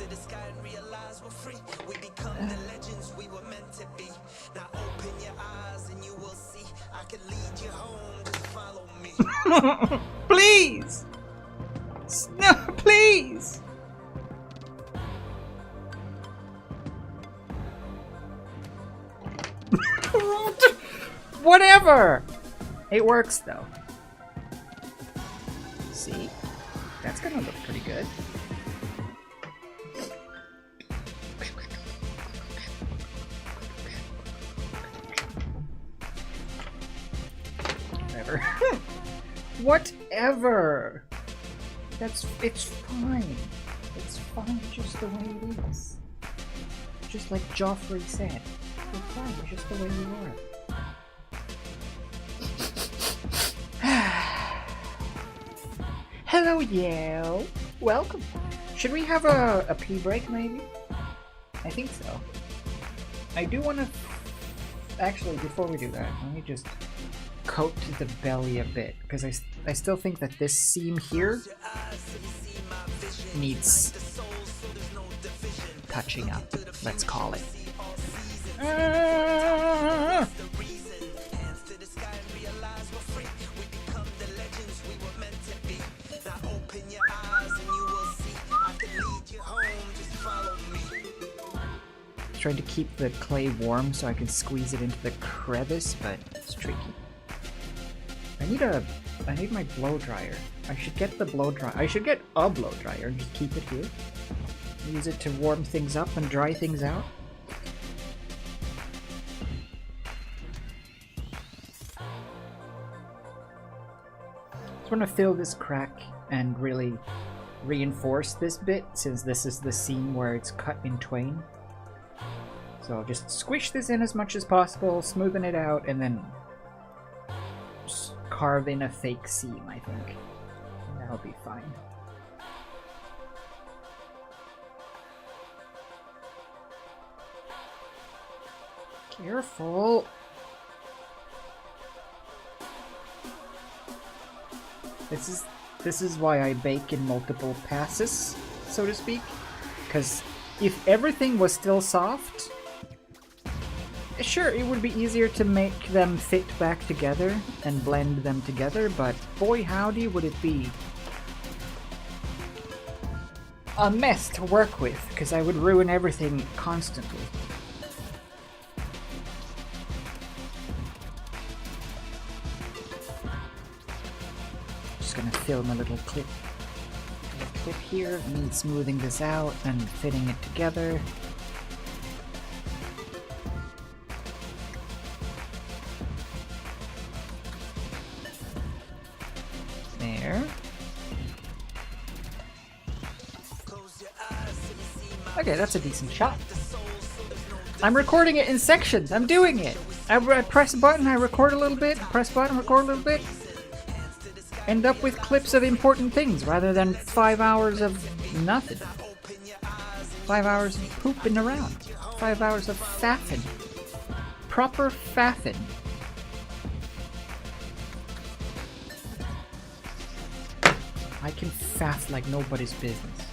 Please! No, please! Whatever! It works though. See? That's gonna look pretty good. Whatever. Whatever! It's fine. It's fine just the way it is. Just like Joffrey said. You're fine just the way you are. Hello, Yale. Welcome. Should we have a pee break, maybe? I think so. I do want to... Actually, before we do that, let me just coat the belly a bit, because I still think that this seam here needs touching up, let's call it. Trying to keep the clay warm so I can squeeze it into the crevice, but it's tricky. I need my blow dryer. I should get the blow dryer. I should get a blow dryer and just keep it here. Use it to warm things up and dry things out. Just want to fill this crack and really reinforce this bit, since this is the seam where it's cut in twain. So I'll just squish this in as much as possible, smoothen it out, and then just carve in a fake seam, I think. And that'll be fine. Careful. This is why I bake in multiple passes, so to speak. Because if everything was still soft, sure, it would be easier to make them fit back together and blend them together, but boy howdy would it be a mess to work with, because I would ruin everything constantly. Just gonna film a little clip here of me smoothing this out and fitting it together. There. Okay, that's a decent shot. I'm recording it in sections. I'm doing it. I press a button, I record a little bit, press button, record a little bit. End up with clips of important things rather than 5 hours of nothing. 5 hours of pooping around. 5 hours of faffing. Proper faffing. I can faff like nobody's business.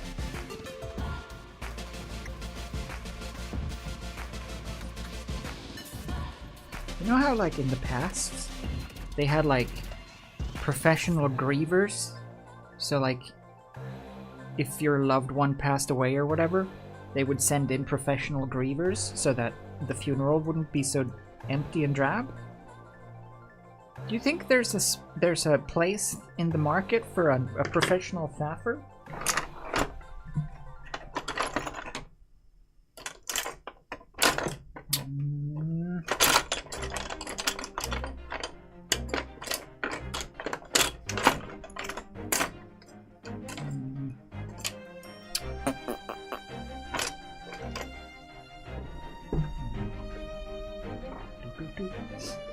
You know how, like, in the past, they had, like, professional grievers? So, like, if your loved one passed away or whatever, they would send in professional grievers so that the funeral wouldn't be so empty and drab? Do you think there's a place in the market for a professional faffer?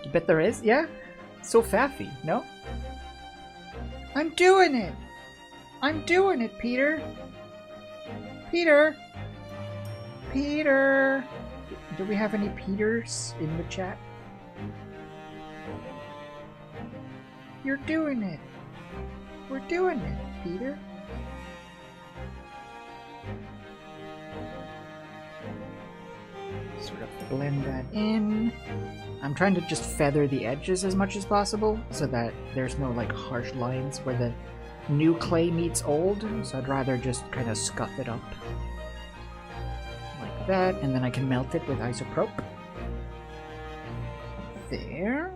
You bet there is? Yeah? So faffy, no? I'm doing it! I'm doing it, Peter! Peter! Peter! Do we have any Peters in the chat? You're doing it! We're doing it, Peter! Sort of blend that in. I'm trying to just feather the edges as much as possible so that there's no like harsh lines where the new clay meets old, so I'd rather just kind of scuff it up like that, and then I can melt it with isopropyl. There.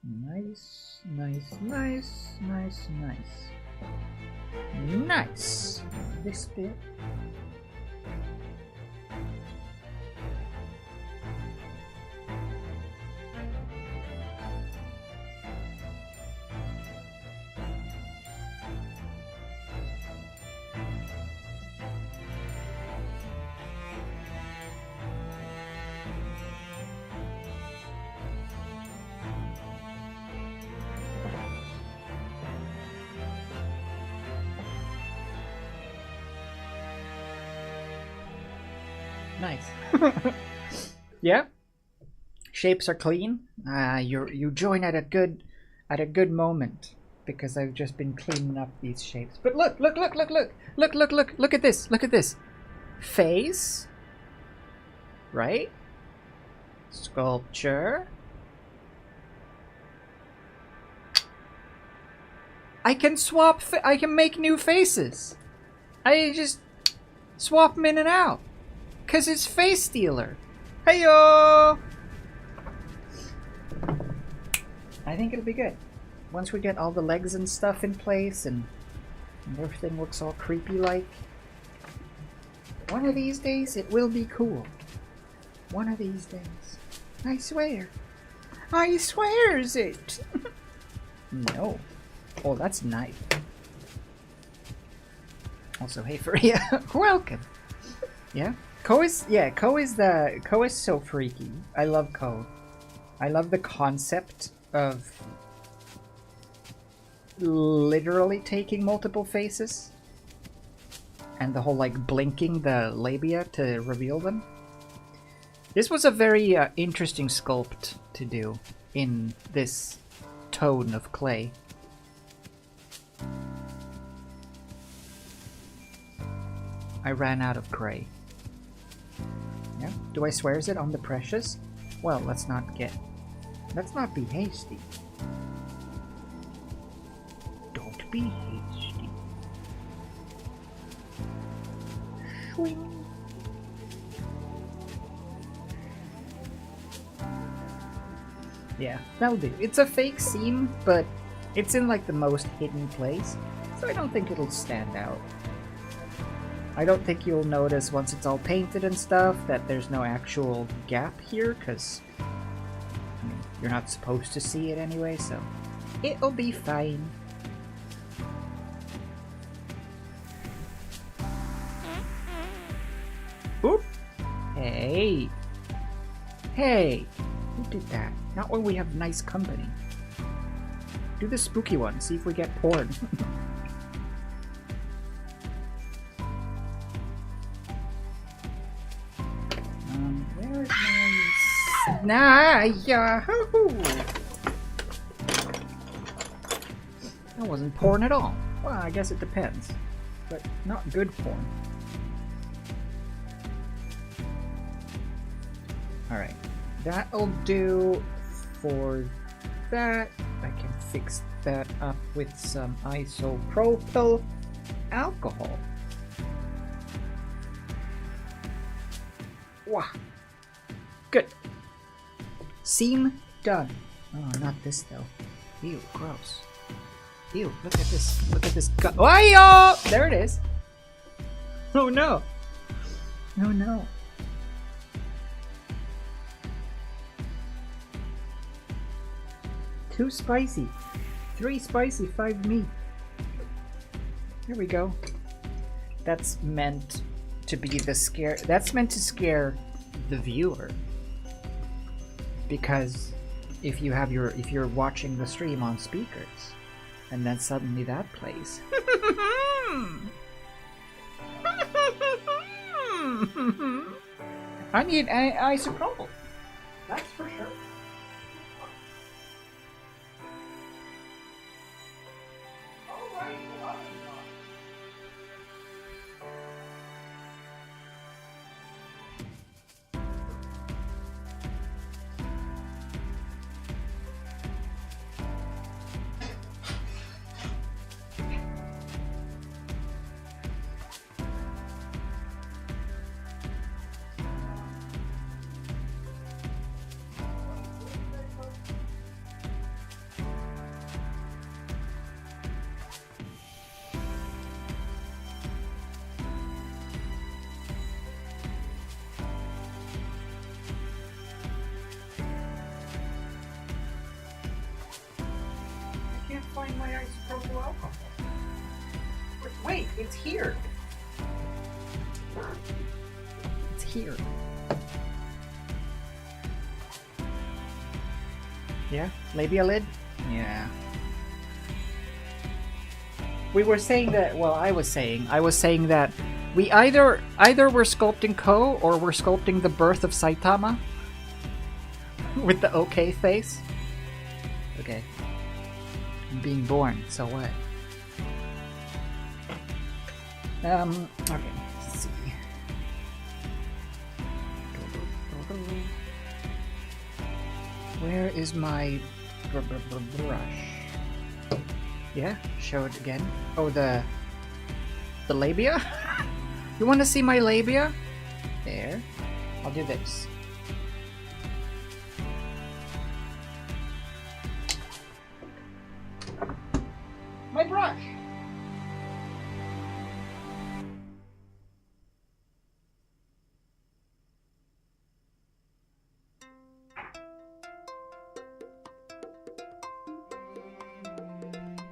Nice, nice, nice, nice, nice. Nice! This bit. Nice. Yeah? Shapes are clean. You join at a good moment, because I've just been cleaning up these shapes. But look at this. Face. Right? Sculpture. I can swap I can make new faces. I just swap them in and out. 'Cause it's Face Stealer. Heyo! I think it'll be good. Once we get all the legs and stuff in place and everything looks all creepy like. One of these days it will be cool. One of these days. I swear. I swears it. No. Oh, that's nice. Also, hey Faria, welcome. Yeah? Koh is so freaky. I love Koh. I love the concept of literally taking multiple faces and the whole like blinking the labia to reveal them. This was a very interesting sculpt to do in this tone of clay. I ran out of gray. Yeah. Do I swears it on the precious? Well, let's not be hasty. Don't be hasty. Swing. Yeah, that'll do. It's a fake seam, but it's in like the most hidden place, so I don't think it'll stand out. I don't think you'll notice once it's all painted and stuff that there's no actual gap here, because I mean, you're not supposed to see it anyway, so it'll be fine. Oop! Hey! Hey! Who did that? Not when we have nice company. Do the spooky one, see if we get porn. Where is my... Nah, yahoo! That wasn't porn at all. Well, I guess it depends. But not good porn. Alright. That'll do for that. I can fix that up with some isopropyl alcohol. Wow. Good. Seam done. Oh, not this though. Ew, gross. Ew, look at this. Look at this gut. Oh, there it is. Oh no. Oh no. Too spicy. 3 spicy, 5 meat. Here we go. That's meant to be the scare. That's meant to scare the viewer. Because if you're watching the stream on speakers, and then suddenly that plays. I need isopropyl. That's for sure. Find my isopropyl alcohol. Wait, it's here. It's here. Yeah, labia lid? Yeah. We were saying that, well, I was saying that we either we're sculpting Koh or we're sculpting the birth of Saitama with the okay face. Okay. I'm being born, so what? Okay, let's see. Where is my brush? Yeah, show it again. Oh, the labia? You want to see my labia? There. I'll do this. My brush!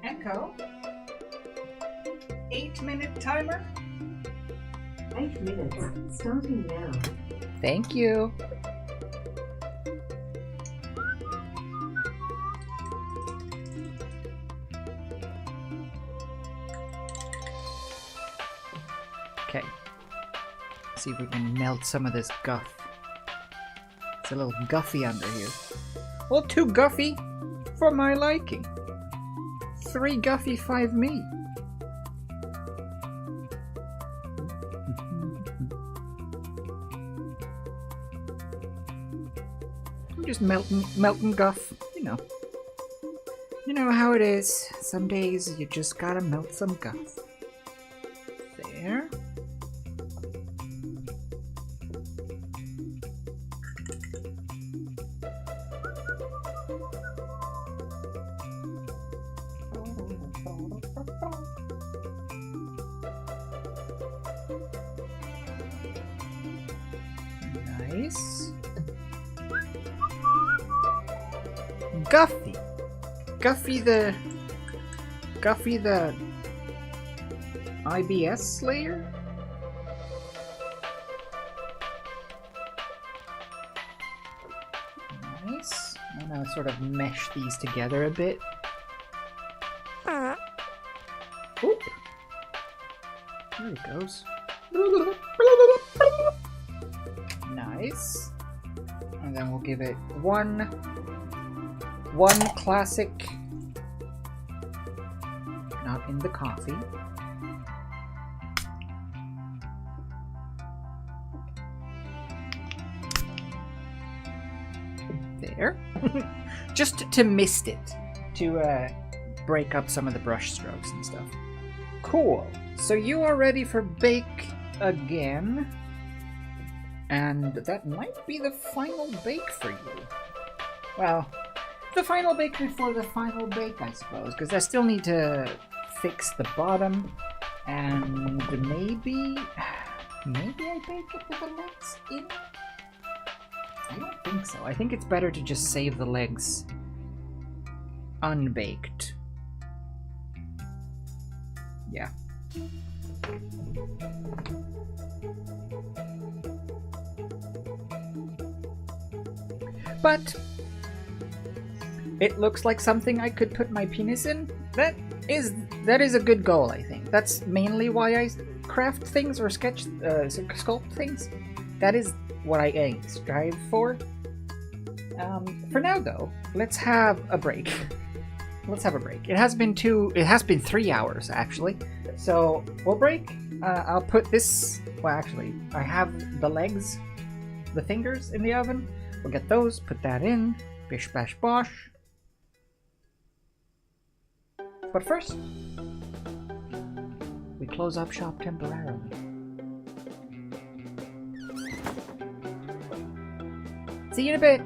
Echo? 8-minute timer? 8 minutes, starting now. Thank you. See if we can melt some of this guff. It's a little guffy under here. Well, too guffy for my liking. 3 guffy, 5 me. I'm just melting guff, you know. You know how it is. Some days you just gotta melt some guff. There. Nice. Guffy. Guffy the IBS Slayer? Nice. I'm gonna sort of mesh these together a bit. Oop. There it goes. Nice. And then we'll give it one classic, not in the coffee. There. Just to mist it, to break up some of the brush strokes and stuff. Cool. So you are ready for bake again. And that might be the final bake for you. Well, the final bake before the final bake, I suppose, because I still need to fix the bottom, and maybe I bake it with the legs in? I don't think so. I think it's better to just save the legs unbaked. Yeah. But it looks like something I could put my penis in. That is a good goal, I think. That's mainly why I craft things or sculpt things. That is what I strive for. For now, though, let's have a break. Let's have a break. It has been 3 hours actually. So we'll break. I'll put this. Well, actually, I have the legs, the fingers in the oven. We'll get those. Put that in. Bish bash bosh. But first, we close up shop temporarily. See you in a bit.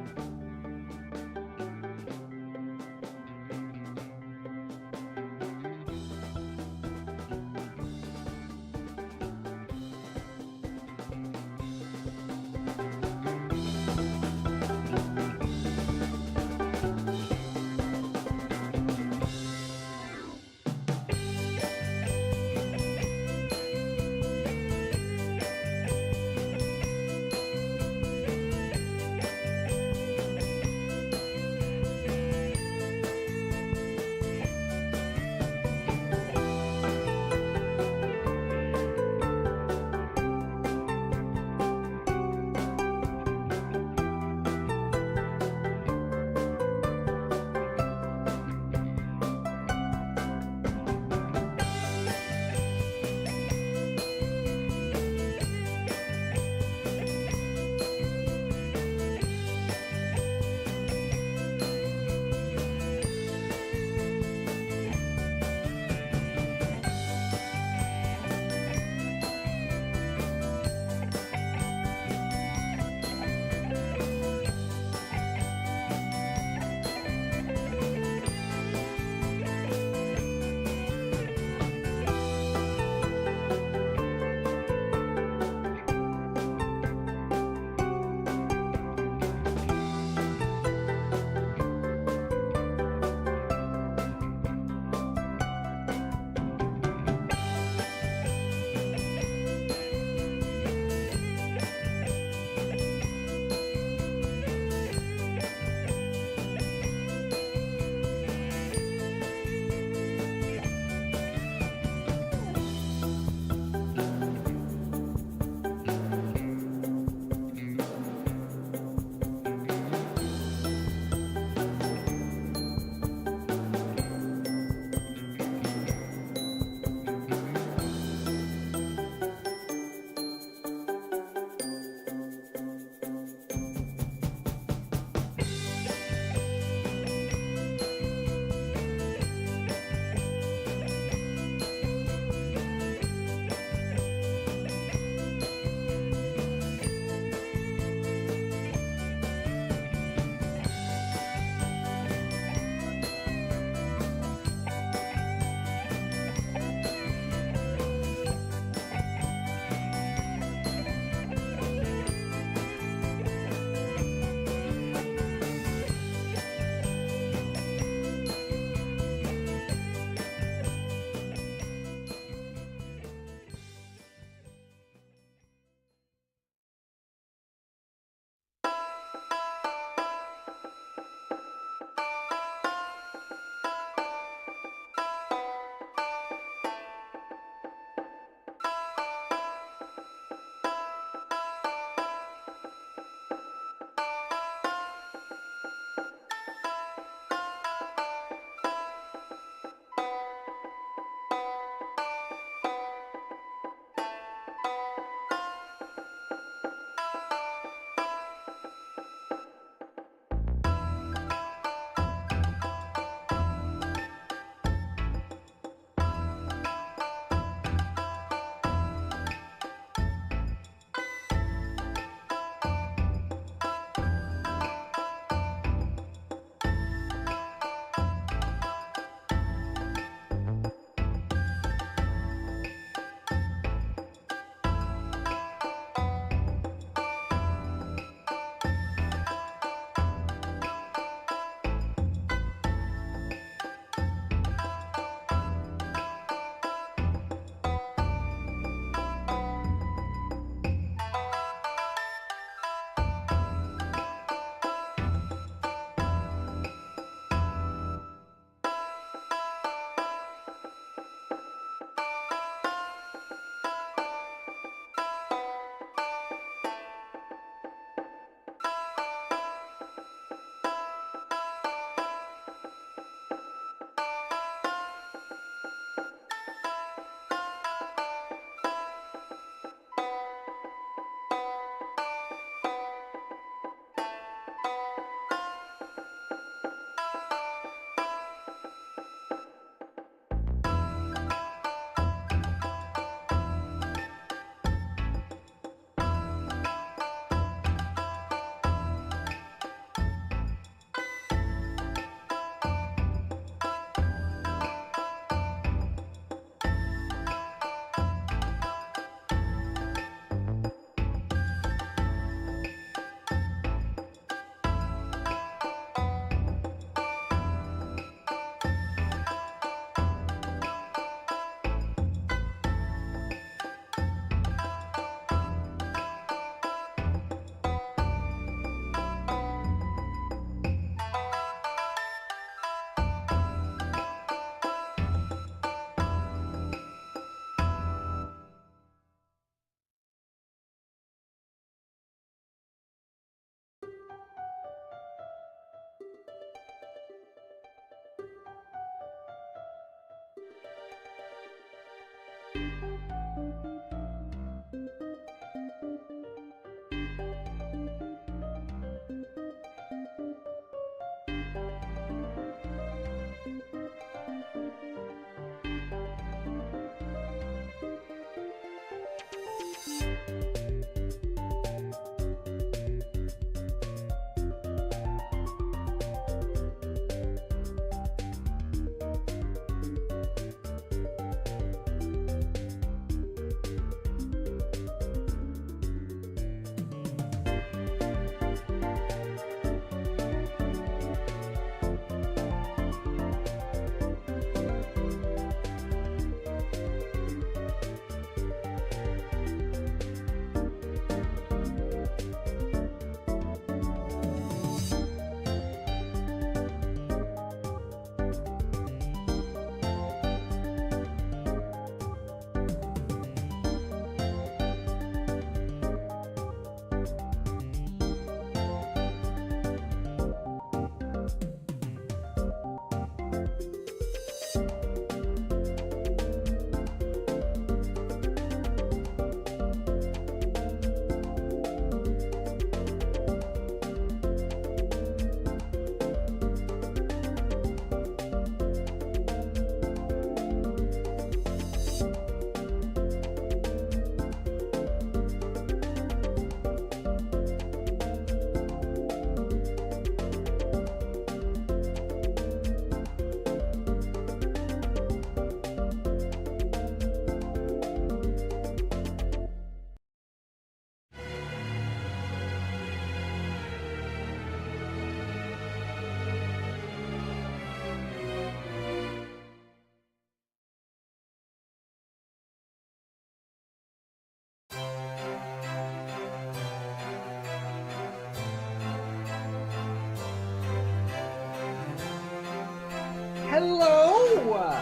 Hello!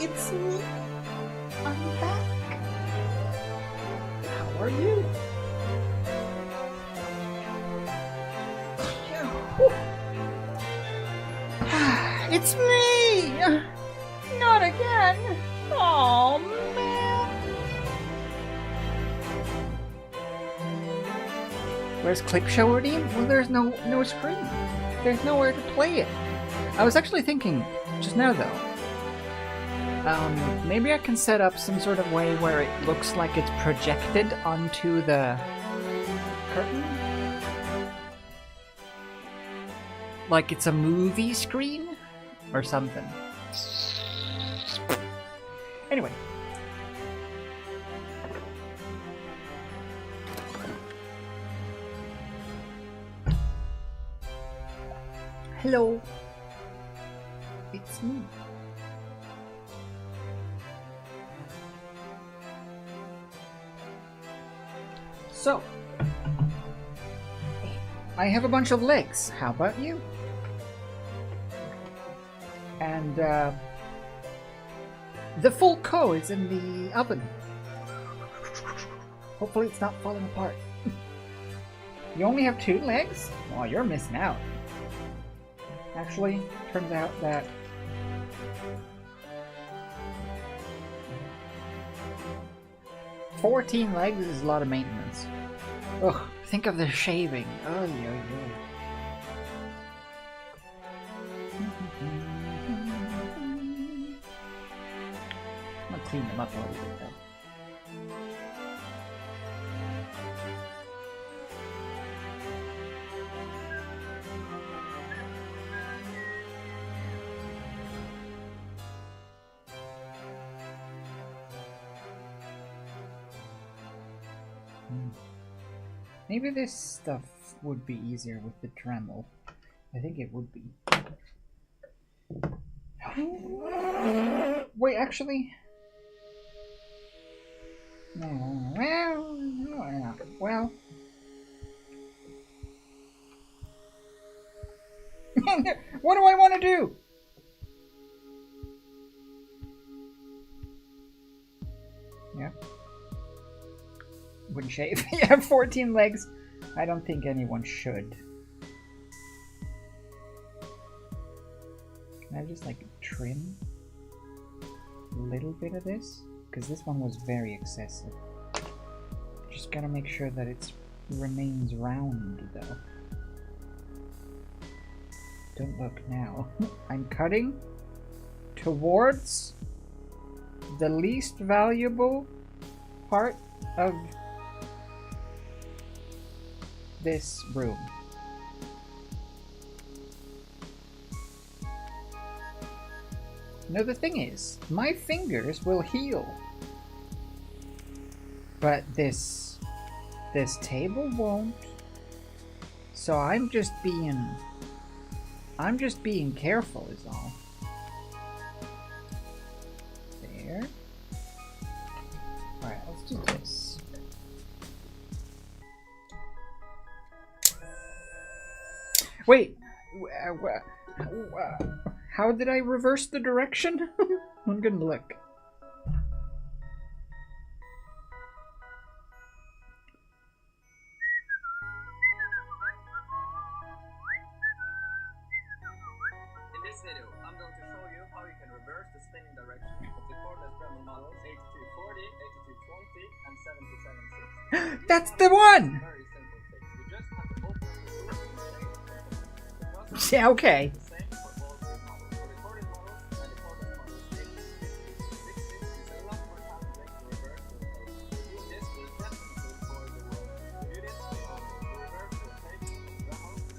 It's me. I'm back. How are you? It's me! Not again! Oh man! Where's Clip Show already? Well, there's no screen. There's nowhere to play it. I was actually thinking, just now though, maybe I can set up some sort of way where it looks like it's projected onto the curtain? Like it's a movie screen? Or something. Anyway. Hello. It's me. So, I have a bunch of legs. How about you? And the full Koh is in the oven. Hopefully it's not falling apart. You only have 2 legs? Well, you're missing out. Actually, turns out that $14 legs is a lot of maintenance. Ugh, think of the shaving. Oh, yeah. Clean them up a little bit though. Maybe this stuff would be easier with the Dremel. I think it would be. Wait, actually... Well... What do I want to do? Yeah. Wouldn't shave. You have 14 legs. I don't think anyone should. Can I just like trim a little bit of this? Because this one was very excessive. Just gotta make sure that it remains round though. Don't look now. I'm cutting towards the least valuable part of this room. No, the thing is, my fingers will heal. But this table won't. So I'm just being careful is all. There. Alright, let's do this. Wait! How did I reverse the direction? I'm gonna look. In this video, I'm going to show you how you can reverse the spinning direction of the cordless Dremel models 8240, 8220, and 7760. That's the one! Very simple fix. You just have to open the screw and change the process. Yeah, okay. The same for all 3 models. For the corded models and the cordless models 8260, it's a lot more challenging to reverse the rotation. To do this will definitely spoil the world. To do this, the reverse the rotation of the Dremel is the following.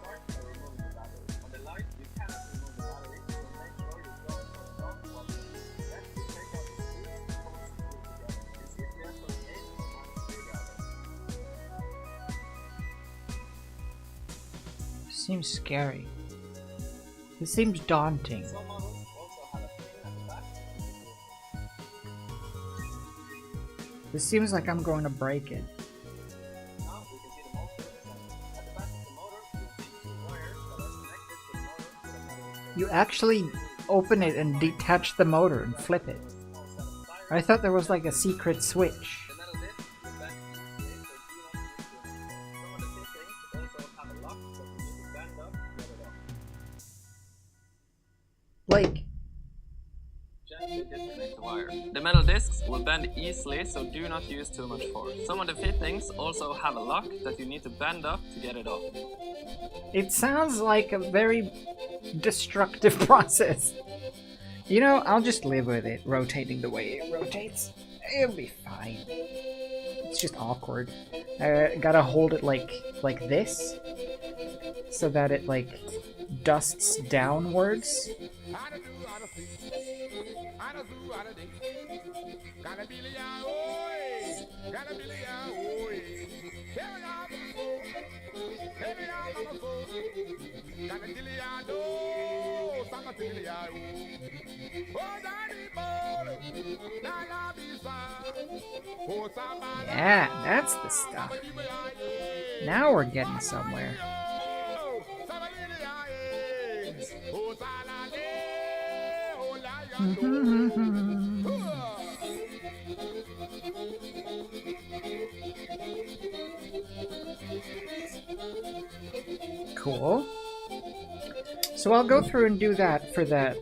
Start by removing the battery. On the light, you cannot remove the battery, so make sure you don't turn it off while using it. Then you take out the screws and pull the screw together. You see if you have put 8 or 9 screwdriver. Seems scary. This seems daunting. Some models also have a pin at the back. This seems like I'm going to break it. Now we can see the motor in the center. At the back of the motor, you see 2 wires that are connected to the motor with a metal string. You actually open it and detach the motor and flip it. I thought there was like a secret switch. The metal disc will bend easily, so do not use it. Some of the fittings also have a lock, so you need to bend up to get it off. Like, Gently disconnect the wire. The metal discs will bend easily, so do not use too much force. Some of the fittings also have a lock that you need to bend up to get it off. it sounds like a very destructive process. You know, I'll just live with it, rotating the way it rotates. It'll be fine. It's just awkward. Gotta hold it like this, so that it like dusts downwards. Yeah, that's the stuff. Now we're getting somewhere. Cool. So I'll go through and do that for the,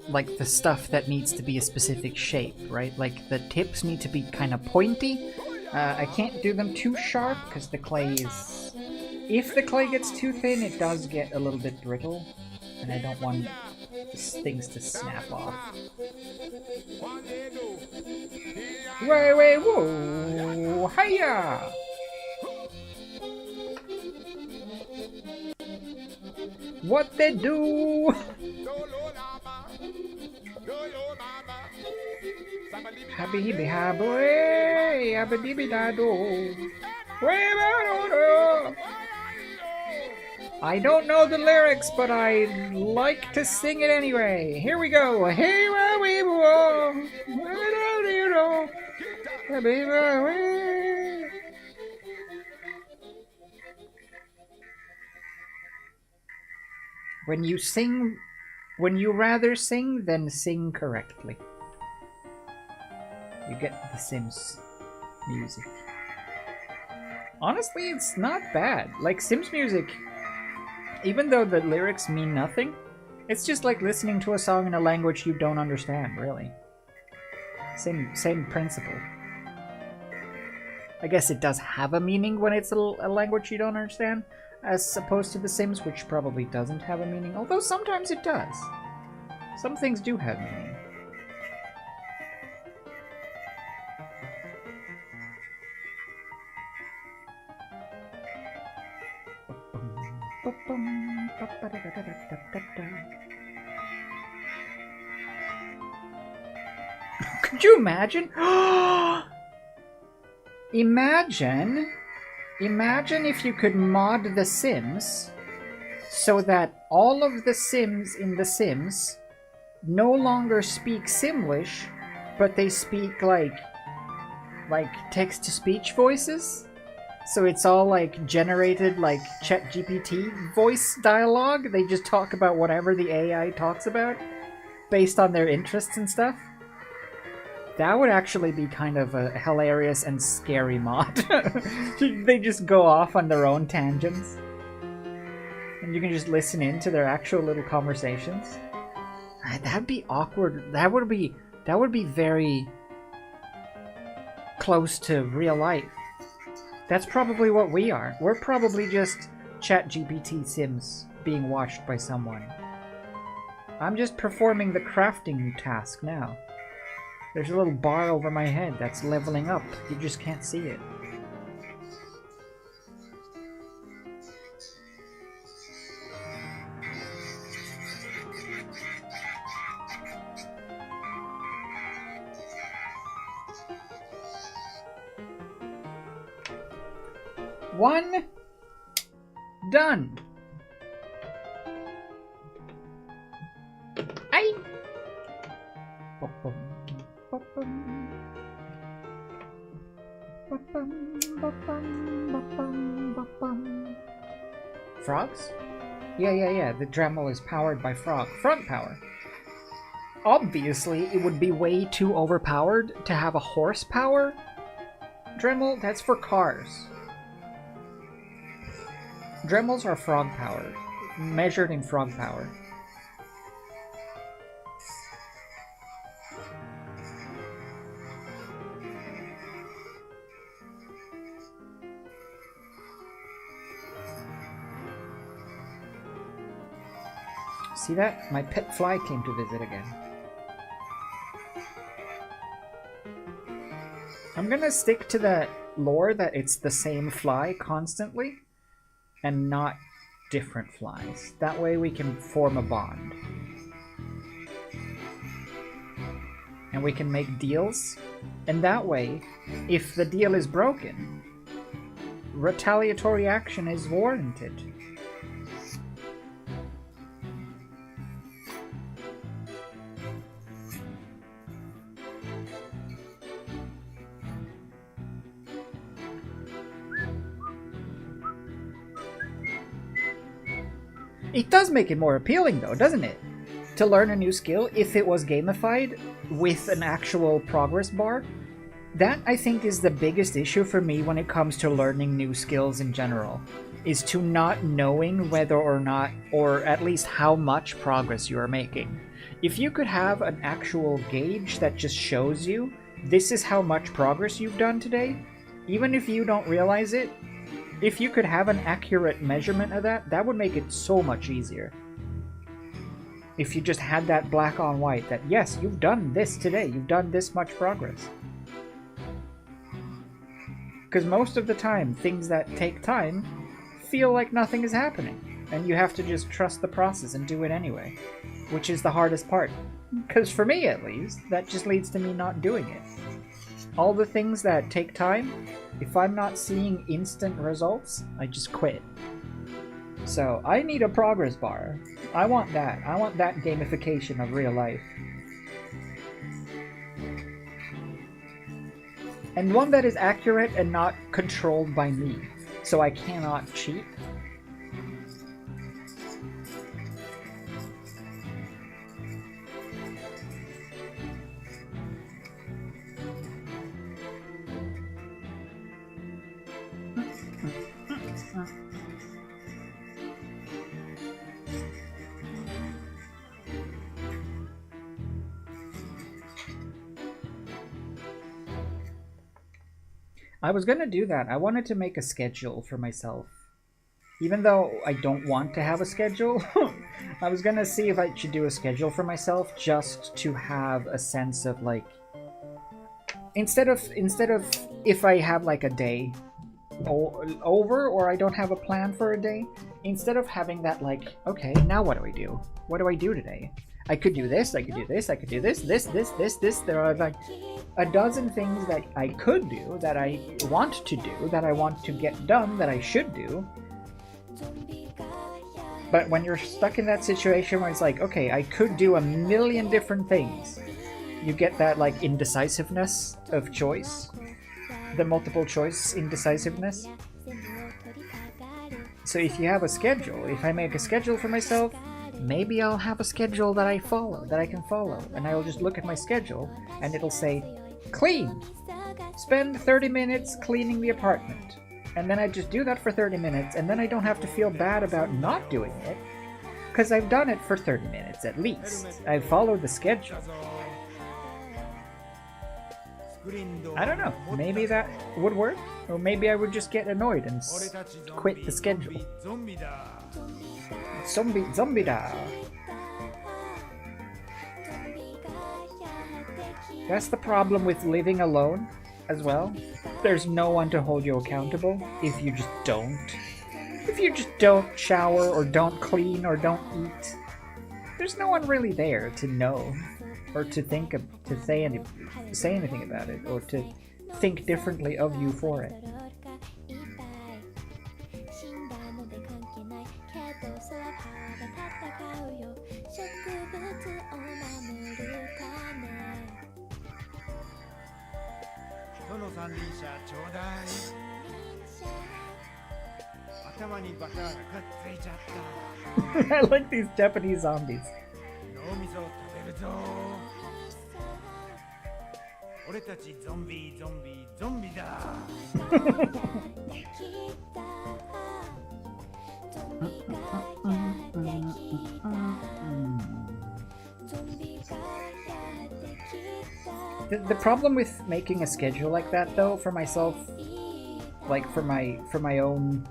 like, the stuff that needs to be a specific shape, right? Like, the tips need to be kind of pointy. I can't do them too sharp, because the clay is... If the clay gets too thin, it does get a little bit brittle. And I don't want things to snap off. Wait, whoa! Hiya! What they do? Habibi haboy, habibi dado. I don't know the lyrics, but I like to sing it anyway. Here we go. Hey, we wo. When you sing, when you rather sing, then sing correctly. You get the Sims music. Honestly, it's not bad. Like, Sims music, even though the lyrics mean nothing, it's just like listening to a song in a language you don't understand, really. Same principle. I guess it does have a meaning when it's a language you don't understand, as opposed to The Sims, which probably doesn't have a meaning, although sometimes it does. Some things do have meaning. Could you imagine? Imagine if you could mod The Sims so that all of the Sims in The Sims no longer speak Simlish, but they speak like text-to-speech voices. So it's all like generated like ChatGPT voice dialogue. They just talk about whatever the AI talks about based on their interests and stuff. That would actually be kind of a hilarious and scary mod. They just go off on their own tangents. And you can just listen in to their actual little conversations. That'd be awkward. That would be very close to real life. That's probably what we are. We're probably just ChatGPT Sims being watched by someone. I'm just performing the crafting task now. There's a little bar over my head that's leveling up. You just can't see it. One done. Aye. Frogs? Yeah. The Dremel is powered by frog power. Obviously, it would be way too overpowered to have a horsepower Dremel. That's for cars. Dremels are frog powered, measured in frog power. See that? My pet fly came to visit again. I'm gonna stick to that lore that it's the same fly constantly and not different flies. That way we can form a bond. And we can make deals. And that way, if the deal is broken, retaliatory action is warranted. It does make it more appealing though, doesn't it? To learn a new skill if it was gamified with an actual progress bar. That, I think, is the biggest issue for me when it comes to learning new skills in general, is to not knowing whether or not, or at least how much progress you are making. If you could have an actual gauge that just shows you, this is how much progress you've done today, even if you don't realize it, if you could have an accurate measurement of that, that would make it so much easier. If you just had that black on white, that yes, you've done this today, you've done this much progress. Because most of the time, things that take time feel like nothing is happening, and you have to just trust the process and do it anyway, which is the hardest part. Because for me, at least, that just leads to me not doing it. All the things that take time, if I'm not seeing instant results, I just quit. So I need a progress bar. I want that. I want that gamification of real life. And one that is accurate and not controlled by me, so I cannot cheat. I was gonna do that. I wanted to make a schedule for myself. Even though I don't want to have a schedule, I was gonna see if I should do a schedule for myself just to have a sense of like, instead of if I have like a day over or I don't have a plan for a day, instead of having that like, okay, now what do I do? What do I do today? I could do this, I could do this, I could do this. There are like a dozen things that I could do, that I want to do, that I want to get done, that I should do. But when you're stuck in that situation where it's like, okay, I could do a million different things, you get that like indecisiveness of choice, the multiple choice indecisiveness. So if you have a schedule, if I make a schedule for myself, maybe I'll have a schedule that I follow, that I can follow, and I'll just look at my schedule and it'll say, clean! Spend 30 minutes cleaning the apartment. And then I just do that for 30 minutes, and then I don't have to feel bad about not doing it, because I've done it for 30 minutes at least. I've followed the schedule. I don't know, maybe that would work, or maybe I would just get annoyed and quit the schedule. Zombie da! That's the problem with living alone as well. There's no one to hold you accountable if you just don't. If you just don't shower or don't clean or don't eat, there's no one really there to know or to think of, to say anything about it, or to think differently of you for it. 頭にバターがくっついちゃっ I like these Japanese zombies. た。脳みそを食べるぞ。俺たちゾンビゾンビゾンビだ。The problem with making a schedule like that, though, for myself, like for my own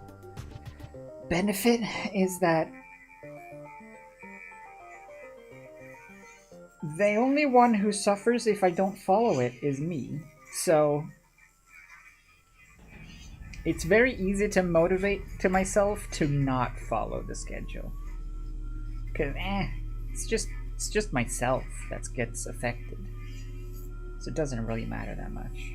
benefit, is that the only one who suffers if I don't follow it is me. So it's very easy to motivate to myself to not follow the schedule, because it's just myself that gets affected. So it doesn't really matter that much.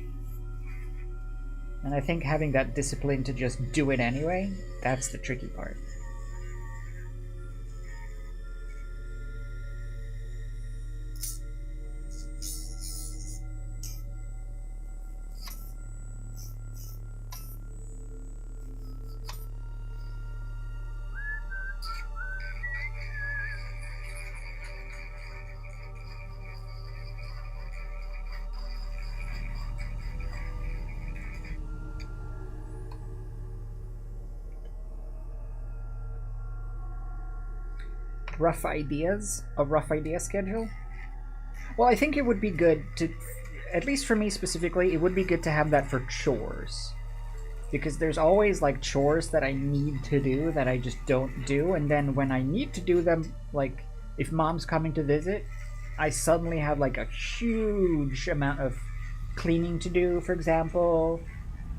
And I think having that discipline to just do it anyway, that's the tricky part. Rough ideas? A rough idea schedule? Well, I think it would be good to, at least for me specifically, it would be good to have that for chores. Because there's always like chores that I need to do that I just don't do, and then when I need to do them, like if mom's coming to visit, I suddenly have like a huge amount of cleaning to do, for example,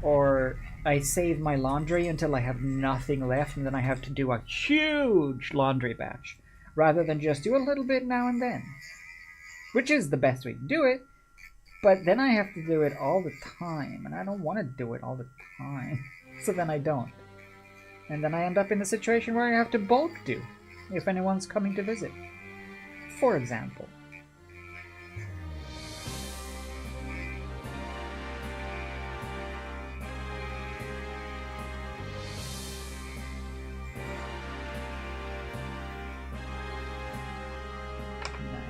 or I save my laundry until I have nothing left, and then I have to do a huge laundry batch, rather than just do a little bit now and then. Which is the best way to do it, but then I have to do it all the time, and I don't want to do it all the time, so then I don't. And then I end up in a situation where I have to bulk do, if anyone's coming to visit. For example.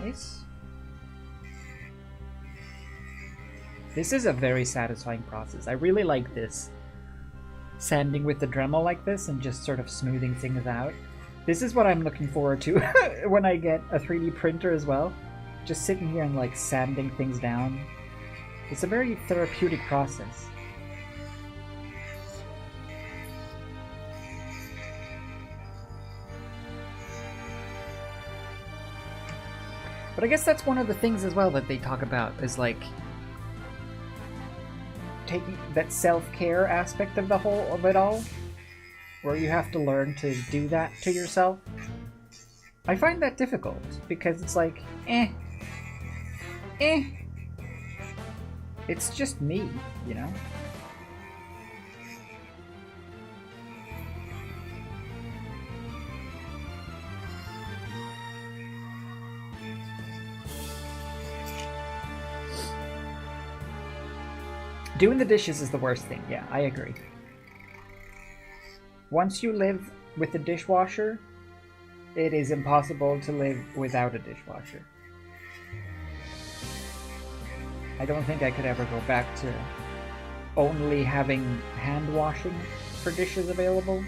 Nice. This is a very satisfying process. I really like this. Sanding with the Dremel like this and just sort of smoothing things out. This is what I'm looking forward to when I get a 3D printer as well. Just sitting here and like sanding things down. It's a very therapeutic process. But I guess that's one of the things as well that they talk about is like taking that self-care aspect of the whole of it all, where you have to learn to do that to yourself. I find that difficult because it's like, it's just me, you know? Doing the dishes is the worst thing, yeah, I agree. Once you live with a dishwasher, it is impossible to live without a dishwasher. I don't think I could ever go back to only having hand washing for dishes available.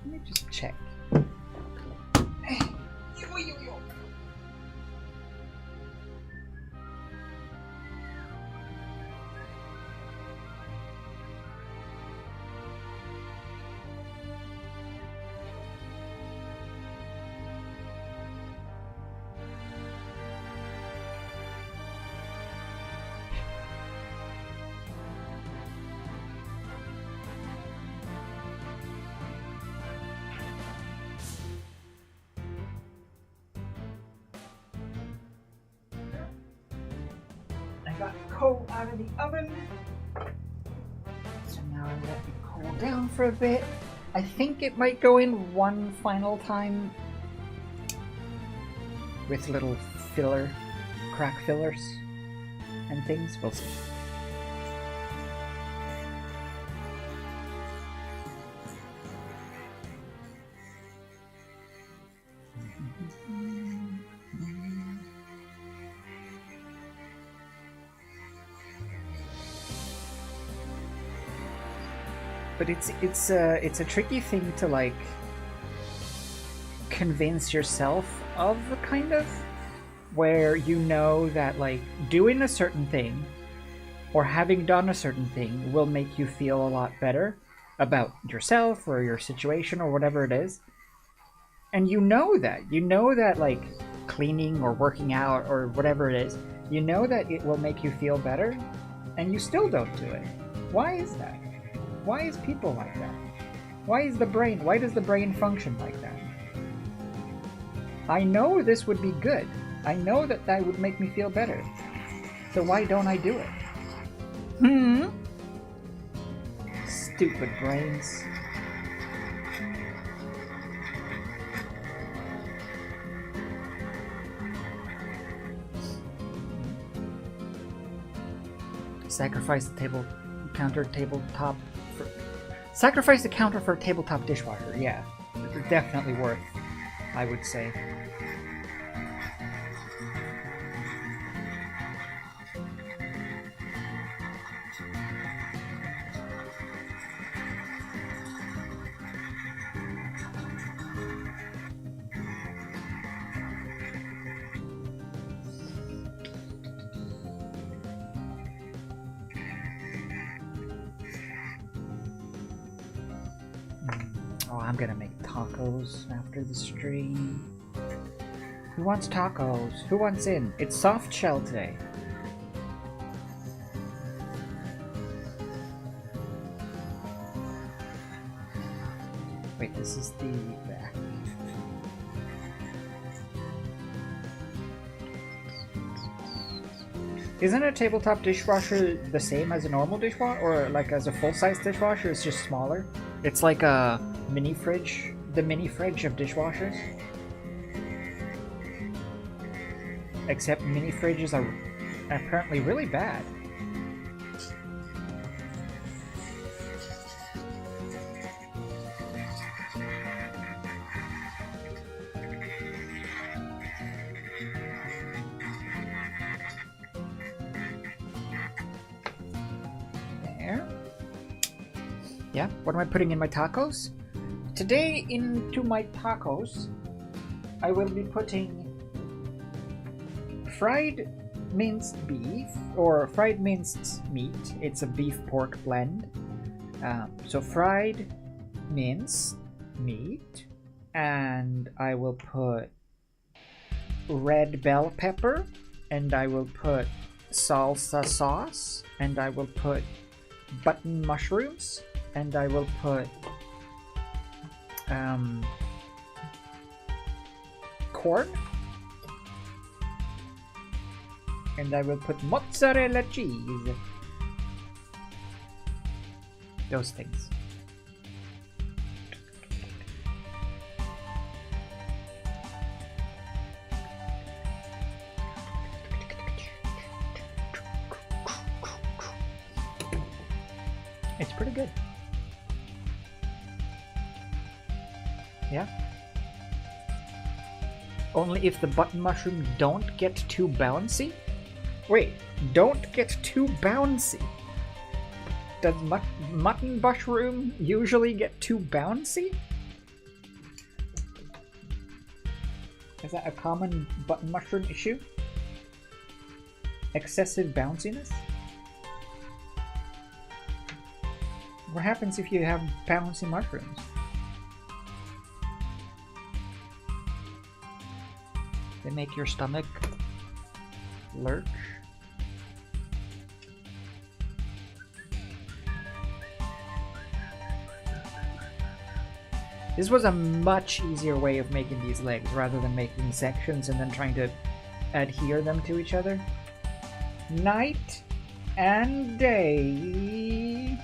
Let me just check. Got coal out of the oven, so now I let it cool down for a bit. I think it might go in one final time with little crack fillers and things. We'll see. But it's a tricky thing to like convince yourself of, kind of, where you know that like doing a certain thing or having done a certain thing will make you feel a lot better about yourself or your situation or whatever it is. And you know that like cleaning or working out or whatever it is, you know that it will make you feel better, and you still don't do it. Why is that? Why is people like that? Why does the brain function like that? I know this would be good. I know that would make me feel better. So why don't I do it? Stupid brains. Sacrifice the tabletop. Sacrifice the counter for a tabletop dishwasher. Yeah, it's definitely worth, I would say. Oh, I'm gonna make tacos after the stream. Who wants tacos? Who wants in? It's soft shell today. Wait, this is the back. Isn't a tabletop dishwasher the same as a normal dishwasher? Or like as a full-size dishwasher, it's just smaller? It's like a mini fridge, the mini fridge of dishwashers. Except mini fridges are apparently really bad. There. Yeah, what am I putting in my tacos? Today into my tacos, I will be putting fried minced beef, or fried minced meat. It's a beef pork blend. So fried minced meat, and I will put red bell pepper, and I will put salsa sauce, and I will put button mushrooms, and I will put corn, and I will put mozzarella cheese. Those things. It's pretty good. Yeah. Only if the button mushrooms don't get too bouncy? Wait, don't get too bouncy? Does mutton mushroom usually get too bouncy? Is that a common button mushroom issue? Excessive bounciness? What happens if you have bouncy mushrooms? They make your stomach lurch. This was a much easier way of making these legs rather than making sections and then trying to adhere them to each other. Night and day.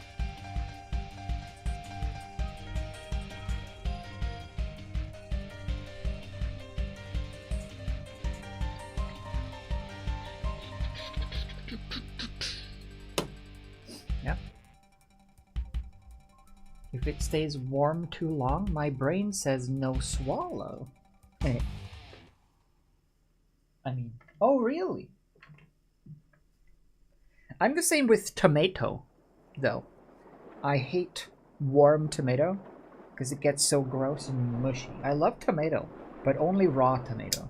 if it stays warm too long, my brain says no swallow. Eh. I mean, oh really? I'm the same with tomato, though. I hate warm tomato because it gets so gross and mushy. I love tomato, but only raw tomato.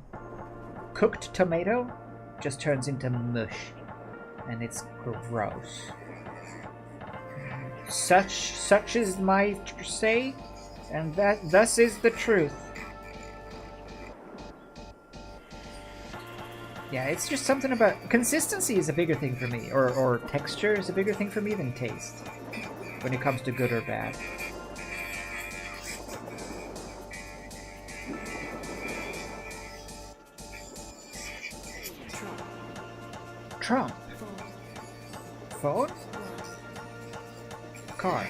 Cooked tomato just turns into mush, and it's gross. Such is my say, and thus is the truth. Yeah, it's just something about consistency is a bigger thing for me, or texture is a bigger thing for me than taste when it comes to good or bad. Trump. Phone. Car.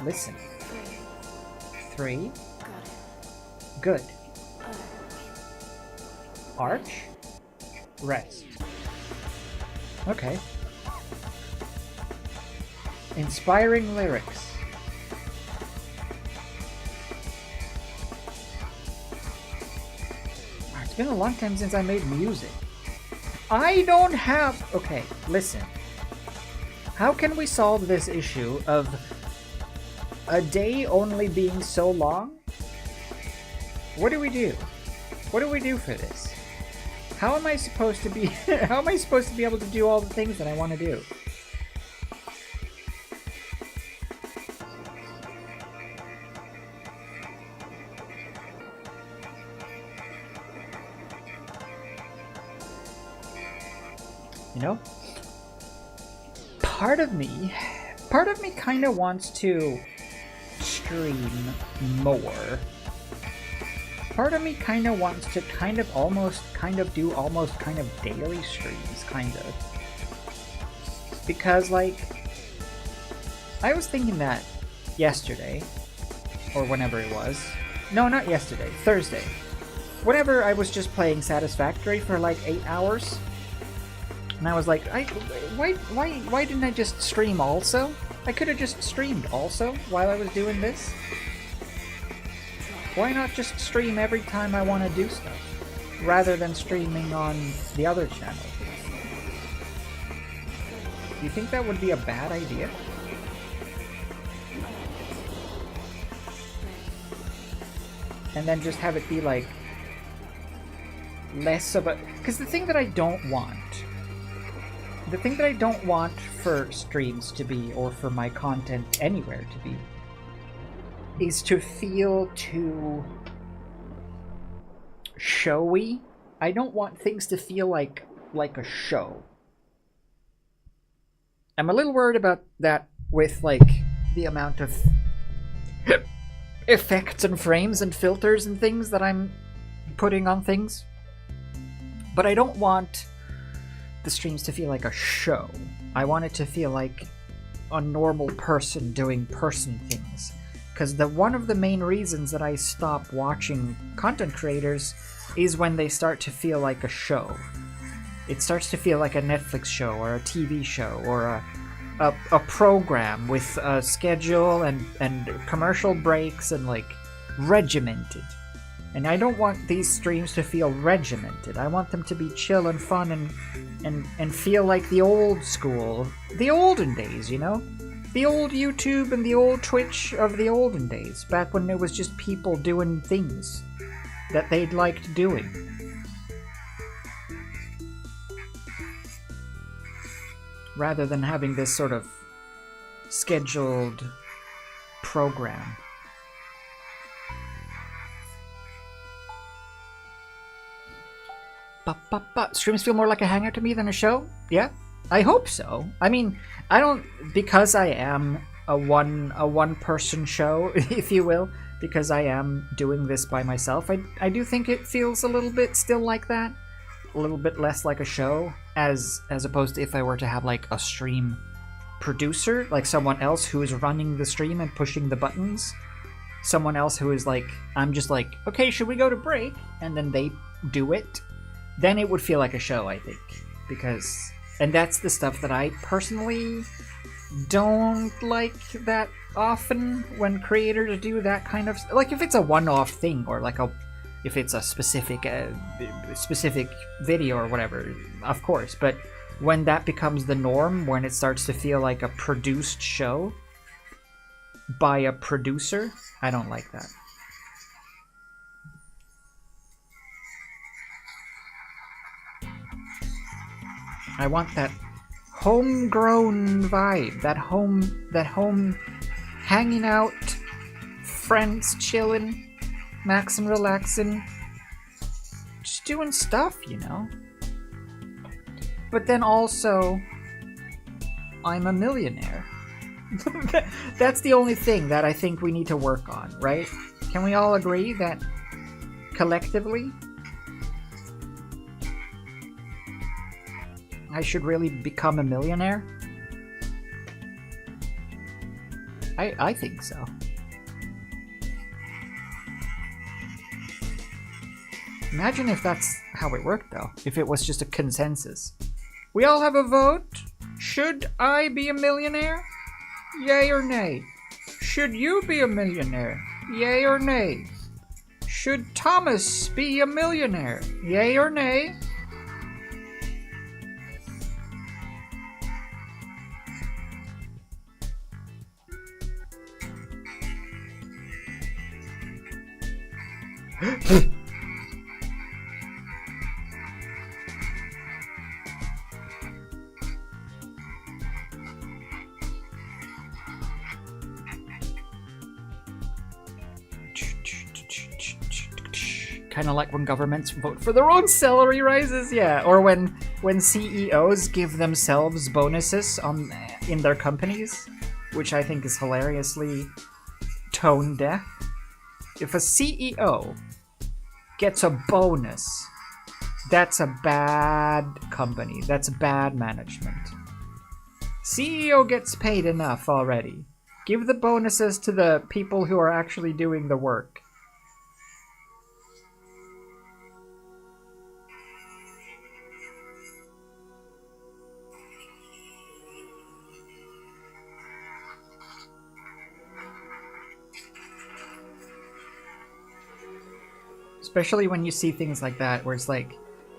Listen. 3. Good. Arch. Rest. Okay. Inspiring lyrics. It's been a long time since I made music. I don't have... Okay, listen. How can we solve this issue of a day only being so long? What do we do? What do we do for this? How am I supposed to be how am I supposed to be able to do all the things that I want to do? You know? Part of me kind of wants to stream more. Part of me kind of wants to kind of do almost daily streams, kind of. Because, like, I was thinking that yesterday, or whenever it was. No, not yesterday, Thursday. Whenever I was just playing Satisfactory for like 8 hours. And I was like, why didn't I just stream also? I could have just streamed also while I was doing this. Why not just stream every time I want to do stuff, rather than streaming on the other channel? Do you think that would be a bad idea? And then just have it be like less of a... Because the thing that I don't want for streams to be, or for my content anywhere to be, is to feel too showy. I don't want things to feel like a show. I'm a little worried about that with like the amount of effects and frames and filters and things that I'm putting on things. But I don't want the streams to feel like a show. I want it to feel like a normal person doing person things. Because one of the main reasons that I stop watching content creators is when they start to feel like a show. It starts to feel like a Netflix show or a TV show or a program with a schedule and commercial breaks and like regimented. And I don't want these streams to feel regimented. I want them to be chill and fun and feel like the old school, the olden days, you know? The old YouTube and the old Twitch of the olden days, back when it was just people doing things that they'd liked doing. Rather than having this sort of scheduled program. Streams feel more like a hangout to me than a show? Yeah, I hope so. I mean, I don't, because I am a one person show, if you will, because I am doing this by myself, I do think it feels a little bit still like that. A little bit less like a show, as opposed to if I were to have like a stream producer, like someone else who is running the stream and pushing the buttons. Someone else who is like, I'm just like, okay, should we go to break? And then they do it. Then it would feel like a show, I think. And that's the stuff that I personally don't like that often when creators do that kind of like if it's a one-off thing or like if it's a specific video or whatever, of course. But when that becomes the norm, when it starts to feel like a produced show by a producer, I don't like that. I want that homegrown vibe, that home hanging out, friends chilling, maxing, relaxing, just doing stuff, you know. But then also, I'm a millionaire. That's the only thing that I think we need to work on, right? Can we all agree that collectively I should really become a millionaire? I think so. Imagine if that's how it worked, though. If it was just a consensus. We all have a vote. Should I be a millionaire? Yay or nay? Should you be a millionaire? Yay or nay? Should Thomas be a millionaire? Yay or nay? Kind of like when governments vote for their own salary rises, yeah. Or when CEOs give themselves bonuses in their companies, which I think is hilariously tone deaf. If a CEO gets a bonus, that's a bad company. That's bad management. CEO gets paid enough already. Give the bonuses to the people who are actually doing the work. Especially when you see things like that, where it's like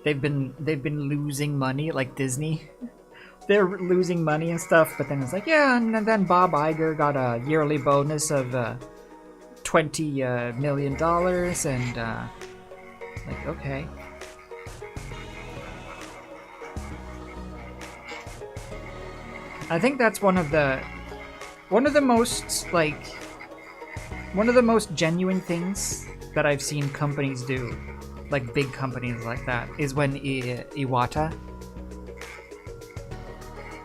they've been losing money, like Disney. They're losing money and stuff, but then it's like, yeah, and then Bob Iger got a yearly bonus of $20 million, and like, okay. I think that's one of the most genuine things that I've seen companies do, like big companies like that, is when Iwata,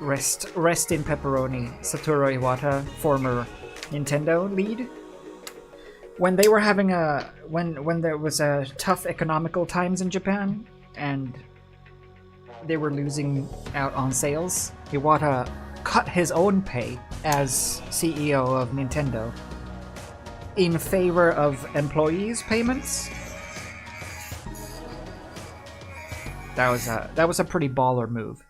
rest in pepperoni, Satoru Iwata, former Nintendo lead, when they were having when there was a tough economical times in Japan and they were losing out on sales, Iwata cut his own pay as CEO of Nintendo in favor of employees' payments. That was a pretty baller move.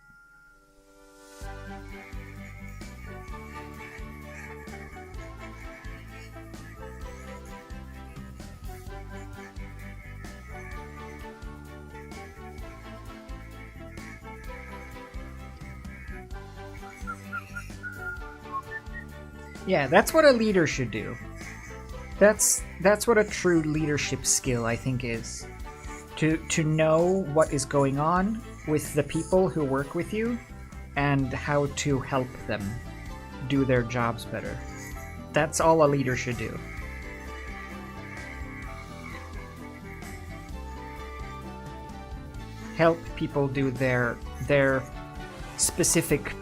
Yeah, that's what a leader should do. That's what a true leadership skill, I think, is. To know what is going on with the people who work with you and how to help them do their jobs better. That's all a leader should do. Help people do their specific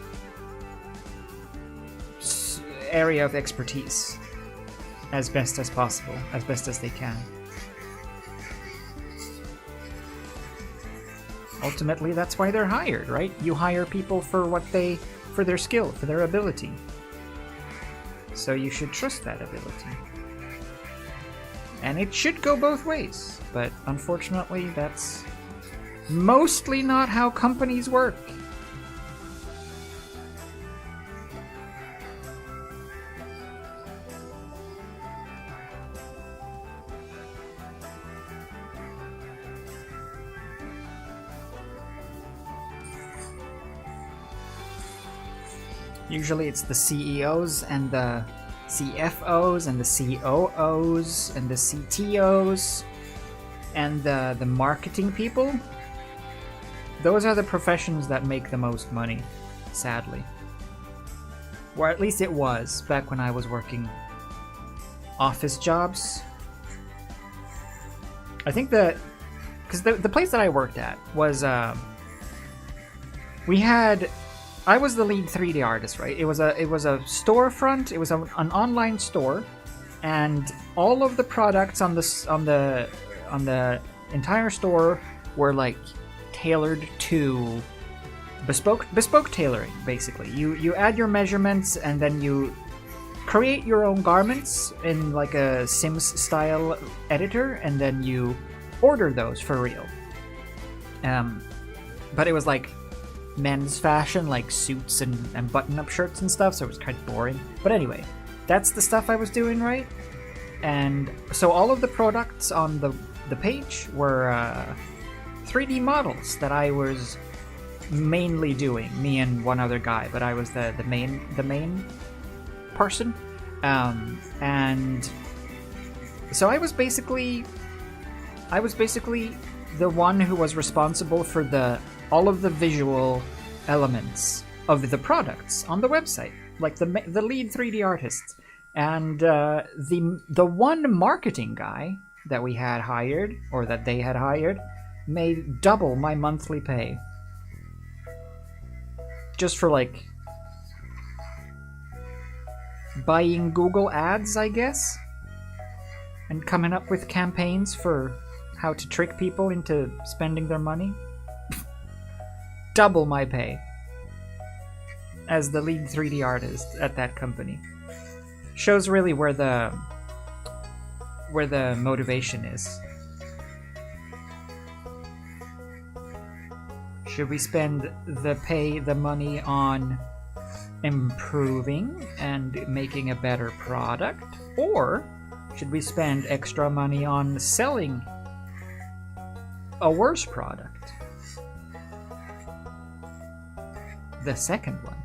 area of expertise as best as possible, as best as they can. Ultimately, that's why they're hired, right? You hire people for their skill, for their ability. So you should trust that ability. And it should go both ways, but unfortunately, that's mostly not how companies work. Usually it's the CEOs and the CFOs and the COOs and the CTOs and the marketing people. Those are the professions that make the most money, sadly. Or at least it was back when I was working office jobs. I think that because the place that I worked at was I was the lead 3D artist, right? It was a storefront. It was an online store, and all of the products on the entire store were like tailored to bespoke tailoring. Basically, you add your measurements and then you create your own garments in like a Sims style editor, and then you order those for real. But it was like men's fashion, like suits and button-up shirts and stuff, so it was kind of boring. But anyway, that's the stuff I was doing, right? And so all of the products on the page were 3D models that I was mainly doing, me and one other guy, but I was the main person. And so I was basically the one who was responsible for all of the visual elements of the products on the website, like the lead 3D artist. And the one marketing guy that we had hired, or that they had hired, made double my monthly pay. Just for like buying Google ads, I guess, and coming up with campaigns for how to trick people into spending their money. Double my pay as the lead 3D artist at that company. Shows really where the motivation is. Should we spend the money on improving and making a better product, or should we spend extra money on selling a worse product? The second one.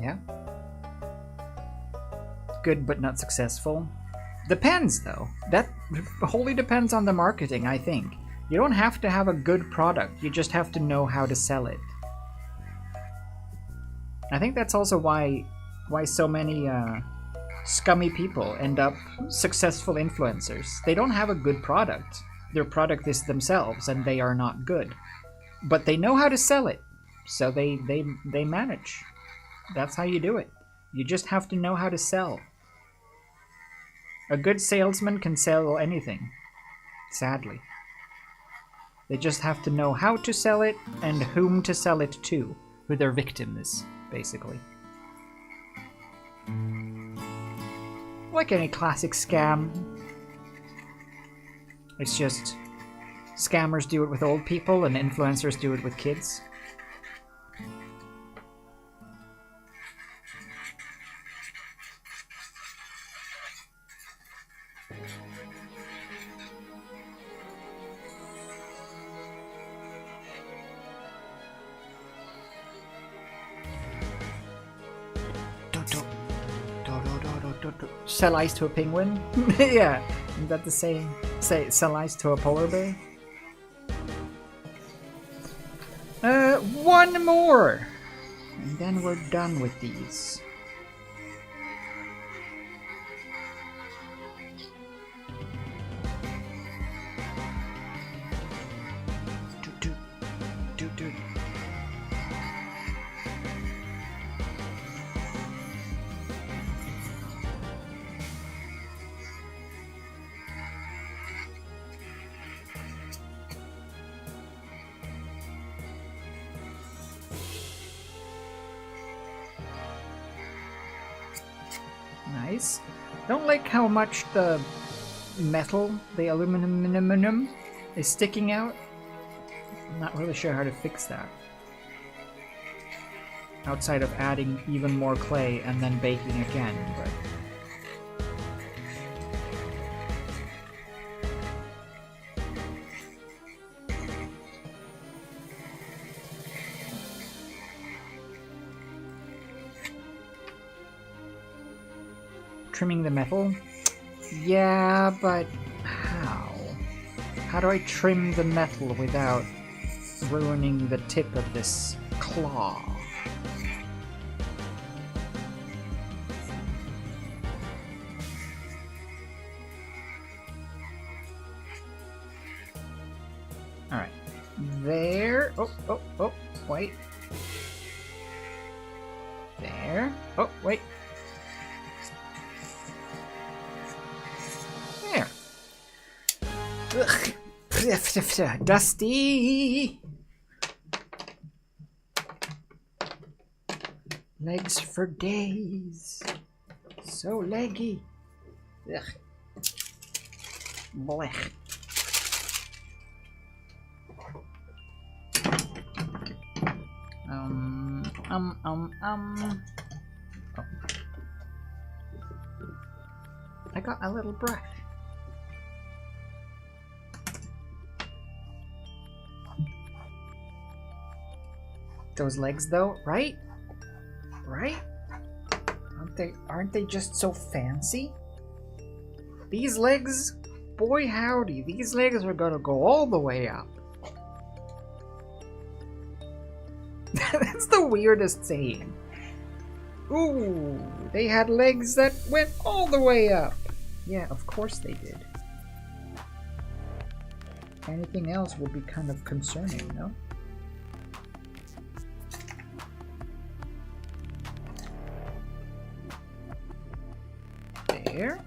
Yeah. Good but not successful. Depends, though. That wholly depends on the marketing, I think. You don't have to have a good product, you just have to know how to sell it. I think that's also why so many scummy people end up successful influencers. They don't have a good product. Their product is themselves, and they are not good. But they know how to sell it, so they manage. That's how you do it. You just have to know how to sell. A good salesman can sell anything, sadly. They just have to know how to sell it and whom to sell it to, who their victim is, basically. Like any classic scam. It's just scammers do it with old people and influencers do it with kids. Sell ice to a penguin? Yeah, isn't that the same? Say, sell ice to a polar bear? One more! And then we're done with these. Nice. Don't like how much the metal, the aluminum, is sticking out. I'm not really sure how to fix that. Outside of adding even more clay and then baking again, but... Trimming the metal? Yeah, but how? How do I trim the metal without ruining the tip of this claw? Alright. There. Oh, wait. There. Oh, wait. There. Ugh. Dusty. Legs for days. So leggy. Ugh. Blech. Oh. I got a little brush. Those legs though, right? Right? Aren't they just so fancy? These legs, boy howdy, these legs are gonna go all the way up. That's the weirdest saying. Ooh, they had legs that went all the way up. Yeah, of course they did. Anything else would be kind of concerning, no? There.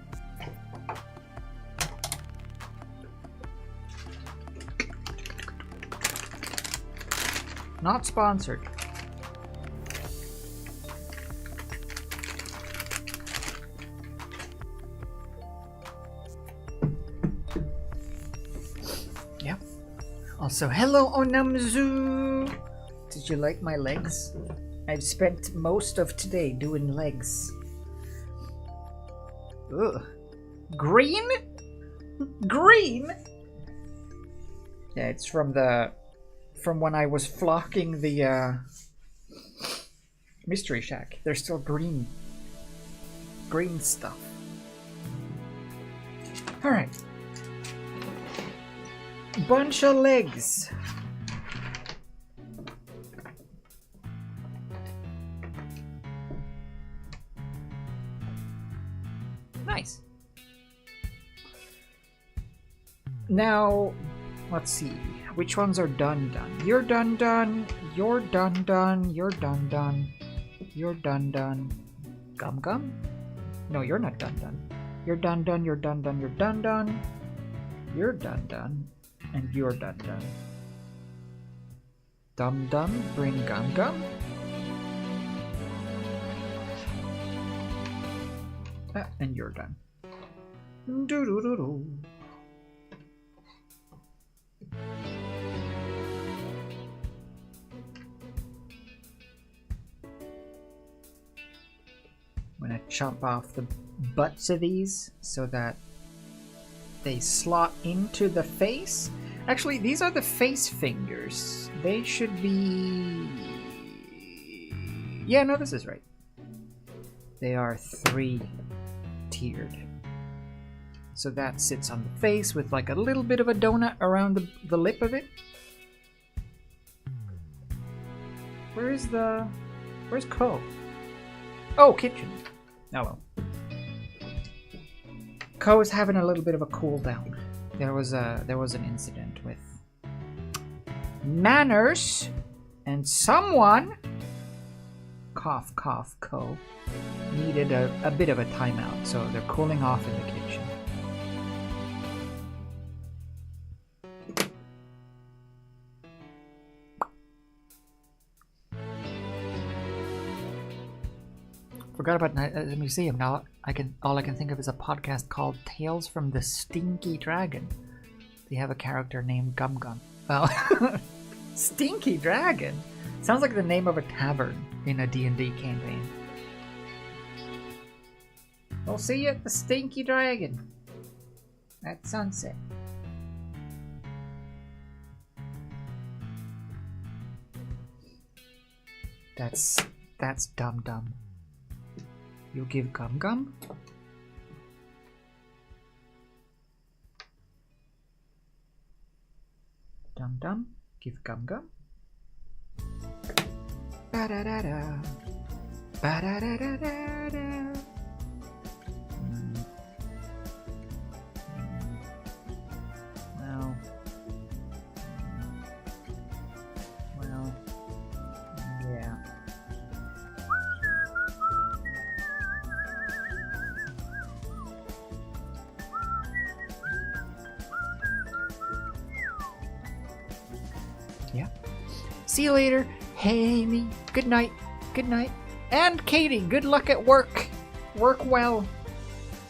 Not sponsored. Yep. Also, hello Onamzu! Did you like my legs? I've spent most of today doing legs. Ugh. Green? Green? Yeah, it's from when I was flocking the Mystery Shack. They're still green. Green stuff. Alright. Bunch of legs. Nice. Now, let's see. Which ones are done? You're done. You're done. You're done. You're done. Gum? No, you're not done. You're done. You're done. You're done. You're done. And you're done. Dum, bring gum. And you're done. Doo-doo-doo-doo. I'm gonna chop off the butts of these so that they slot into the face. Actually, these are the face fingers. They should be... Yeah, no, this is right. They are 3-tiered. So that sits on the face with like a little bit of a donut around the lip of it. Where's Koh? Oh, kitchen. Hello. Koh is having a little bit of a cool down. There was an incident with manners, and someone, cough, Koh, needed a bit of a timeout, so they're cooling off in the kitchen. Forgot about the museum. Now all I can think of is a podcast called Tales from the Stinky Dragon. They have a character named Gum Gum. Oh, Stinky Dragon sounds like the name of a tavern in a D&D campaign. We'll see you at the Stinky Dragon at sunset. That's Dum Dum. You give Gum Gum? Dum Dum, give Gum Gum. Ba da da da. Ba da da da da da. Well, yeah. Yeah. See you later. Hey, Amy. Good night. Good night. And Katie, good luck at work. Work well.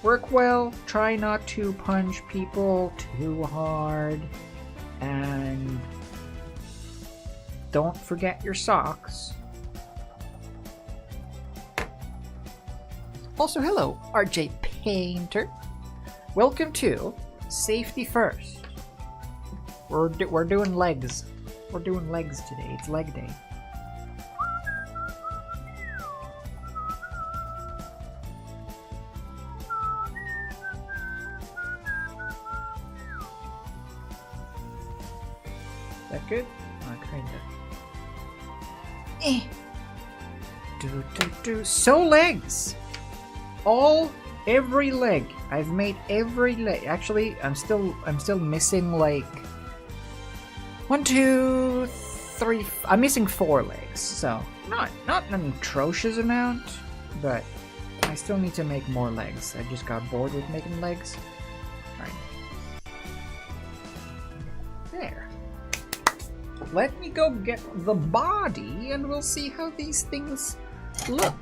Work well. Try not to punch people too hard. And don't forget your socks. Also, hello, RJ Painter. Welcome to Safety First. We're doing legs. We're doing legs today. It's leg day. Is that good? Kinda. So legs. Every leg. I've made every leg. Actually, I'm still missing like 1, 2, 3. I'm missing 4 legs. So not an atrocious amount, but I still need to make more legs. I just got bored with making legs. All right. There. Let me go get the body, and we'll see how these things look.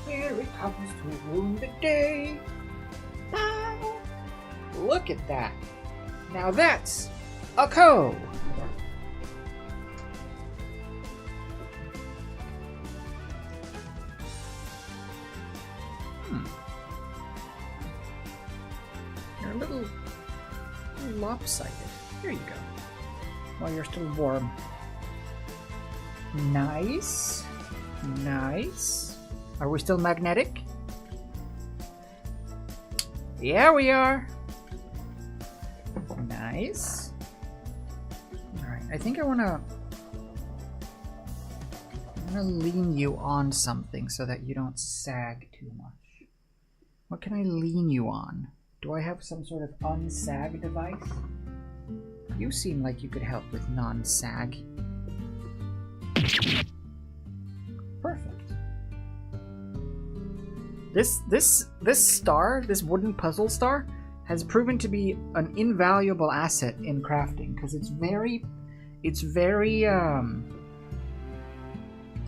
Here it comes to ruin the day. Ah, look at that. Now that's a Koh. You're a little lopsided. Here you go. While you're still warm. Nice. Nice. Are we still magnetic? Yeah, we are. Nice. Alright, I think I wanna lean you on something so that you don't sag too much. What can I lean you on? Do I have some sort of unsag device? You seem like you could help with non-sag. Perfect. This star, this wooden puzzle star, has proven to be an invaluable asset in crafting because it's very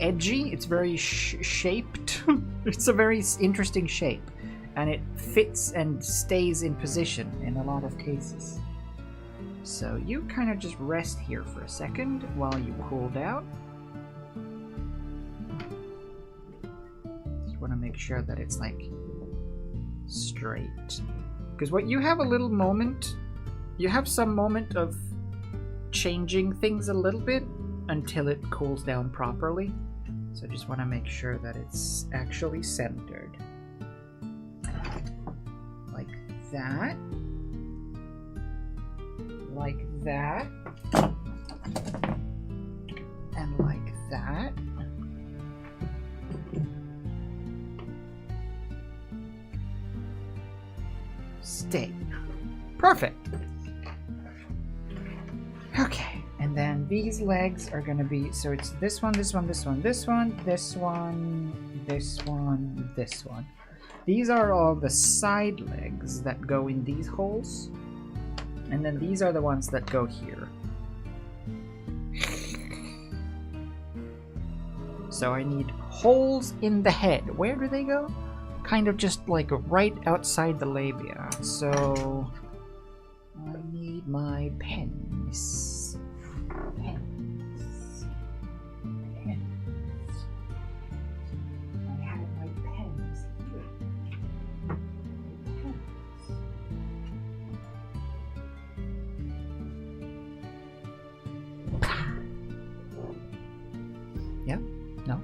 edgy. It's very shaped. It's a very interesting shape, and it fits and stays in position in a lot of cases. So you kind of just rest here for a second while you cool down. Want to make sure that it's like straight, because what you have a little moment, you have some moment of changing things a little bit until it cools down properly. So I just want to make sure that it's actually centered like that, like that, and like that. Stay. Perfect. Okay, and And these legs are gonna be, so it's this one, this one, this one, this one, this one, this one, this one. These are all the side legs that go in these holes. And then these are the ones that go here. So I need holes in the head. Where do they go? Kind of just like right outside the labia. So I need my pens. Pens. Pens. I have my pens here. Pens. Yeah? No?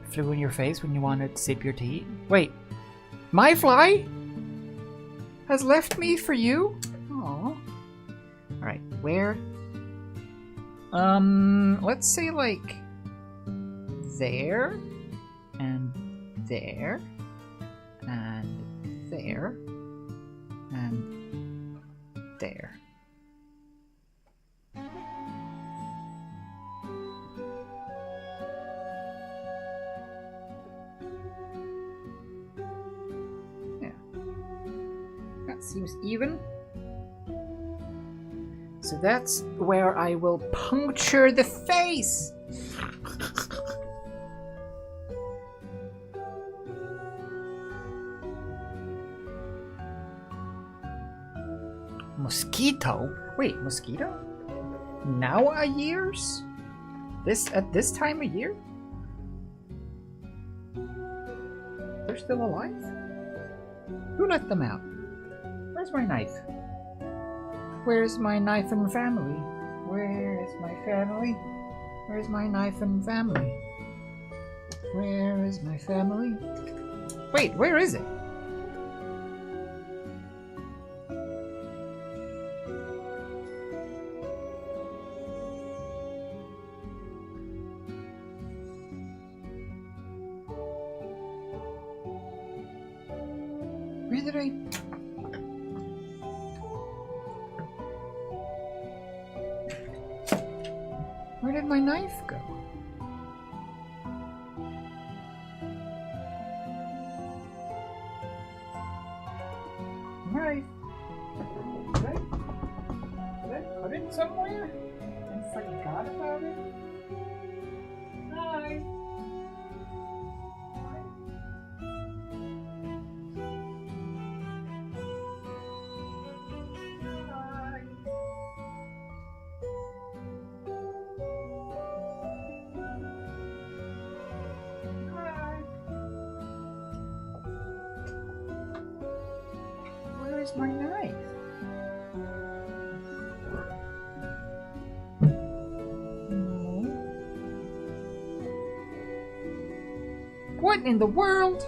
Flew in your face when you wanted to sip your tea? Wait, my fly has left me for you? Aww. Alright, where? Let's say like there, and there, and there, and there. Seems even. So that's where I will puncture the face. Mosquito? Wait, mosquito? Now a year's? At this time of year? They're still alive? Who let them out? Where's my knife? Where's my knife and family? Where is my family? Where's my knife and family? Where is my family? Wait, where is it? Where did I... Where did my knife go? Knife. Did I put it somewhere and forgot about it? Knife. Where's my knife? No. What in the world?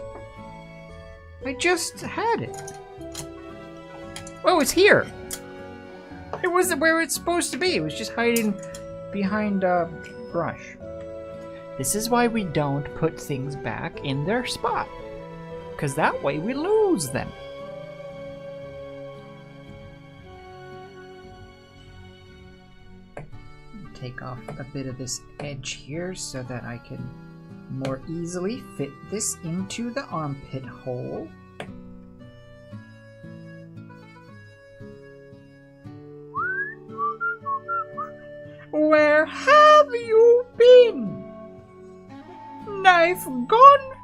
I just had it. Oh, it's here. It wasn't where it's supposed to be. It was just hiding behind brush. This is why we don't put things back in their spot. Because that way we lose them. Take off a bit of this edge here so that I can more easily fit this into the armpit hole. Where have you been? Knife gone?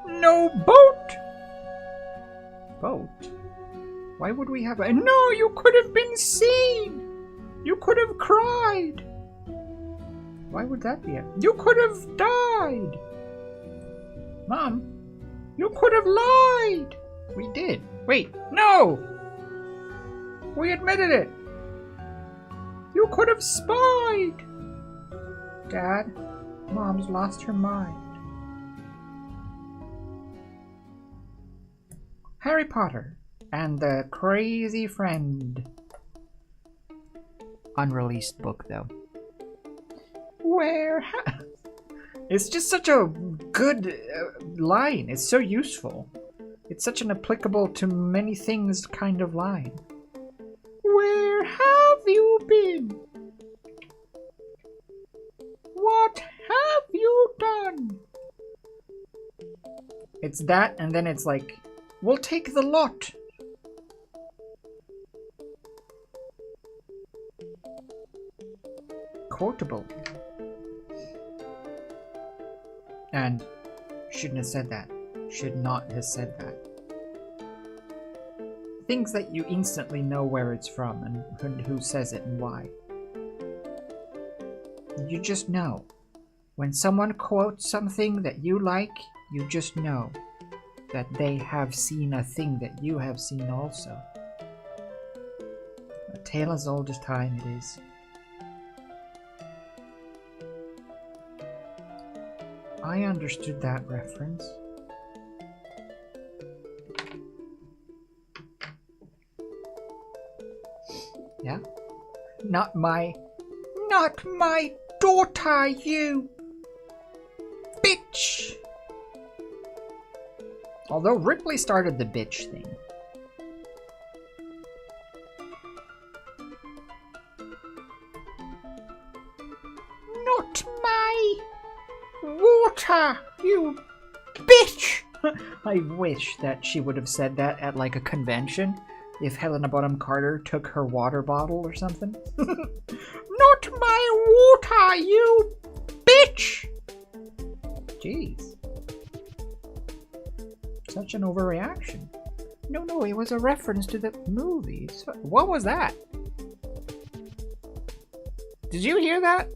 No boat? Boat? Why would we have a... No, you could have been seen! You could have cried! Why would that be? You could have died! Mom, you could have lied! We did. Wait, no! We admitted it! You could have spied! Dad, Mom's lost her mind. Harry Potter and the Crazy Friend. Unreleased book, though. Where It's just such a good line. It's so useful. It's such an applicable to many things kind of line. Where have you It's that, and then it's like, we'll take the lot. Quotable. And shouldn't have said that. Should not have said that. Things that you instantly know where it's from and who says it and why. You just know. When someone quotes something that you like, you just know that they have seen a thing that you have seen also. A tale as old as time it is. I understood that reference. Yeah? Not my daughter, you bitch! Although Ripley started the bitch thing. Not my water, you bitch! I wish that she would have said that at like a convention. If Helena Bonham Carter took her water bottle or something. Not my water, you bitch! Jeez. Such an overreaction. No, it was a reference to the movie. What was that? Did you hear that?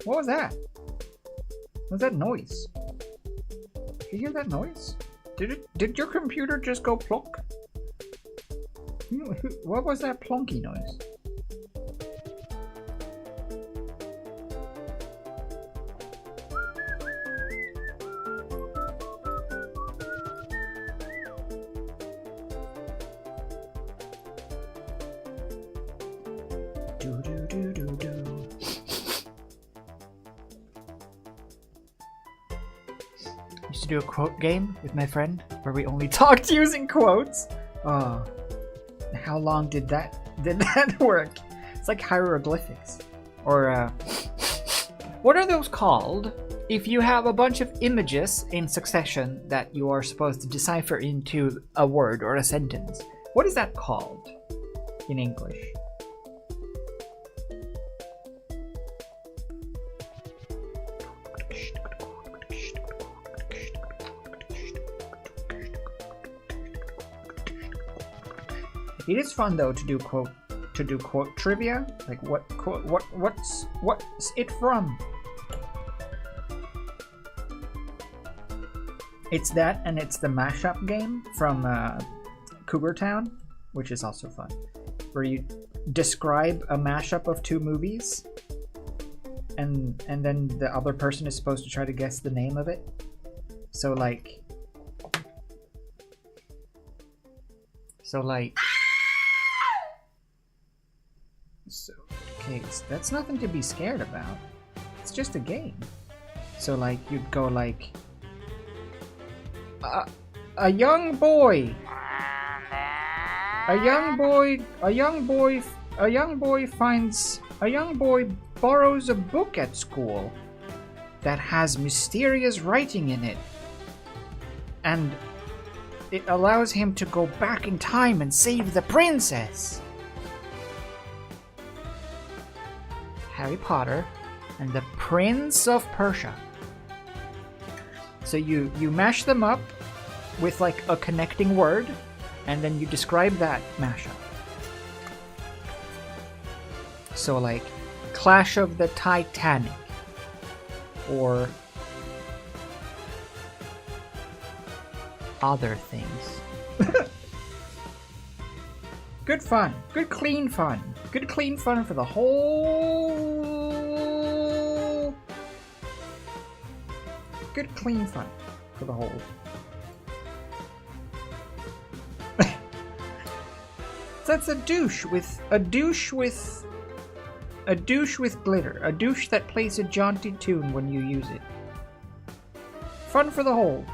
What was that? What was that noise? Did you hear that noise? Did your computer just go plonk? What was that plonky noise? Used to do a quote game with my friend where we only talked using quotes. Oh. How long did that work? It's like hieroglyphics. Or what are those called if you have a bunch of images in succession that you are supposed to decipher into a word or a sentence? What is that called in English? It is fun though to do quote trivia. Like what's it from? It's that, and it's the mashup game from Cougar Town, which is also fun, where you describe a mashup of two movies, and then the other person is supposed to try to guess the name of it. So like. Okay, so that's nothing to be scared about. It's just a game. So like you'd go like a young boy borrows a book at school that has mysterious writing in it, and it allows him to go back in time and save the princess. Harry Potter and the Prince of Persia. So you mash them up with like a connecting word, and then you describe that mashup. So like Clash of the Titanic, or other things. Good fun. Good clean fun. Good clean fun for the whole... Good clean fun for the whole. That's a douche with glitter. A douche that plays a jaunty tune when you use it. Fun for the whole.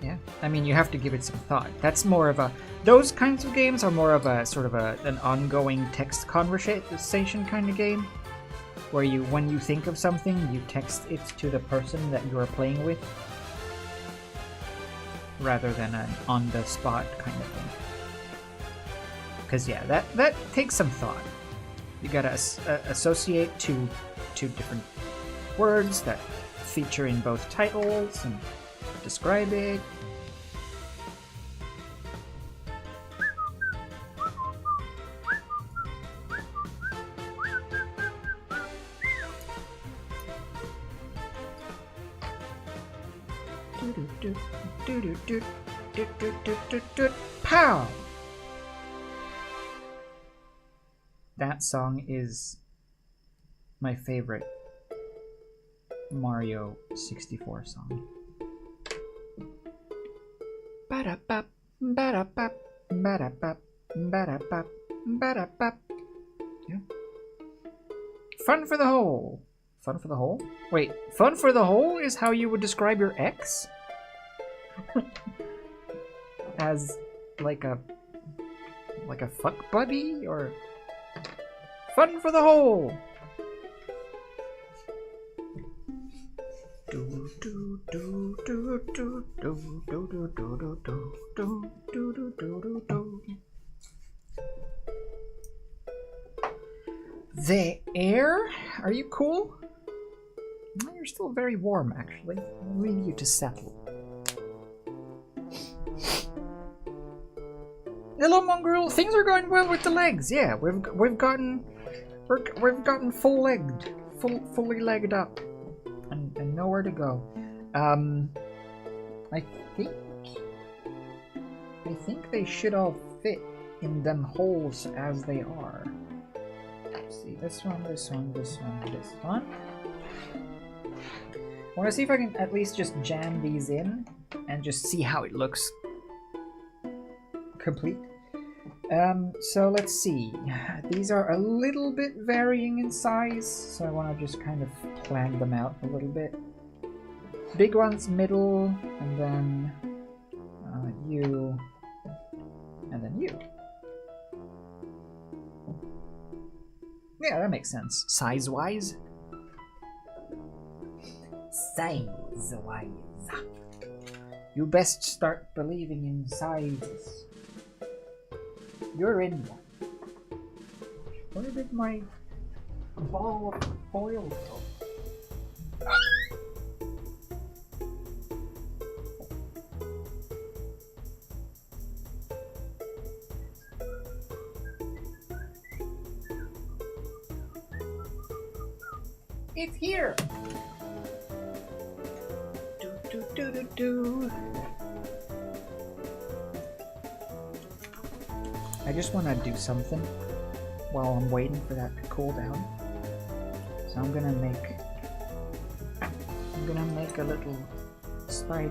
Yeah, I mean, you have to give it some thought. That's more of a Those kinds of games are more of a sort of an ongoing text conversation kind of game, where you, when you think of something, you text it to the person that you are playing with, rather than an on-the-spot kind of thing. Because yeah, that takes some thought. You gotta associate two different words that feature in both titles and describe it. Pow! That song is my favorite Mario 64 song. Ba-da-bop, ba-da-bop, ba-da-bop, ba-da-bop, ba-da-bop. Yeah. Fun for the hole. Fun for the hole? Wait, fun for the hole is how you would describe your ex? As like a fuck buddy, or fun for the hole? The air? Are you cool? You're still very warm, actually. I'll leave you to settle. Hello, Mongrel. Things are going well with the legs. Yeah, we've gotten full-legged, fully legged up, and nowhere to go. I think they should all fit in them holes as they are. Let's see, this one, this one, this one, this one. I want to see if I can at least just jam these in and just see how it looks complete. So let's see. These are a little bit varying in size, so I want to just kind of plan them out a little bit. Big ones middle, and then you, and then you. Yeah, that makes sense. Size-wise. Size-wise. You best start believing in sizes. You're in one. Where did my ball of foil go? It's here! Do. I just want to do something while I'm waiting for that to cool down. So I'm gonna make a little spider.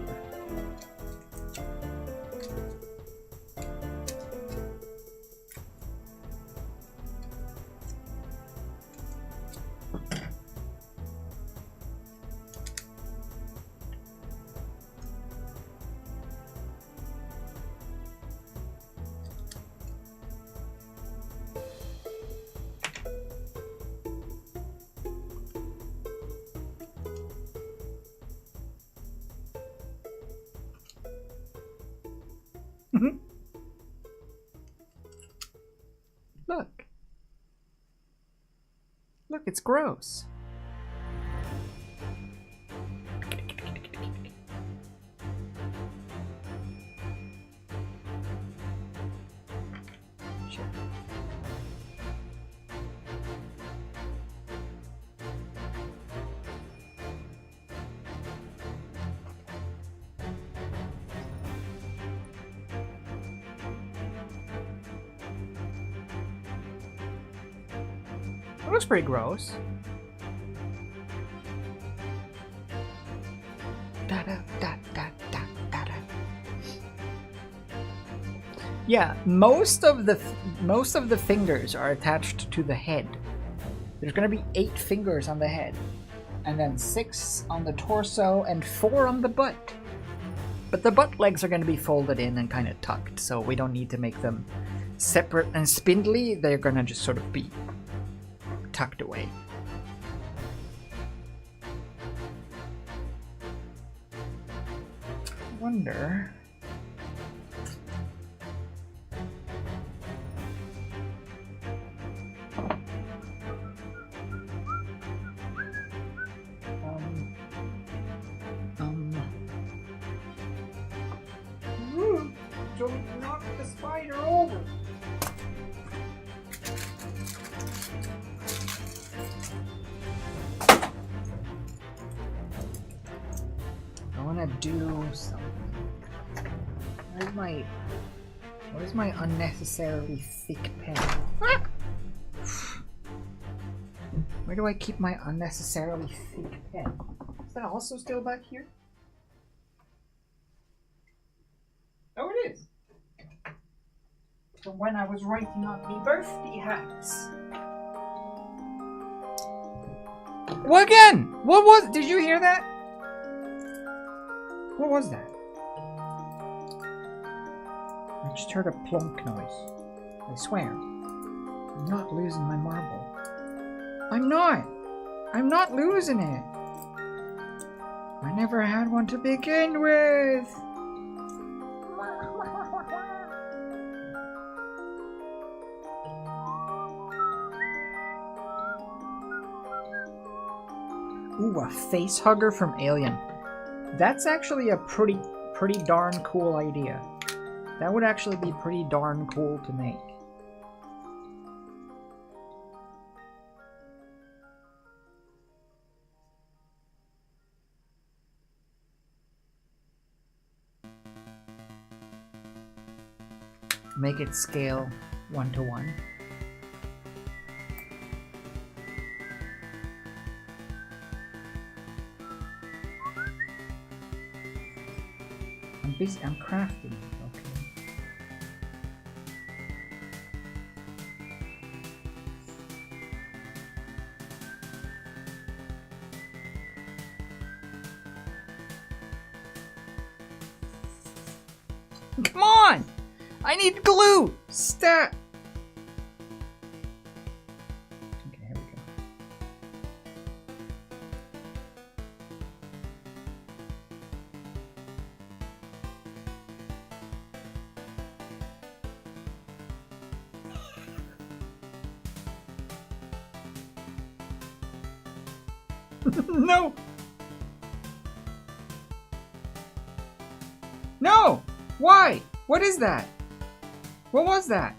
Look, it's gross. Sure. It looks pretty gross. Yeah, most of the fingers are attached to the head. There's gonna be 8 fingers on the head, and then 6 on the torso and 4 on the butt. But the butt legs are going to be folded in and kind of tucked, so we don't need to make them separate and spindly. They're going to just sort of be tucked away. I wonder... Don't knock the spider over. I want to do something. Where's my unnecessarily thick pen? Where do I keep my unnecessarily thick pen? Is that also still back here? Oh, it is. From when I was writing on the birthday hats. What again? What was? Did you hear that? What was that? I just heard a plonk noise. I swear. I'm not losing my marble. I'm not. I'm not losing it. I never had one to begin with. Ooh, a face hugger from Alien. That's actually a pretty darn cool idea. That would actually be pretty darn cool to make. Make it scale 1:1. I'm crafting. Okay. Come on! I need glue! Stat! Okay, here we go. No! No! Why? What is that? What was that?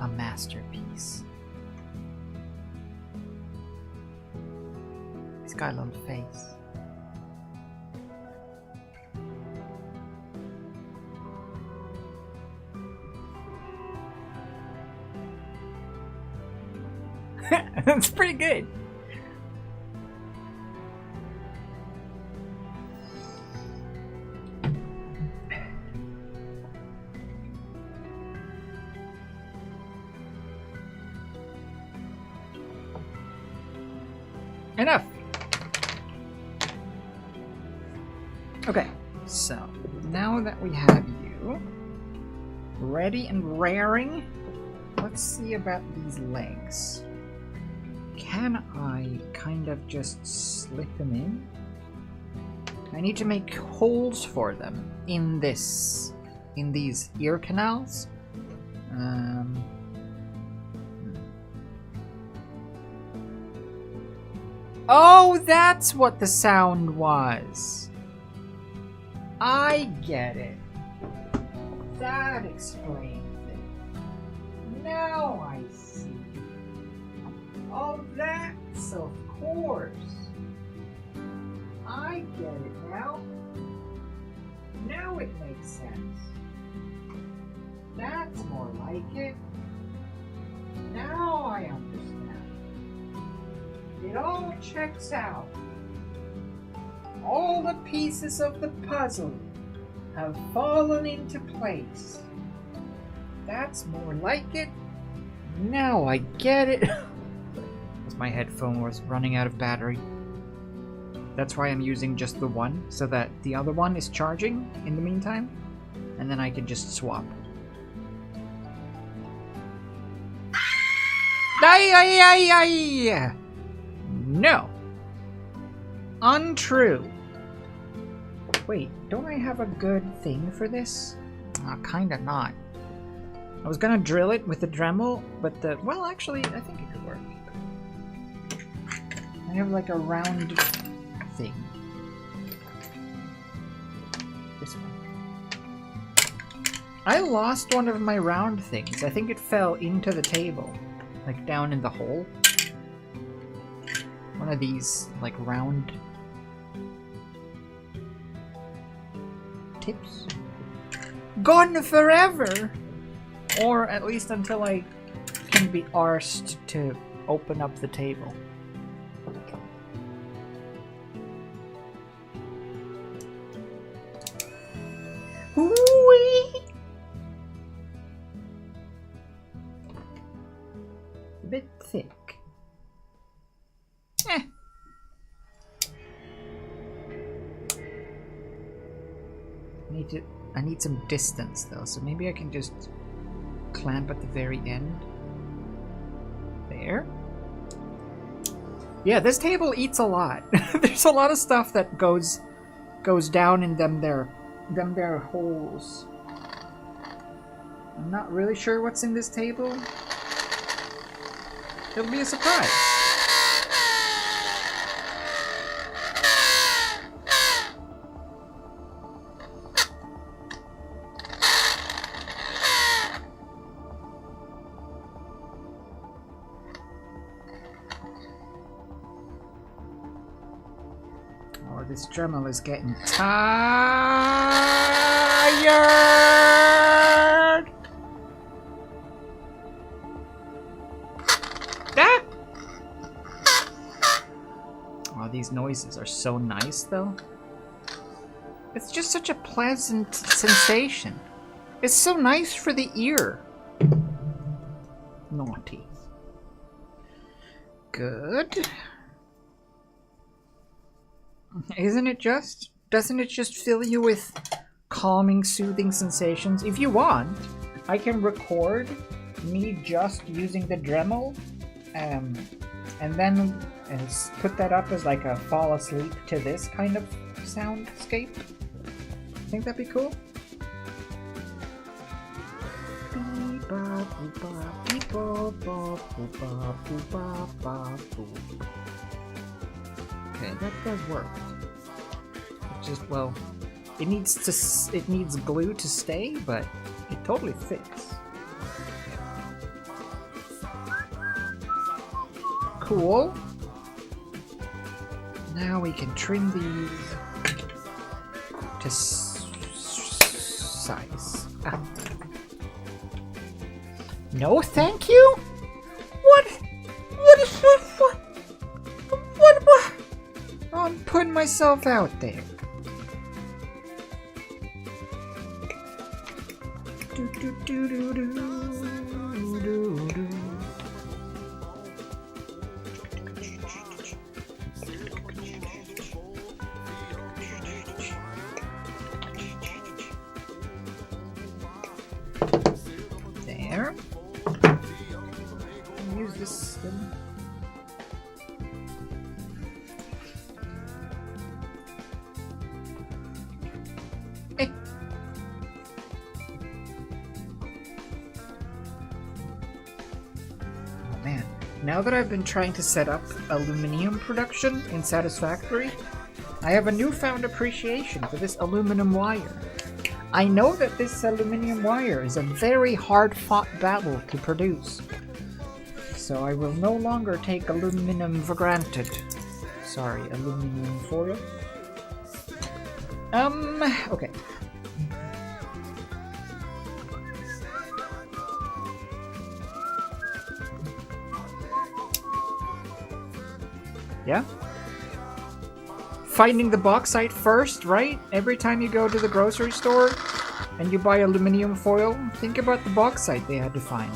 A masterpiece. He's got a little face. That's pretty good. Enough. Okay, so now that we have you ready and raring, let's see about these legs. Can I kind of just slip them in? I need to make holes for them in these ear canals. Oh, that's what the sound was. I get it. That explains it. Now I see. Oh, that's of course. I get it now. Now it makes sense. That's more like it. Now I understand. It all checks out. All the pieces of the puzzle have fallen into place. That's more like it. Now I get it. Because my headphone was running out of battery. That's why I'm using just the one, so that the other one is charging in the meantime, and then I can just swap. No. Untrue. Wait, don't I have a good thing for this? Kinda not. I was gonna drill it with the Dremel, but well, actually, I think it could work. I have like a round thing. This one. I lost one of my round things. I think it fell into the table, like down in the hole. One of these, like, round tips. Gone forever! Or at least until I can be arsed to open up the table. Whoo-wee! A bit thick. I need some distance though, so maybe I can just clamp at the very end. There. Yeah, this table eats a lot. There's a lot of stuff that goes down in them there holes. I'm not really sure what's in this table. It'll be a surprise. This Dremel is getting tired. Ah! Oh, these noises are so nice, though. It's just such a pleasant sensation. It's so nice for the ear. Naughty. Good. Isn't it just? Doesn't it just fill you with calming, soothing sensations? If you want, I can record me just using the Dremel, and then put that up as like a fall asleep to this kind of soundscape. Think that'd be cool? Okay, that does work. It's just, well, it needs glue to stay, but it totally fits. Cool. Now we can trim these to size. Ah. No, thank you. What is that? What? I'm putting myself out there. There. Use this thing. Now that I've been trying to set up aluminum production in Satisfactory, I have a newfound appreciation for this aluminum wire. I know that this aluminium wire is a very hard-fought battle to produce. So I will no longer take aluminum for granted. Sorry, aluminum foil. Okay. Yeah? Finding the bauxite first, right? Every time you go to the grocery store and you buy aluminum foil, think about the bauxite they had to find.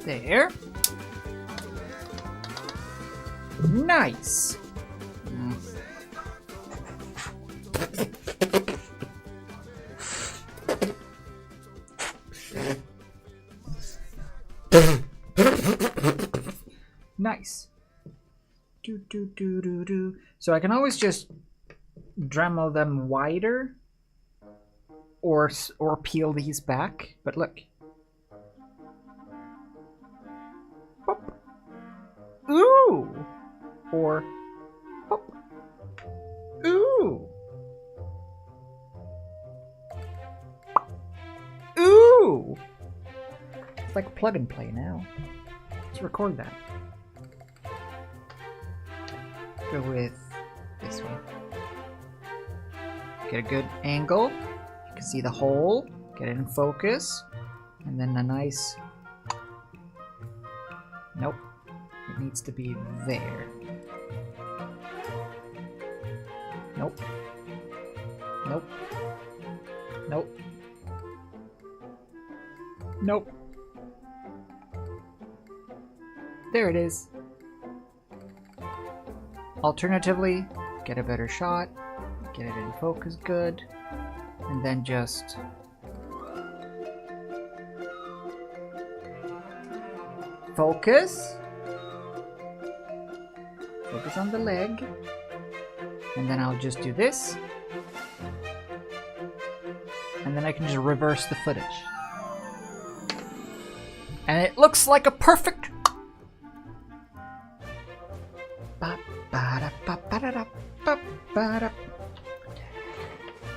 There. Nice. Nice. Do. So I can always just Dremel them wider or peel these back, but look. Pop. Ooh! Or pop. Ooh! Ooh! It's like plug and play now. Let's record that. Go with this one. Get a good angle. You can see the hole. Get it in focus. And then a nice... Nope. It needs to be there. Nope. Nope. Nope. Nope. There it is. Alternatively, get a better shot, get it in focus good, and then just focus. Focus on the leg. And then I'll just do this. And then I can just reverse the footage. And it looks like a perfect...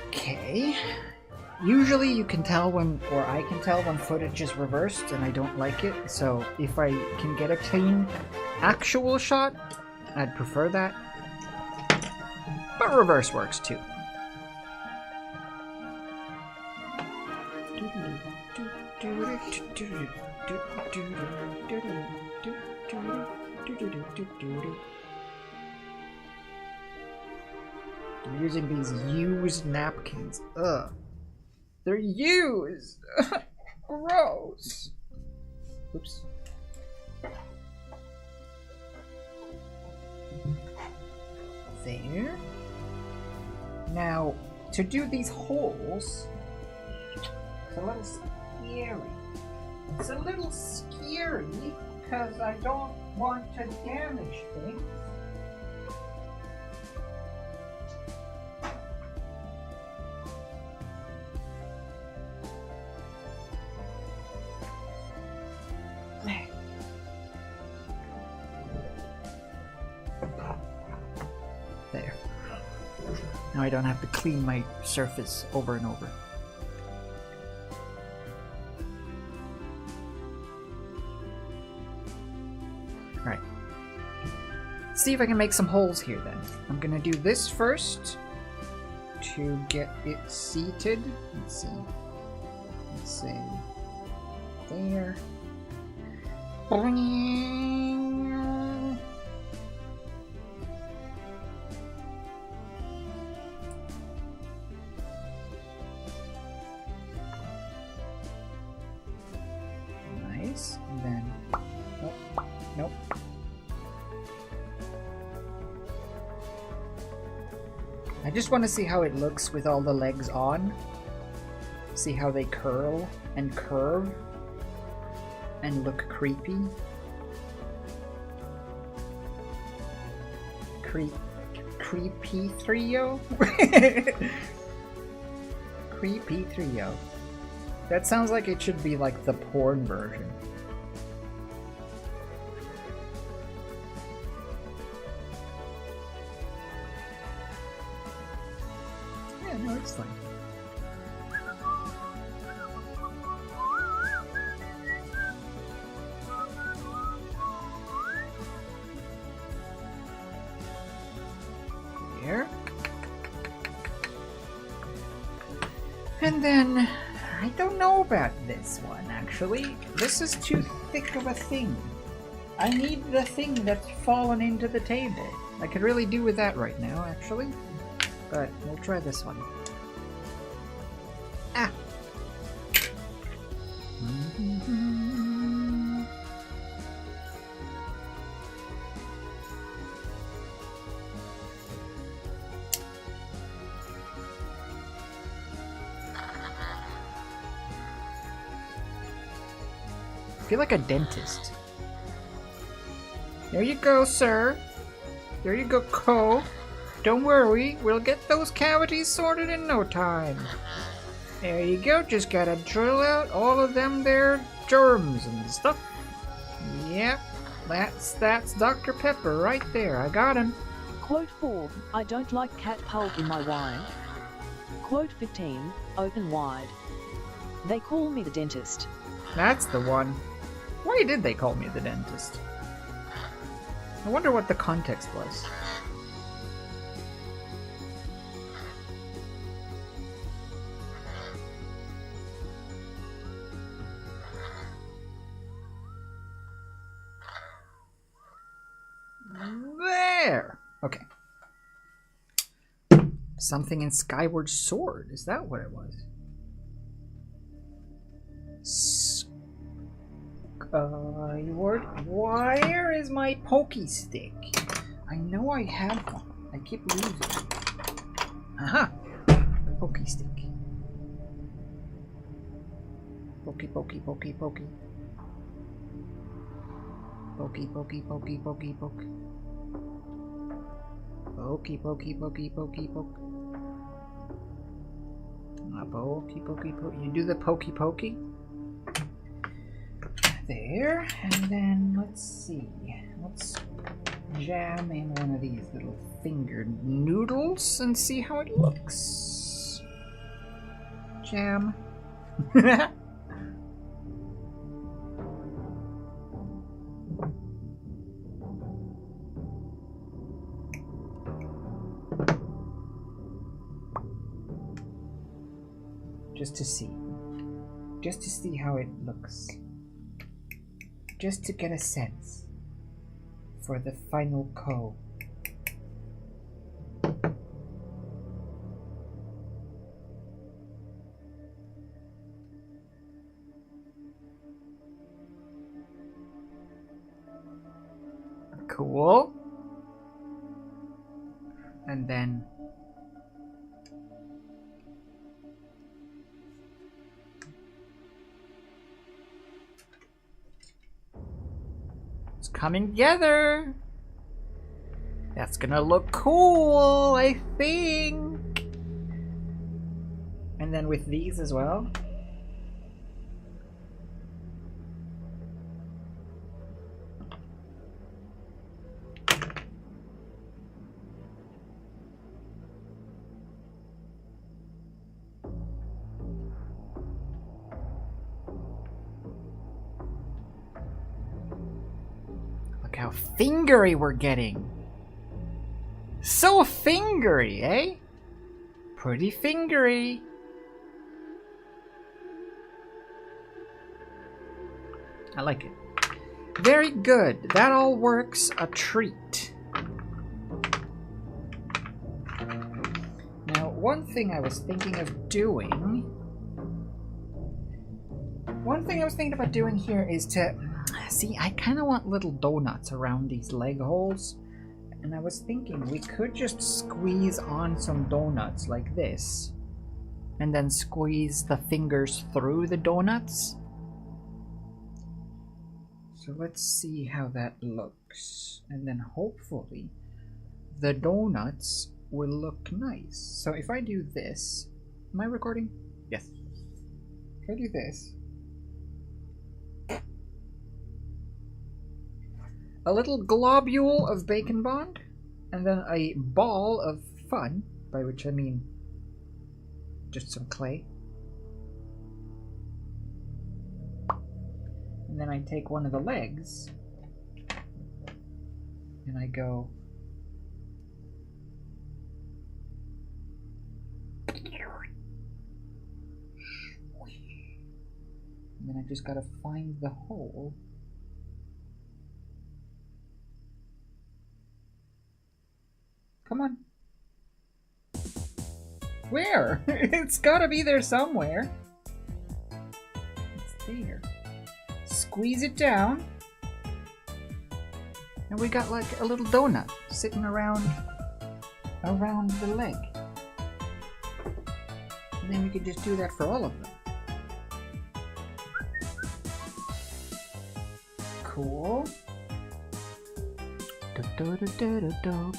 Okay. Usually you can tell when, or I can tell when footage is reversed and I don't like it. So if I can get a clean actual shot, I'd prefer that. But reverse works too. I'm using these used napkins. Ugh. They're used! Gross! Oops. There. Now, to do these holes, it's a little scary. It's a little scary because I don't want to damage things. There. Now I don't have to clean my surface over and over. Alright. See if I can make some holes here then. I'm gonna do this first to get it seated. Let's see. say there. Nice. And then nope. Nope. I just want to see how it looks with all the legs on. See how they curl and curve and look creepy. Creepy trio? Creepy trio. That sounds like it should be like the porn version. Yeah, no, it's fine. There. And then, I don't know about this one actually. This is too thick of a thing. I need the thing that's fallen into the table. I could really do with that right now actually. But we'll try this one. Ah! I feel like a dentist. There you go, sir. There you go, Koh. Don't worry, we'll get those cavities sorted in no time. There you go, just gotta drill out all of them there germs and stuff. Yep, that's Dr. Pepper right there, I got him. Quote 4, I don't like cat pulp in my wine. Quote 15, open wide. They call me the dentist. That's the one. Why did they call me the dentist? I wonder what the context was. There! Okay. Something in Skyward Sword. Is that what it was? Where is my pokey stick? I know I have one. I keep losing it. Aha! Pokey stick. Pokey, pokey, pokey, pokey. Pokey, pokey, pokey, pokey, pokey. Pokey, pokey, pokey, pokey, pokey. Pokey, pokey, pokey. You do the pokey, pokey. There, and then let's see. Let's jam in one of these little fingered noodles and see how it looks. Jam. Just to see how it looks. Just to get a sense for the final Koh. Cool. And then it's coming together. That's gonna look cool, I think. And then with these as well. How fingery we're getting. So fingery, eh? Pretty fingery. I like it. Very good. That all works a treat. Now, one thing I was thinking of doing... One thing I was thinking about doing here is to... See, I kind of want little donuts around these leg holes. And I was thinking we could just squeeze on some donuts like this. And then squeeze the fingers through the donuts. So let's see how that looks. And then hopefully the donuts will look nice. So if I do this... Am I recording? Yes. If I do this... A little globule of bacon bond, and then a ball of fun, by which I mean just some clay. And then I take one of the legs, and I go... And then I just gotta find the hole. Come on. Where? It's gotta be there somewhere. It's there. Squeeze it down. And we got like a little donut sitting around the leg. And then we could just do that for all of them. Cool.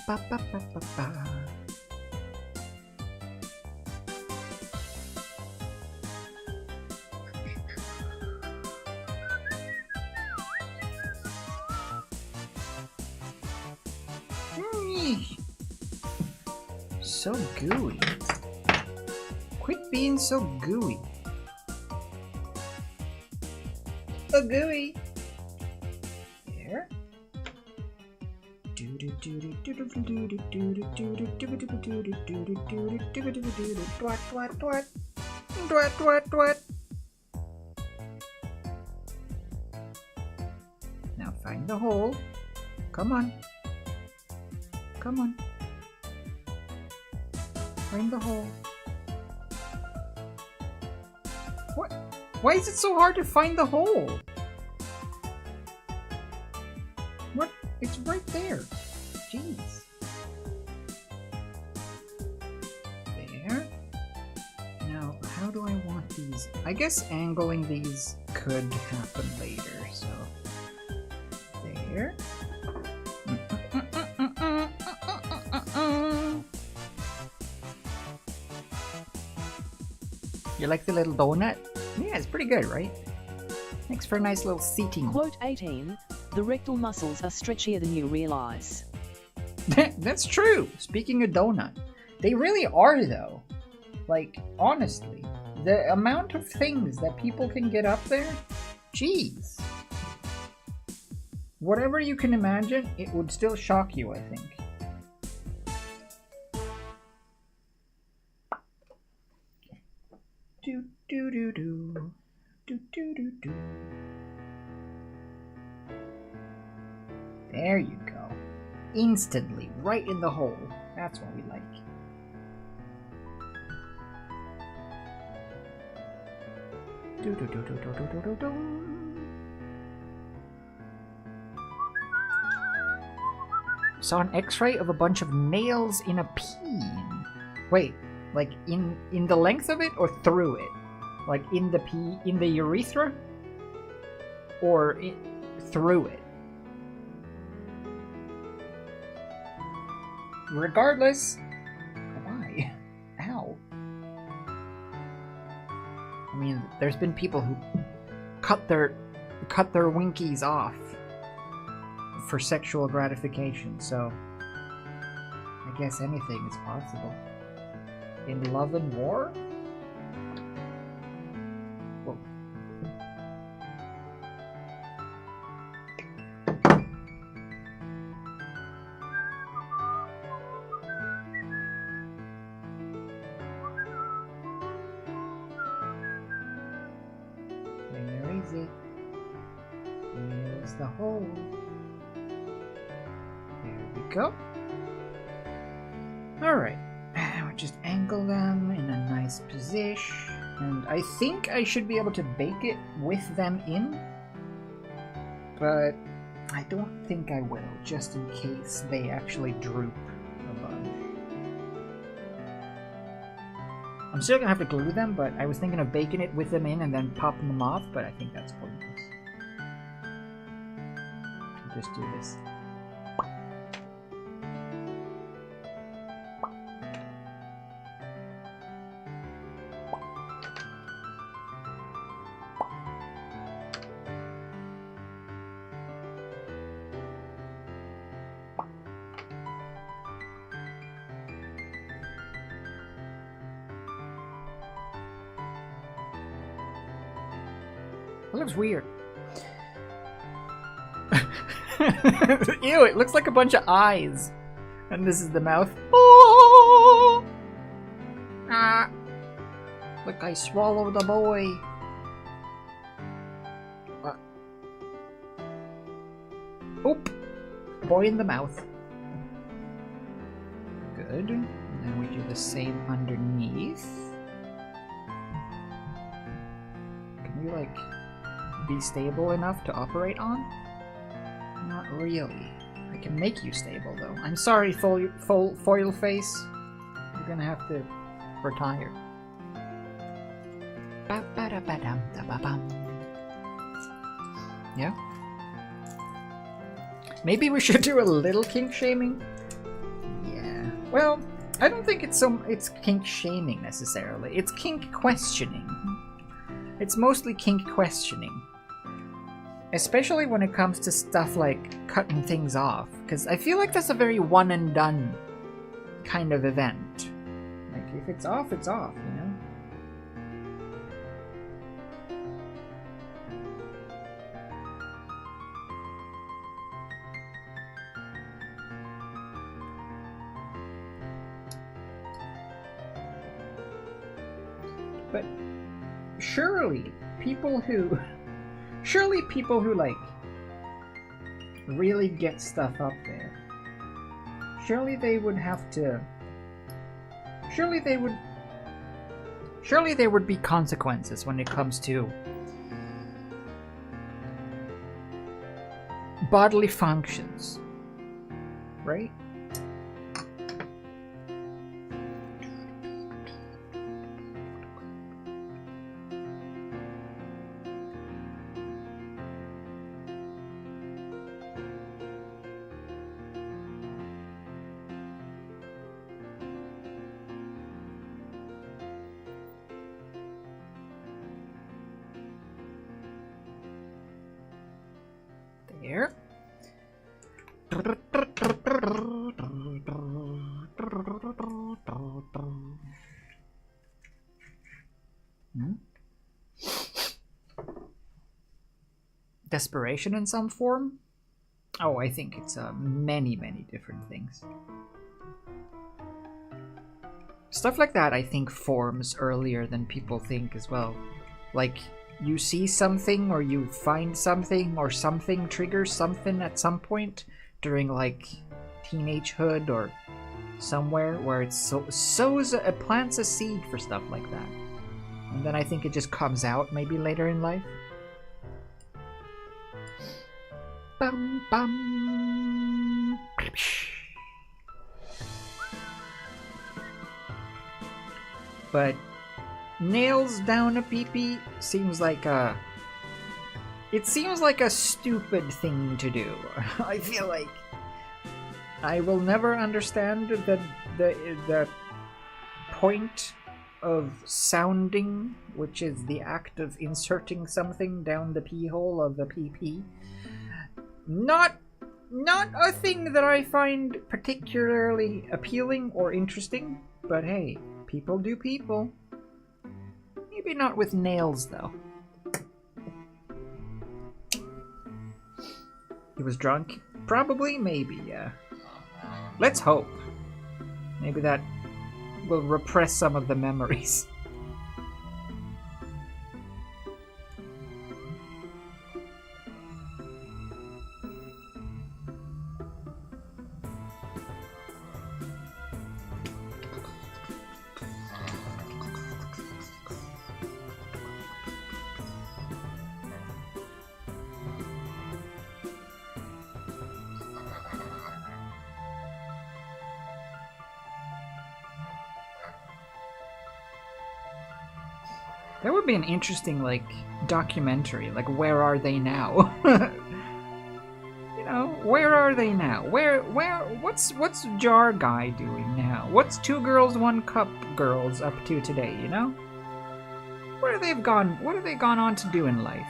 Ba, ba, ba, ba, ba. So gooey. Quit being so gooey. So gooey. There. Now find the hole. Come on. Come on. Find the hole. What? Why is it so hard to find the hole? What? It's right there. Jeez. There. Now, how do I want these? I guess angling these could happen later, so... There. You like the little donut? Yeah, it's pretty good, right? Makes for a nice little seating. Quote 18, the rectal muscles are stretchier than you realize. That's true. Speaking of donut, they really are though. Like, honestly, the amount of things that people can get up there, jeez. Whatever you can imagine, it would still shock you, I think. Do do do do. Do do do do. There you go. Instantly, right in the hole. That's what we like. Do do do do do do do do do. Saw an X-ray of a bunch of nails in a peen. Wait, like in the length of it or through it? Like in the urethra? Or through it? Regardless, why? Ow. I mean, there's been people who cut their winkies off for sexual gratification, so I guess anything is possible. In love and war? Whoa. Where is it? Here's the hole. There we go. Alright. We'll just angle them in a nice position. And I think I should be able to bake it with them in. But I don't think I will, just in case they actually droop a bunch. I'm still gonna have to glue them, but I was thinking of baking it with them in and then popping them off, but I think that's pointless. I'll just do this. It looks weird. Ew, it looks like a bunch of eyes. And this is the mouth. Oh! Ah! Look, I swallowed the boy. Oop! Boy in the mouth. Good. And then we do the same underneath. Can you, like, be stable enough to operate on? Not really. I can make you stable, though. I'm sorry, foil face. You're gonna have to retire. Yeah? Maybe we should do a little kink shaming? Yeah. Well, I don't think it's kink shaming necessarily. It's kink questioning. It's mostly kink questioning. Especially when it comes to stuff like cutting things off. Because I feel like that's a very one and done kind of event. Like, if it's off, it's off, you know? But surely people who like really get stuff up there, surely there would be consequences when it comes to bodily functions, right? There. Desperation in some form? Oh, I think it's many, many different things. Stuff like that, I think, forms earlier than people think as well. Like, you see something, or you find something, or something triggers something at some point during, like, teenagehood or somewhere where it it plants a seed for stuff like that. And then I think it just comes out maybe later in life. Bum bum. But nails down a pee-pee seems like a... It seems like a stupid thing to do. I feel like I will never understand the point of sounding, which is the act of inserting something down the pee hole of the pee-pee. Not a thing that I find particularly appealing or interesting, but hey, people do people. Maybe not with nails, though. He was drunk? Probably, maybe, yeah. Let's hope. Maybe that will repress some of the memories. That would be an interesting, like, documentary. Like, where are they now? You know, where are they now? What's Jar Guy doing now? What's Two Girls, One Cup Girls up to today, you know? What have they gone on to do in life?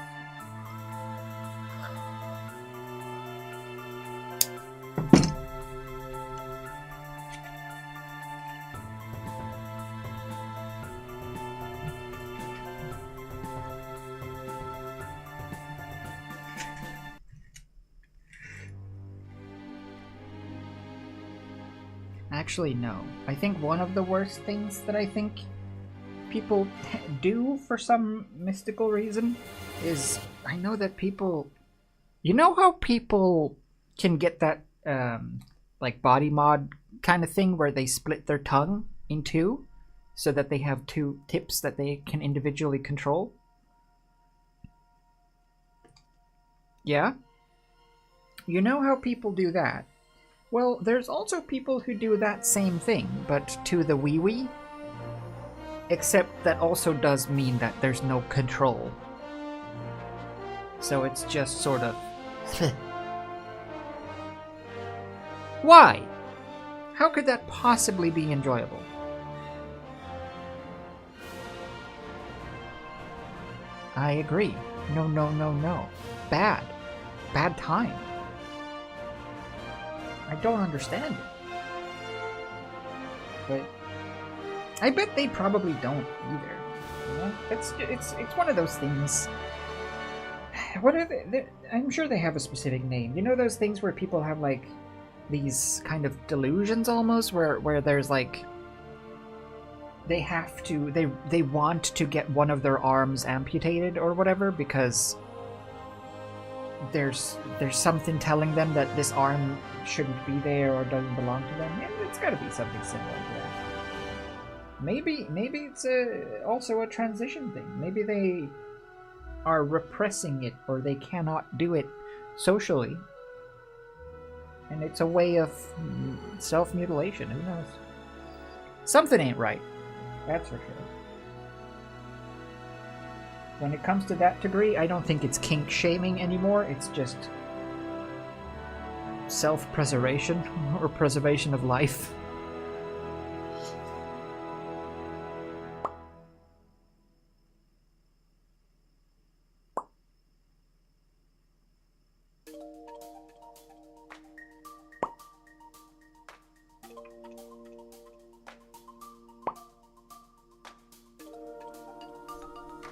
Actually, no. I think one of the worst things that I think people do for some mystical reason is, I know that people, you know how people can get that like body mod kind of thing where they split their tongue in two so that they have two tips that they can individually control? Yeah? You know how people do that? Well, there's also people who do that same thing, but to the wee-wee. Except that also does mean that there's no control. So it's just sort of... Why? How could that possibly be enjoyable? I agree. No, no, no, no. Bad. Bad time. I don't understand it. But I bet they probably don't either. You know? It's one of those things. What are they? I'm sure they have a specific name. You know those things where people have like these kind of delusions almost, where there's like they have to they want to get one of their arms amputated or whatever because there's something telling them that this arm shouldn't be there or doesn't belong to them. Yeah, it's got to be something similar to that. Maybe it's also a transition thing. Maybe they are repressing it or they cannot do it socially. And it's a way of self-mutilation. Who knows? Something ain't right. That's for sure. When it comes to that degree, I don't think it's kink shaming anymore. It's just self-preservation or preservation of life.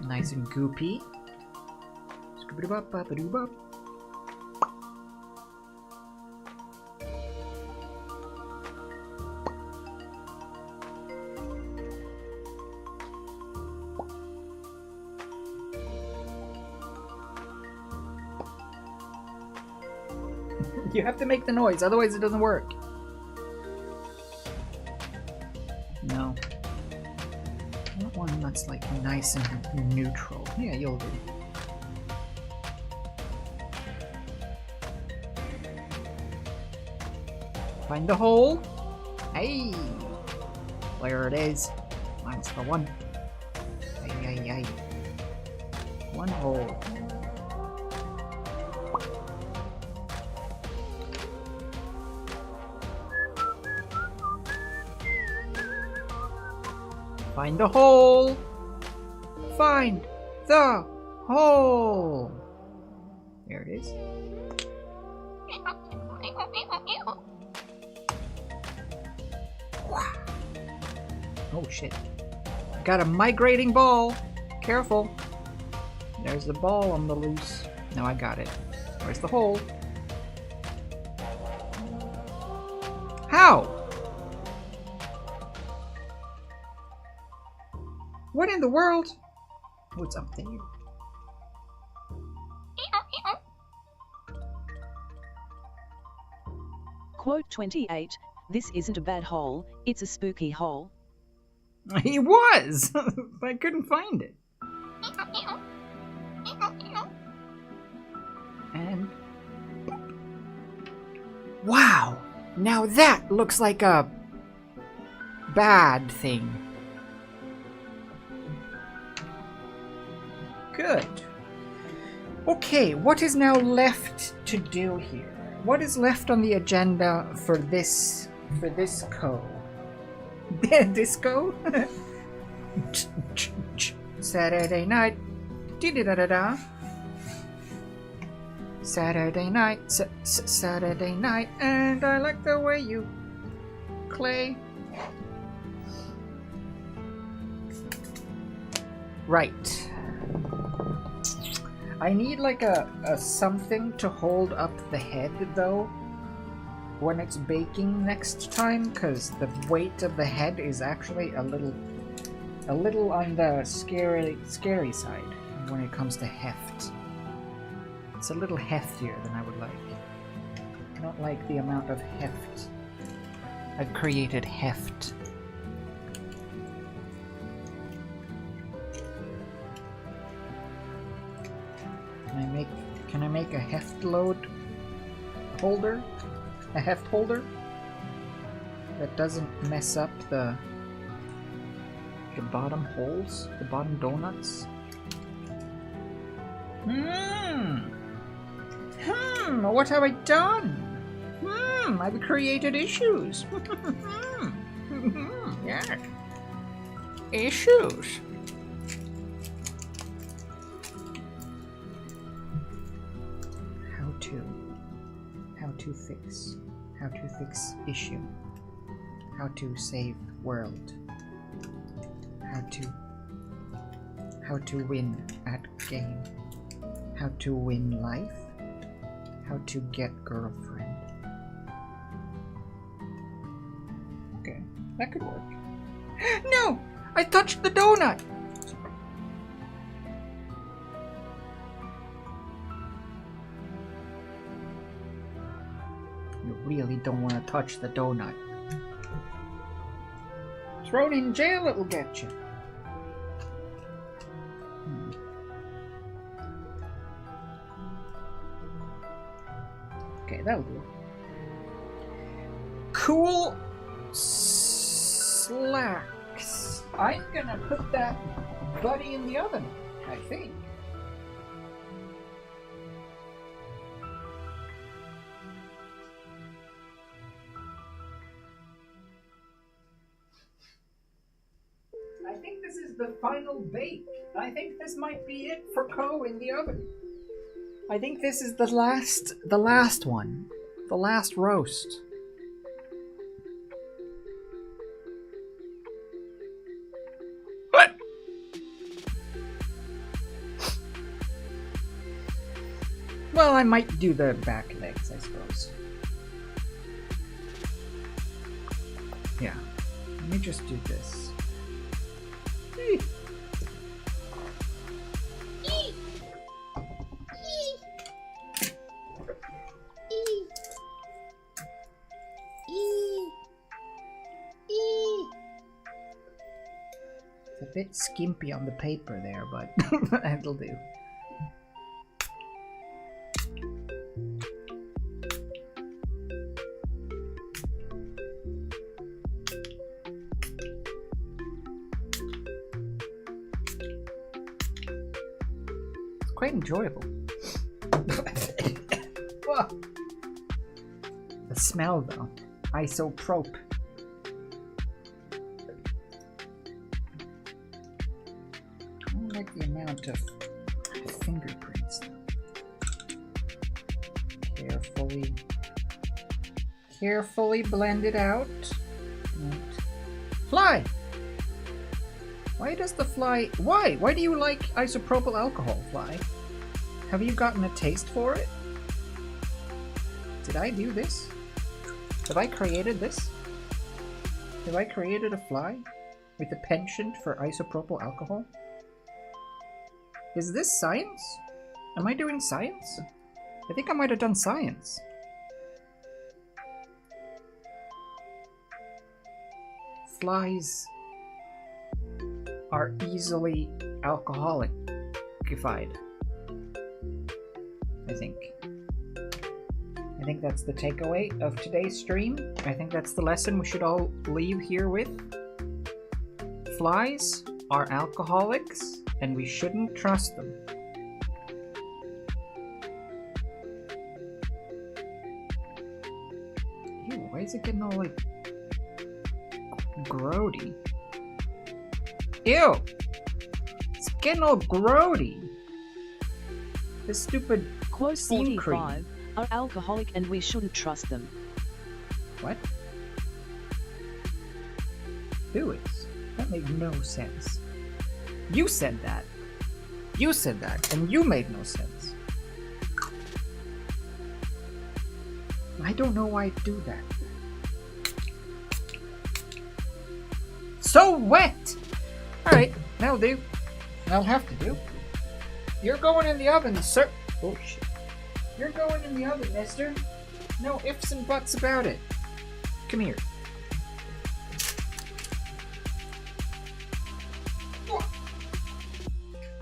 Nice and goopy. Scooby-doo-bop-bop-a-doo-bop. You have to make the noise, otherwise it doesn't work. No. I want one that's like nice and neutral. Yeah, you'll do. Find the hole. Hey! There it is. That's the one. Ay, ay, ay. One hole. Find the hole! Find the hole! There it is. Oh shit. Got a migrating ball! Careful! There's the ball on the loose. Now I got it. Where's the hole? How? What in the world? What's up there? Quote 28, this isn't a bad hole, it's a spooky hole. He was! I couldn't find it. And... wow! Now that looks like a... bad thing. Good. Okay, what is now left to do here? What is left on the agenda for this Koh? Disco? Saturday night. Dee-dee-da-da-da. Saturday night. Saturday night. And I like the way you Clay. Right. I need like a something to hold up the head though when it's baking next time, because the weight of the head is actually a little on the scary side when it comes to heft. It's a little heftier than I would like. I don't like the amount of heft. I've created heft. Can I make a heft load holder? A heft holder that doesn't mess up the bottom holes, the bottom donuts. What have I done? I've created issues. Yeah. Issues. How to fix issue. How to save world. How to win at game. How to win life. How to get girlfriend. Okay, that could work. No! I touched the donut! You really don't want to touch the donut. Thrown in jail, it'll get you. Okay, that'll do. Cool slacks. I'm gonna put that buddy in the oven, I think. I think this is the final bake. I think this might be it for Koh in the oven. I think this is the last one. The last roast. What? Well, I might do the back legs, I suppose. Yeah. Let me just do this. It's a bit skimpy on the paper there, but it'll do. It's quite enjoyable. Whoa. The smell though, isopropyl. The amount of fingerprints. Carefully blend it out. Fly! Why does the fly... Why? Why do you like isopropyl alcohol, Fly? Have you gotten a taste for it? Did I do this? Have I created this? Have I created a fly with a penchant for isopropyl alcohol? Is this science? Am I doing science? I think I might have done science. Flies are easily alcoholicified. I think that's the takeaway of today's stream. I think that's the lesson we should all leave here with. Flies are alcoholics, and we shouldn't trust them. is it getting all like grody? Ew! It's getting all grody. This stupid Quote steam cream. 45 are alcoholic and we shouldn't trust them. What? Who is? That made no sense. You said that. You said that, and you made no sense. I don't know why I do that. So wet! Alright, that'll do. That'll have to do. You're going in the oven, sir. Oh shit. You're going in the oven, mister. No ifs and buts about it. Come here.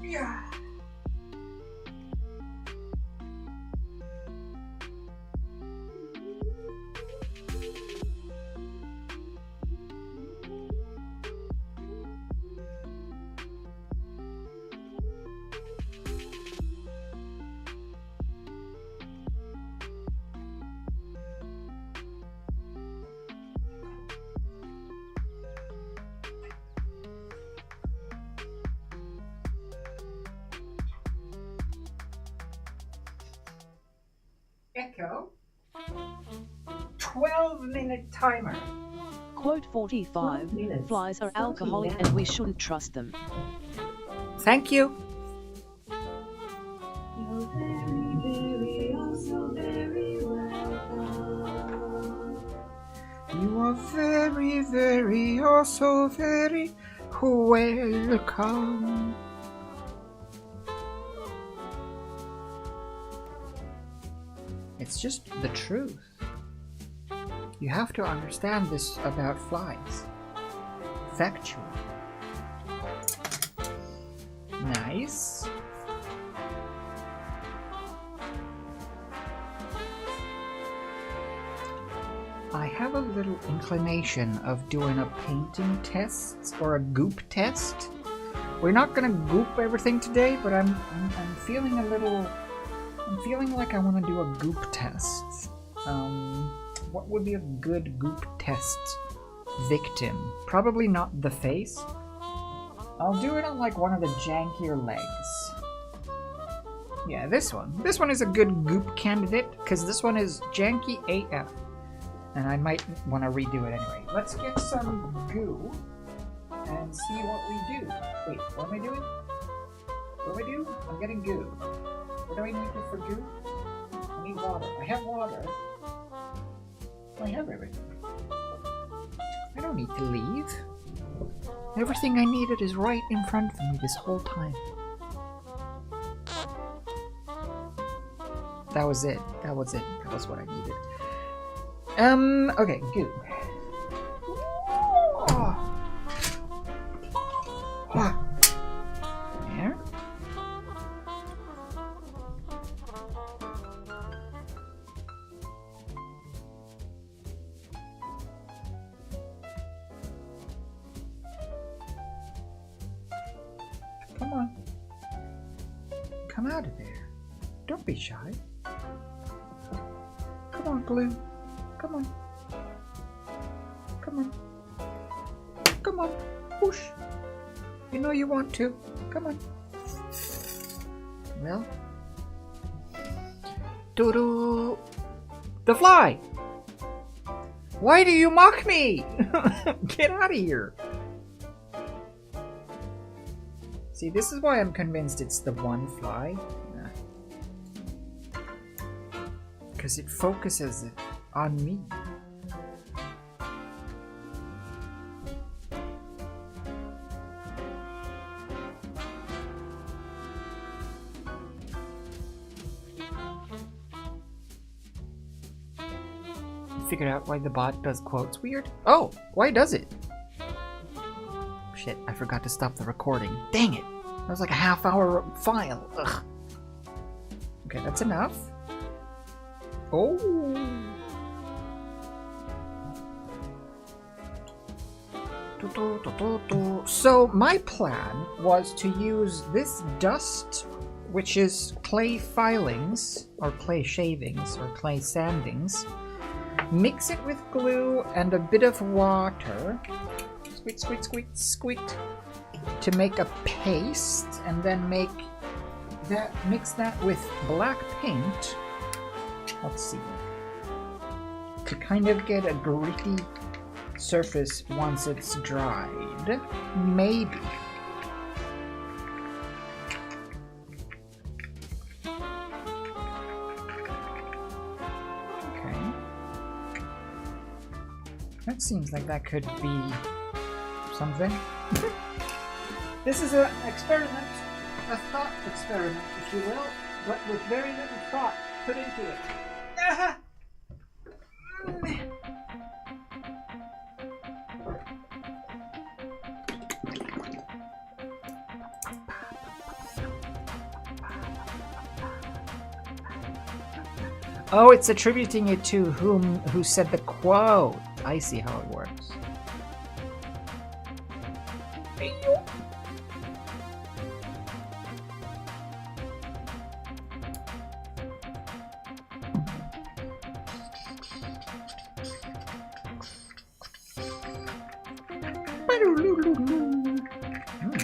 Yeah. Echo. 12-minute timer. Quote 45 minutes. flies are Starting alcoholic now. and we shouldn't trust them. Thank you. You're very, very, oh so very welcome. You are very, very, oh so very welcome. It's just the truth. You have to understand this about flies. Factual. Nice. I have a little inclination of doing a painting test or a goop test. We're not gonna goop everything today, but I'm feeling a little. I'm feeling like I want to do a goop test. What would be a good goop test victim? Probably not the face. I'll do it on like one of the jankier legs. Yeah, this one. This one is a good goop candidate because this one is janky AF. And I might want to redo it anyway. Let's get some goo and see what we do. Wait, what am I doing? What do I do? I'm getting goo. What do I need for goo? I need water. I have water. I have everything. I don't need to leave. Everything I needed is right in front of me this whole time. That was it. That was it. That was what I needed. Okay, goo. There. Come on. Come out of there. Don't be shy. Come on, glue. Come on. Come on. Come on. Push. You know you want to. Come on. Well. Doo-doo. The fly! Why do you mock me? Get out of here. See, this is why I'm convinced it's the one fly. Because it focuses it on me. Figured out why the bot does quotes weird? Oh, why does it? Shit, I forgot to stop the recording. Dang it! That was like a half-hour file. Ugh. Okay, that's enough. Oh! So my plan was to use this dust, which is clay filings, or clay shavings, or clay sandings, mix it with glue and a bit of water. Squeak, squeak, squeak, squeak. To make a paste, and then mix that with black paint. Let's see. To kind of get a gritty surface once it's dried. Maybe. Okay. That seems like that could be something. This is an experiment, a thought experiment, if you will, but with very little thought put into it. Ah! Oh, it's attributing it to who said the quote. I see how it works.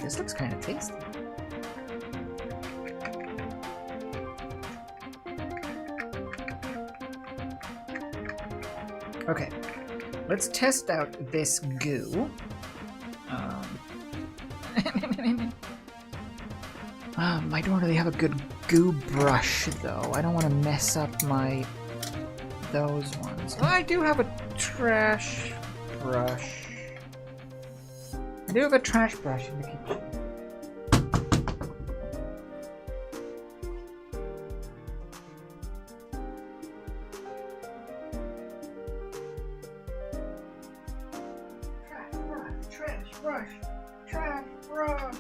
This looks kind of tasty. Okay, let's test out this goo. I don't really have a good goo brush though. I don't want to mess up those ones. Oh, I do have a trash brush. I do have a trash brush in the kitchen. Trash brush.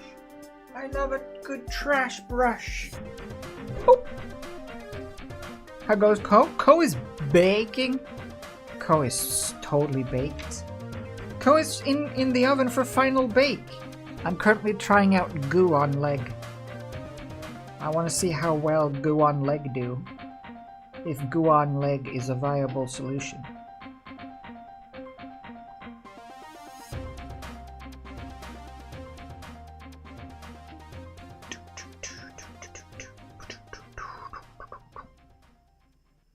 I love a good trash brush. Oh. How goes Koh? Koh is baking. Koh is totally baked. Koh is in the oven for final bake. I'm currently trying out goo on leg. I want to see how well goo on leg do. If goo on leg is a viable solution.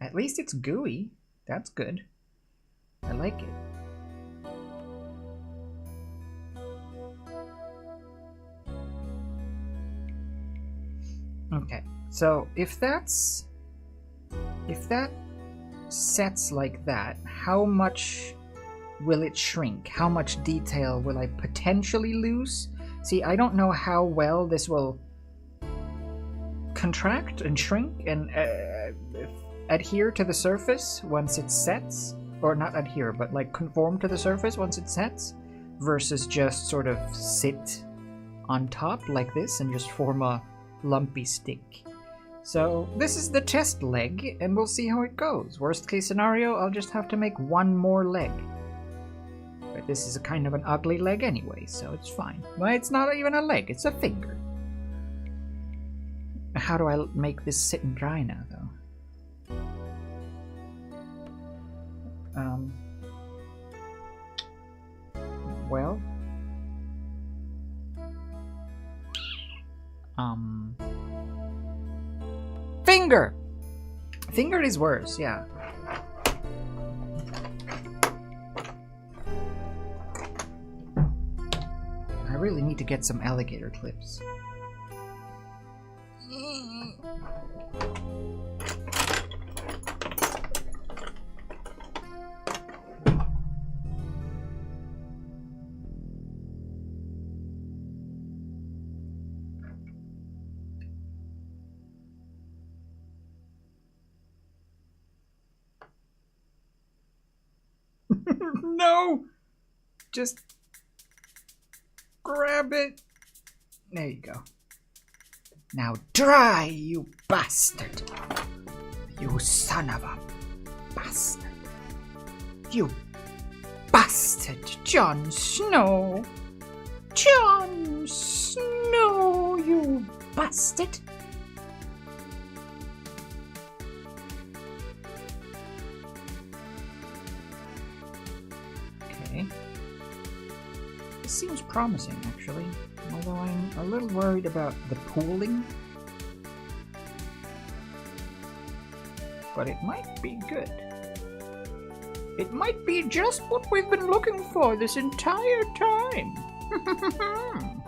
At least it's gooey. That's good. I like it. Okay, so if that sets like that, how much will it shrink? How much detail will I potentially lose? See, I don't know how well this will contract and shrink and adhere to the surface once it sets, or not adhere, but like conform to the surface once it sets, versus just sort of sit on top like this and just form a lumpy stick. So this is the test leg, and we'll see how it goes. Worst case scenario, I'll just have to make one more leg. But this is a kind of an ugly leg anyway, so it's fine. Well, it's not even a leg, it's a finger. How do I make this sit and dry now, though? Well... Finger! Finger is worse, yeah. I really need to get some alligator clips. No! Just grab it. There you go. Now dry, you bastard. You son of a bastard. You bastard, Jon Snow. Jon Snow, you bastard. Okay. This seems promising, actually. Although I'm a little worried about the pooling. But it might be good. It might be just what we've been looking for this entire time.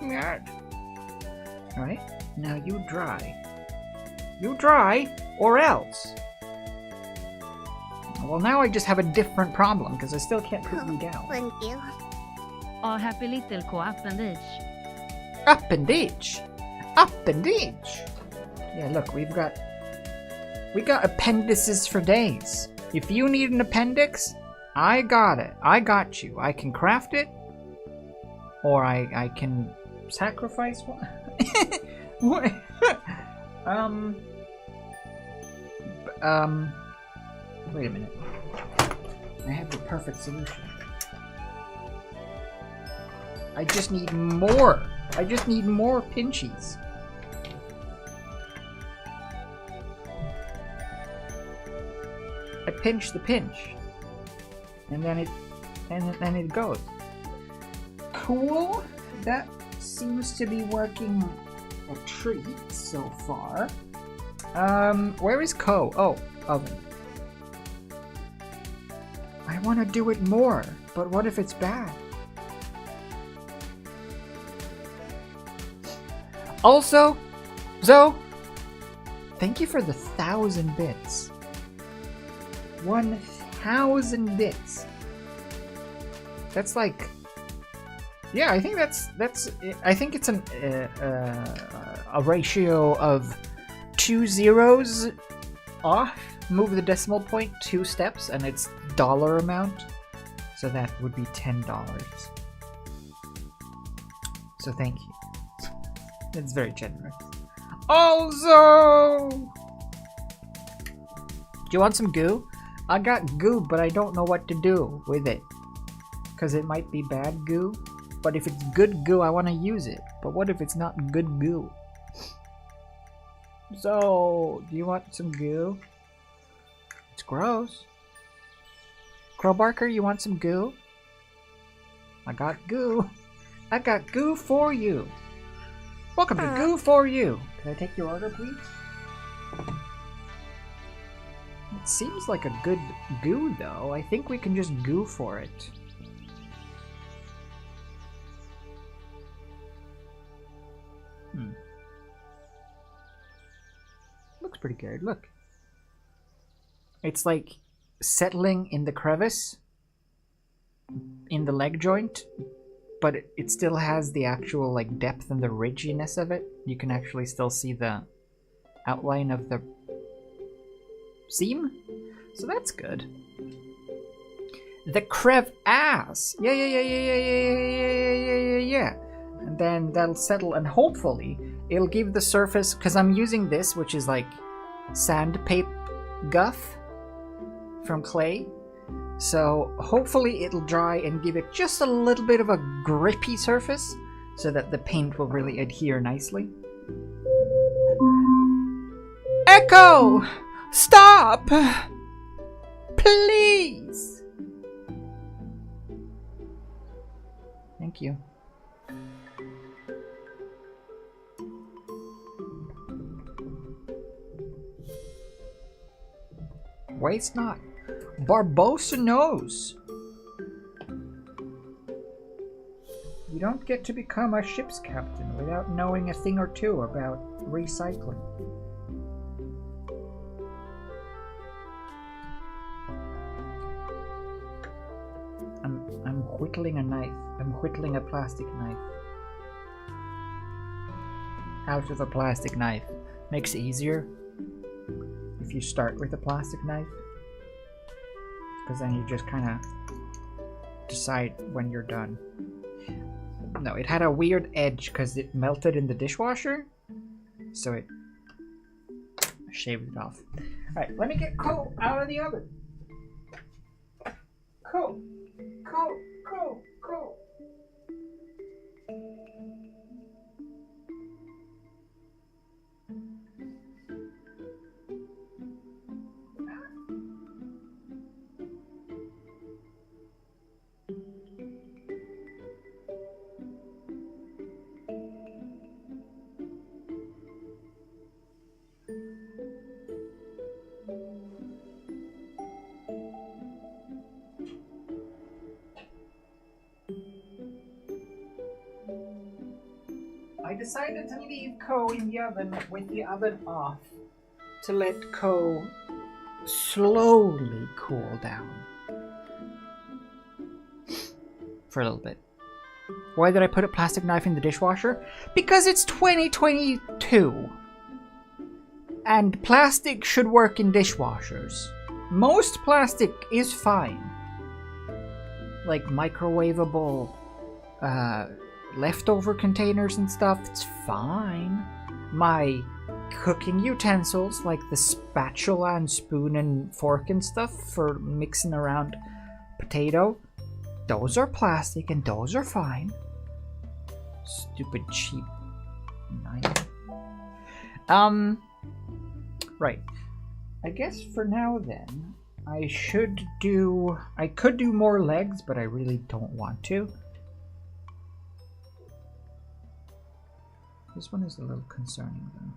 Yes. Alright, now you dry. You dry, or else. Well, now I just have a different problem, because I still can't put you down. Thank you. Our happy little co-appendage. Appendage! Appendage! Yeah, look, we got appendices for days. If you need an appendix, I got it. I got you. I can craft it, or I can sacrifice one. What? Wait a minute. I have the perfect solution. I just need more. I just need more pinchies. I pinch the pinch, and then it goes. Cool. That seems to be working a treat so far. Where is Koh? Oh, oven. I want to do it more, but what if it's bad? Also, Zoe, thank you for the 1,000 bits. 1,000 bits. That's like, yeah, I think that's I think it's a ratio of 2 zeros off. Move the decimal point 2 steps, and it's dollar amount. So that would be $10. So thank you. That's very generous. Also, do you want some goo? I got goo, but I don't know what to do with it. Because it might be bad goo. But if it's good goo, I want to use it. But what if it's not good goo? So, do you want some goo? It's gross. Crowbarker, you want some goo? I got goo. I got goo for you. Welcome to Goo for You. Can I take your order, please? It seems like a good goo, though. I think we can just goo for it. Looks pretty good. Look. It's like settling in the crevice in the leg joint, but it still has the actual like depth and the ridginess of it. You can actually still see the outline of the seam, so that's good. The crevasse, yeah. And then that'll settle, and hopefully it'll give the surface, because I'm using this, which is like sandpaper guff from clay. So hopefully it'll dry and give it just a little bit of a grippy surface so that the paint will really adhere nicely. Echo! Stop! Please! Thank you. Waste not. Barbosa knows. You don't get to become a ship's captain without knowing a thing or two about recycling. I'm whittling a knife. I'm whittling a plastic knife. Out of a plastic knife. Makes it easier if you start with a plastic knife. Because then you just kind of decide when you're done. No, it had a weird edge because it melted in the dishwasher. So it shaved it off. Alright, let me get Koh out of the oven. Koh! Koh! Koh! Koh! decided to leave Koh in the oven with the oven off to let Koh slowly cool down for a little bit. Why did I put a plastic knife in the dishwasher? Because it's 2022 and plastic should work in dishwashers. Most plastic is fine. Like microwavable leftover containers and stuff, it's fine. My cooking utensils, like the spatula and spoon and fork and stuff for mixing around potato, those are plastic and those are fine. Stupid cheap knife. Right. I guess for now then, I could do more legs, but I really don't want to. This one is a little concerning though.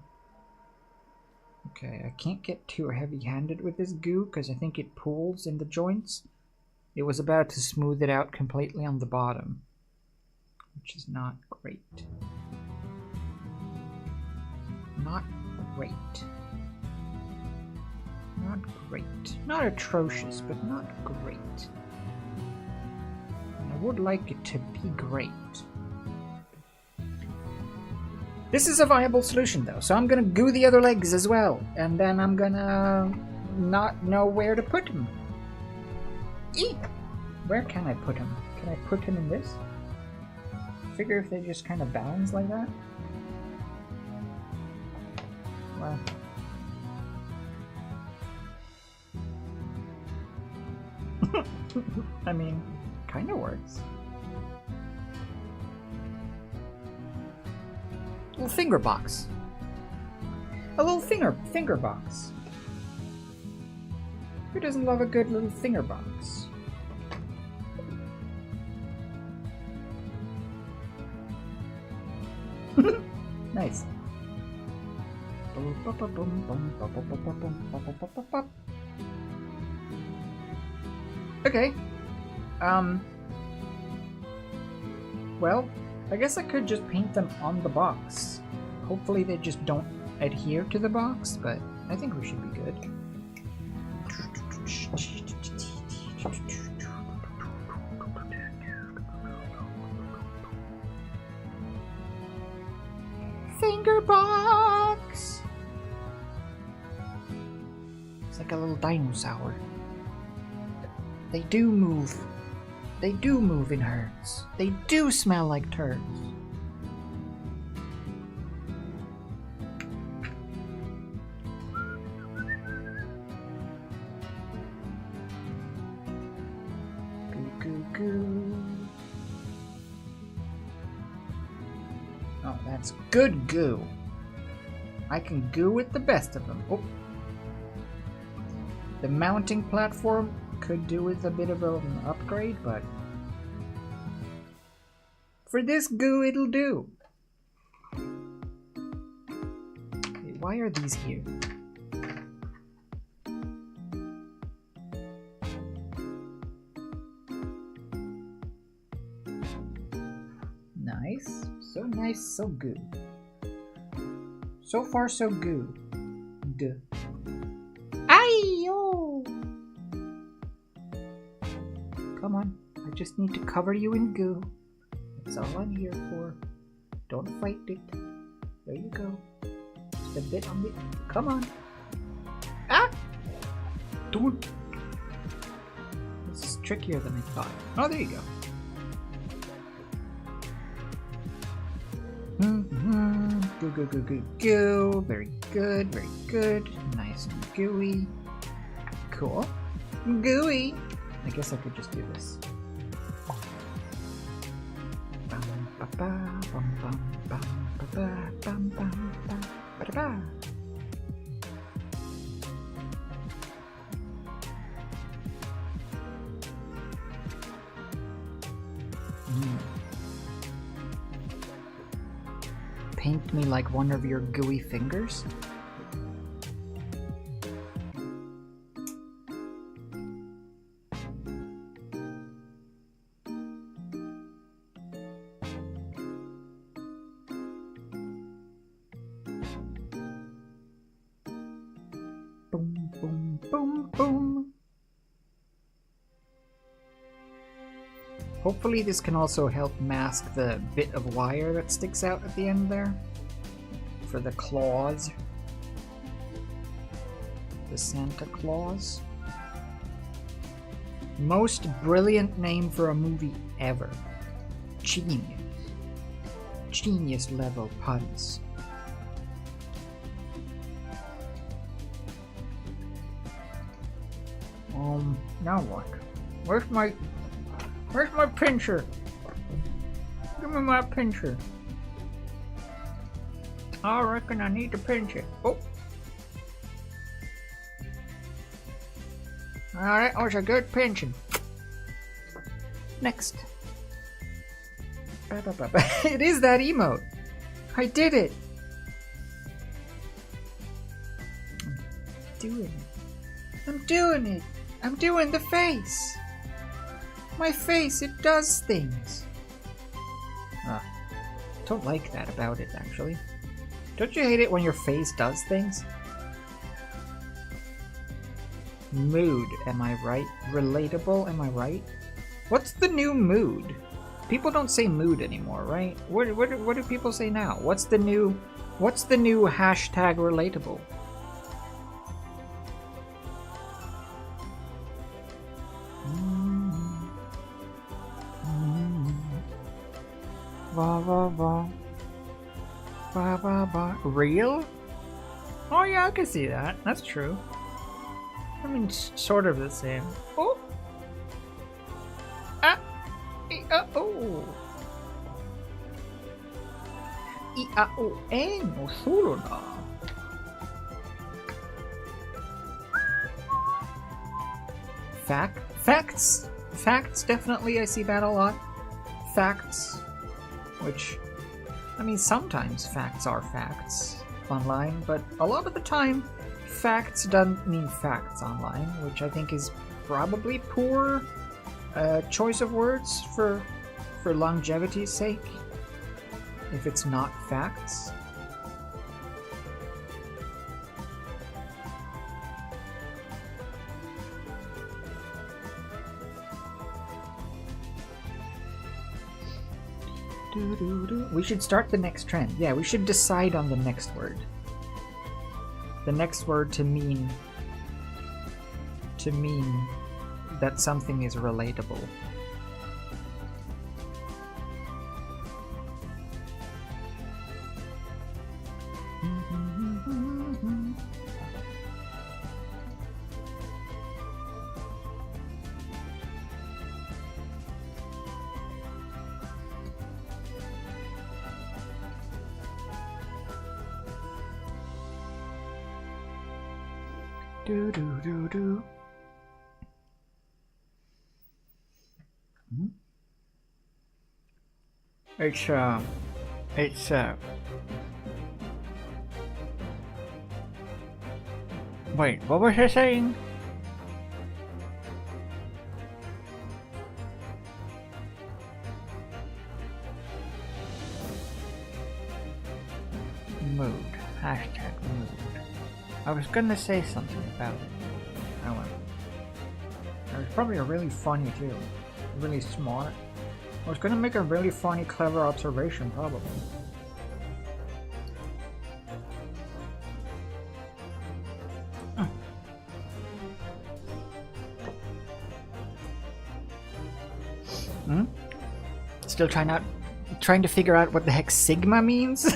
Okay, I can't get too heavy-handed with this goo because I think it pools in the joints. It was about to smooth it out completely on the bottom, which is not great. Not great. Not great. Not atrocious, but not great. And I would like it to be great. This is a viable solution though, so I'm gonna goo the other legs as well, and then I'm gonna not know where to put them. Eek! Where can I put him? Can I put him in this? Figure if they just kind of balance like that. Well. I mean, kind of works. Little finger box. A little finger box. Who doesn't love a good little finger box? Nice. Okay. Well, I guess I could just paint them on the box. Hopefully they just don't adhere to the box, but I think we should be good. Finger box! It's like a little dinosaur. They do move. They do move in herds. They do smell like turds. Goo goo goo. Oh, that's good goo. I can goo with the best of them. Oh. The mounting platform could do with a bit of an upgrade, but for this goo it'll do. Wait, why are these here? Nice. So nice, so good. So far so good. Duh. Ayo! Come on, I just need to cover you in goo. That's all I'm here for. Don't fight it. There you go. Just a bit on the... Come on. Ah! Don't. This is trickier than I thought. Oh, there you go. Goo, goo, goo, goo, goo. Very good, very good. Nice and gooey. Cool. Gooey. I guess I could just do this. Paint me like one of your gooey fingers? Boom, boom, boom, boom. Hopefully this can also help mask the bit of wire that sticks out at the end there. For the claws. The Santa Claus. Most brilliant name for a movie ever. Genius. Genius level puns. Now what? Where's my pincher? Give me my pincher. I reckon I need to pinch it. Oh. That was a good pinching. Next. It is that emote. I did it. I'm doing it. I'm doing it. I'm doing the face. My face, it does things. Don't like that about it, actually. Don't you hate it when your face does things? Mood, am I right? Relatable, am I right? What's the new mood? People don't say mood anymore, right? What do people say now? What's the new hashtag relatable? Va va va. Va va va. Real? Oh yeah, I can see that. That's true. I mean, sort of the same. Oh! Ah! Oh! No solo na. Facts, definitely, I see that a lot. Facts. Which, I mean, sometimes facts are facts online, but a lot of the time, facts doesn't mean facts online, which I think is probably poor choice of words for longevity's sake, if it's not facts. We should start the next trend. Yeah, we should decide on the next word. The next word to mean that something is relatable. Do. It's wait, what was I saying? Mood. Hashtag mood. I was gonna say something about it. I went. It was probably a really funny too. Really smart. I was gonna make a really funny, clever observation, probably. Still trying to figure out what the heck Sigma means?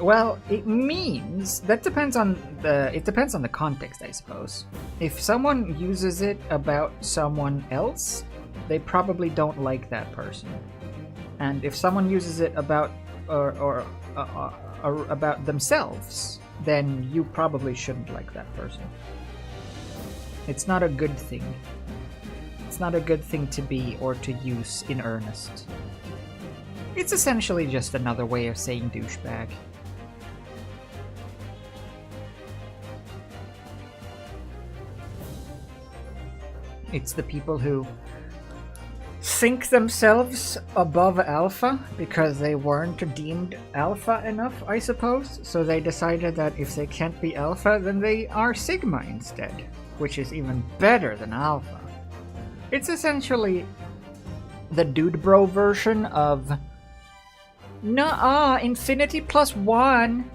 Well, it means that depends on the context, I suppose. If someone uses it about someone else, they probably don't like that person. And if someone uses it about or about themselves, then you probably shouldn't like that person. It's not a good thing. It's not a good thing to be or to use in earnest. It's essentially just another way of saying douchebag. It's the people who think themselves above alpha because they weren't deemed alpha enough, I suppose. So they decided that if they can't be alpha, then they are sigma instead, which is even better than alpha. It's essentially the dude bro version of nuh-uh, infinity plus 1.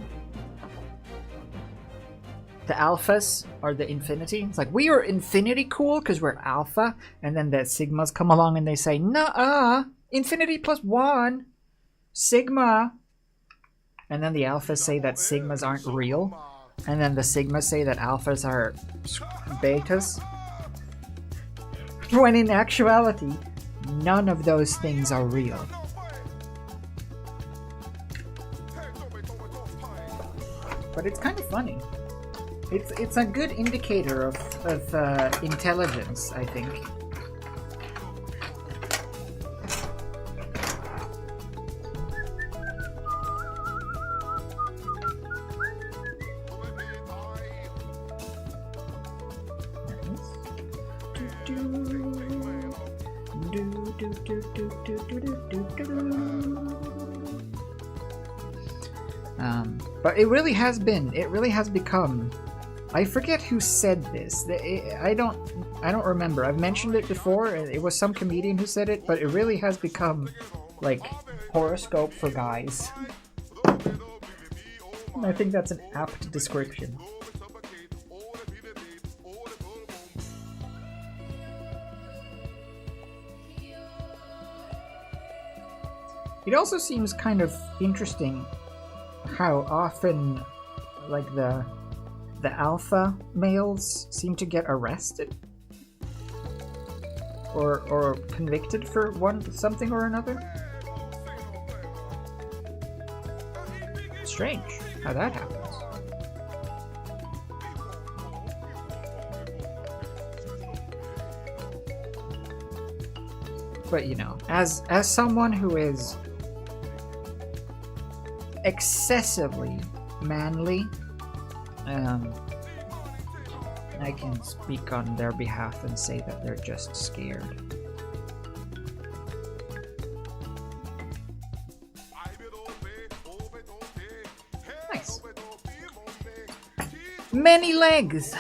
The alphas are the infinity. It's like, we are infinity cool because we're alpha, and then the sigmas come along and they say, nuh-uh, infinity plus 1, sigma. And then the alphas say that sigmas aren't real, and then the sigmas say that alphas are betas. When in actuality, none of those things are real. But it's kind of funny. It's a good indicator of intelligence, I think. But it really has become. I forget who said this. I don't remember. I've mentioned it before. It was some comedian who said it, but it really has become like horoscope for guys. And I think that's an apt description. It also seems kind of interesting how often, like, the alpha males seem to get arrested or convicted for something or another. Strange how that happens. But you know, as someone who is excessively manly, I can speak on their behalf and say that they're just scared. Nice. Many legs.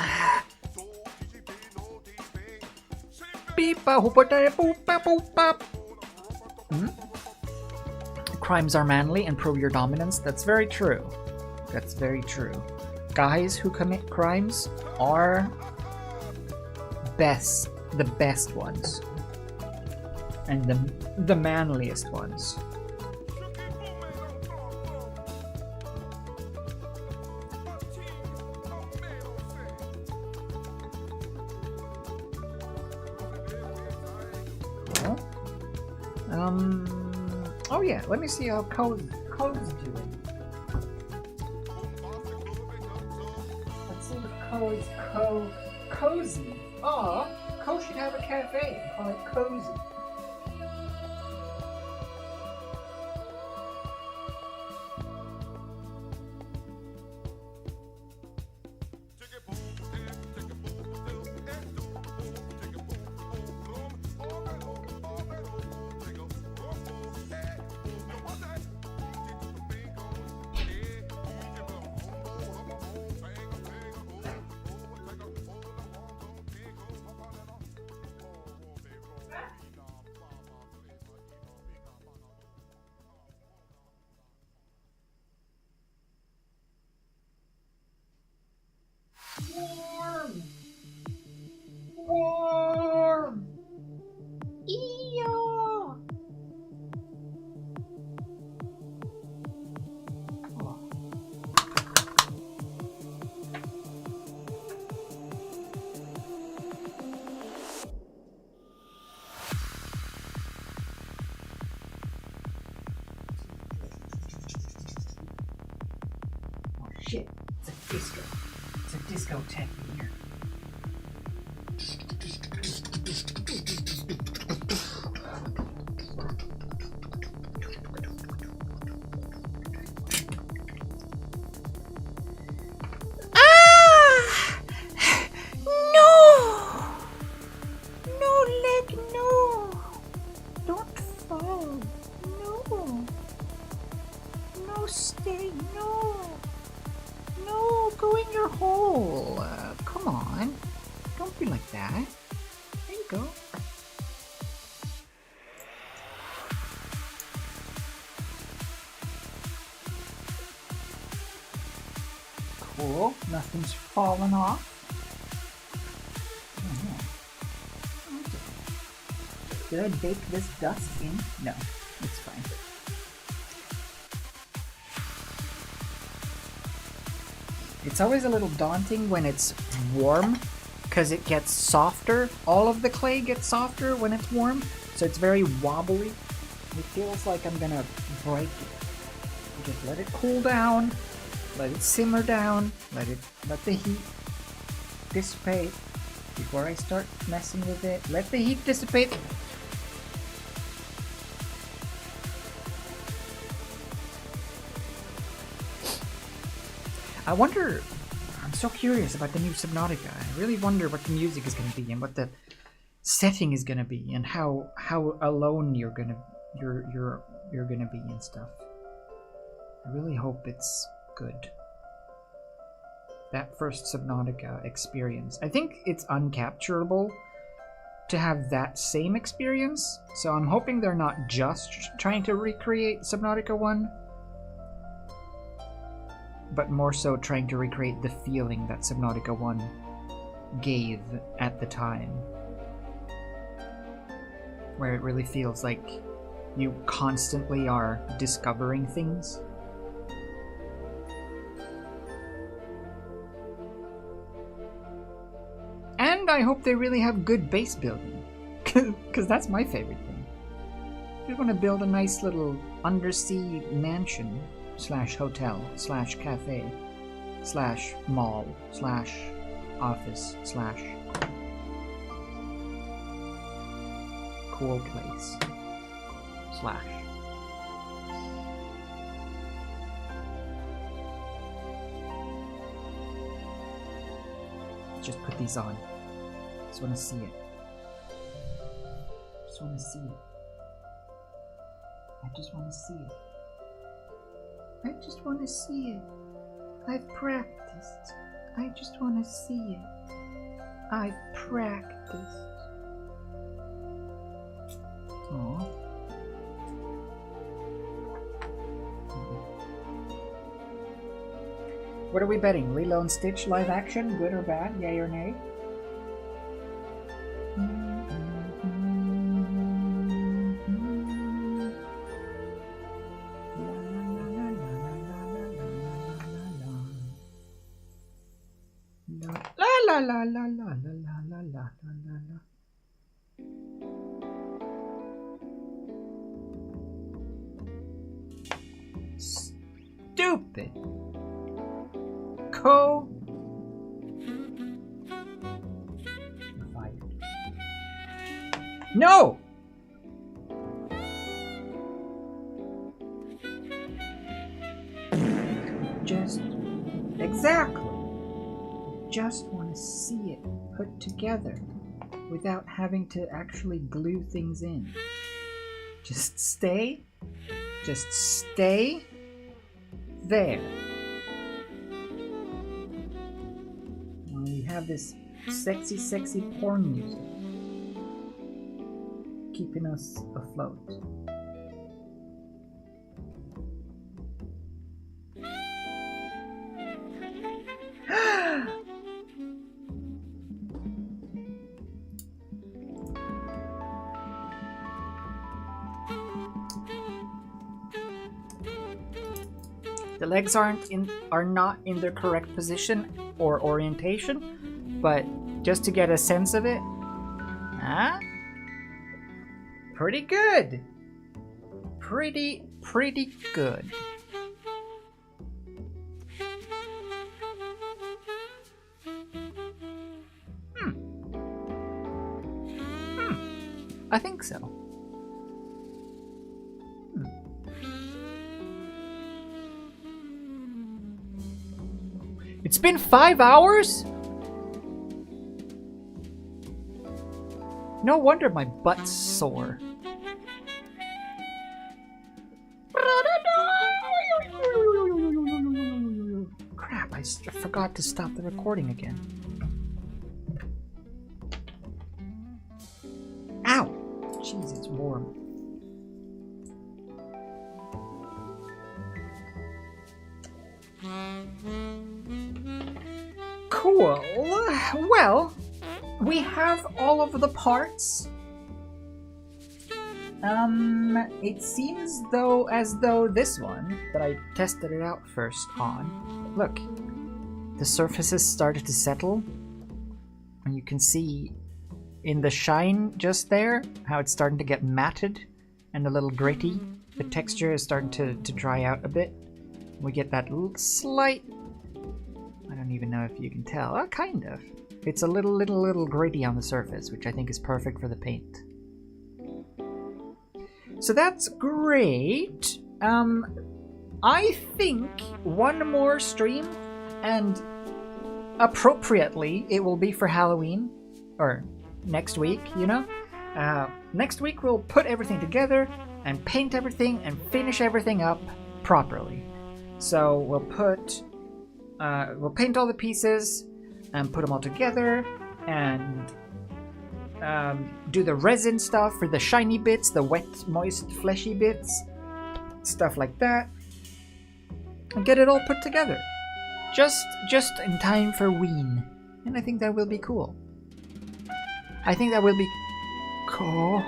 Crimes are manly and prove your dominance. That's very true. That's very true. Guys who commit crimes are the best ones, and the manliest ones. Oh yeah, let me see how Koh's doing. Let's see what CLAYzy. Aw, Koh should have a cafe and call it CLAYzy. Warm! Eeyore! Oh shit, it's a disco. It's a discotheque in here. Be like that. There you go. Cool. Nothing's fallen off. Did I bake this dust in? No, it's fine. It's always a little daunting when it's warm because it gets softer. All of the clay gets softer when it's warm, so it's very wobbly. It feels like I'm gonna break it. Just let it cool down, let it simmer down, let the heat dissipate before I start messing with it. Let the heat dissipate. I wonder, I'm so curious about the new Subnautica. I really wonder what the music is going to be and what the setting is going to be and how alone you're going to be and stuff. I really hope it's good. That first Subnautica experience. I think it's uncapturable to have that same experience, so I'm hoping they're not just trying to recreate Subnautica 1, but more so trying to recreate the feeling that Subnautica 1 gave at the time. Where it really feels like you constantly are discovering things. And I hope they really have good base building, because that's my favorite thing. I just want to build a nice little undersea mansion / hotel / cafe / mall / office / cool place / just put these on. Just want to see it. Just want to see it. I just want to see it. I just want to see it. I've practiced. I just want to see it. I've practiced. Aww. What are we betting? Lilo and Stitch live action? Good or bad? Yay or nay? La la la la la la la la la la. Stupid. Koh. Fired. No. Just exactly. Just want to see it put together without having to actually glue things in. Just stay there. Well, we have this sexy porn music keeping us afloat. The legs are not in their correct position or orientation, but just to get a sense of it, pretty good. Pretty good. I think so. It's been 5 hours? No wonder my butt's sore. Crap, I forgot to stop the recording again. form. Cool. Well, we have all of the parts. It seems as though this one that I tested it out first on. Look, the surfaces started to settle, and you can see in the shine just there how it's starting to get matted and a little gritty. The texture is starting to dry out a bit. We get that slight, I don't even know if you can tell. Oh, kind of. It's a little gritty on the surface, which I think is perfect for the paint. So that's great. I think one more stream, and appropriately it will be for Halloween, or next week, you know? Next week we'll put everything together and paint everything and finish everything up properly. So we'll paint all the pieces and put them all together and do the resin stuff for the shiny bits, the wet, moist, fleshy bits, stuff like that, and get it all put together. Just in time for Ween. And I think that will be cool. I think that will be cool.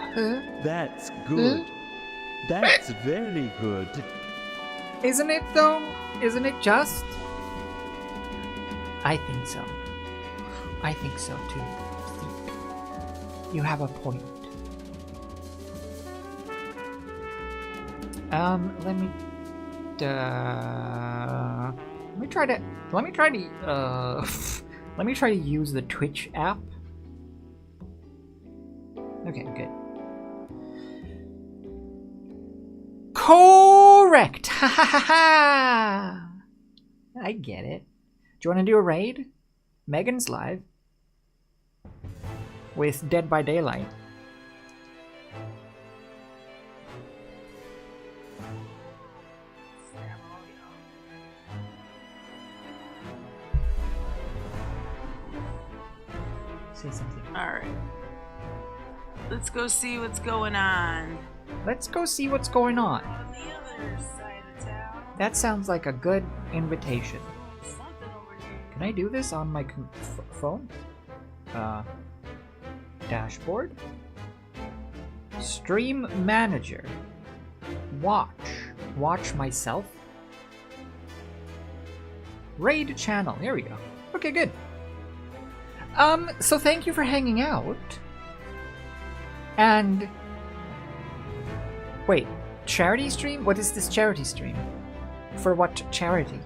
That's good. That's very good. Isn't it though? Isn't it just? I think so. I think so too. You have a point. Let me try to use the Twitch app. Okay, good. Correct! Ha ha ha ha! I get it. Do you want to do a raid? Megan's live. With Dead by Daylight. Say something. Alright. Let's go see what's going on. Let's go see what's going on. On the other side of town. That sounds like a good invitation. Something over here. Can I do this on my phone? Dashboard. Stream manager. Watch myself. Raid channel. Here we go. Okay, good. So thank you for hanging out. And wait, charity stream? What is this charity stream? For what charity?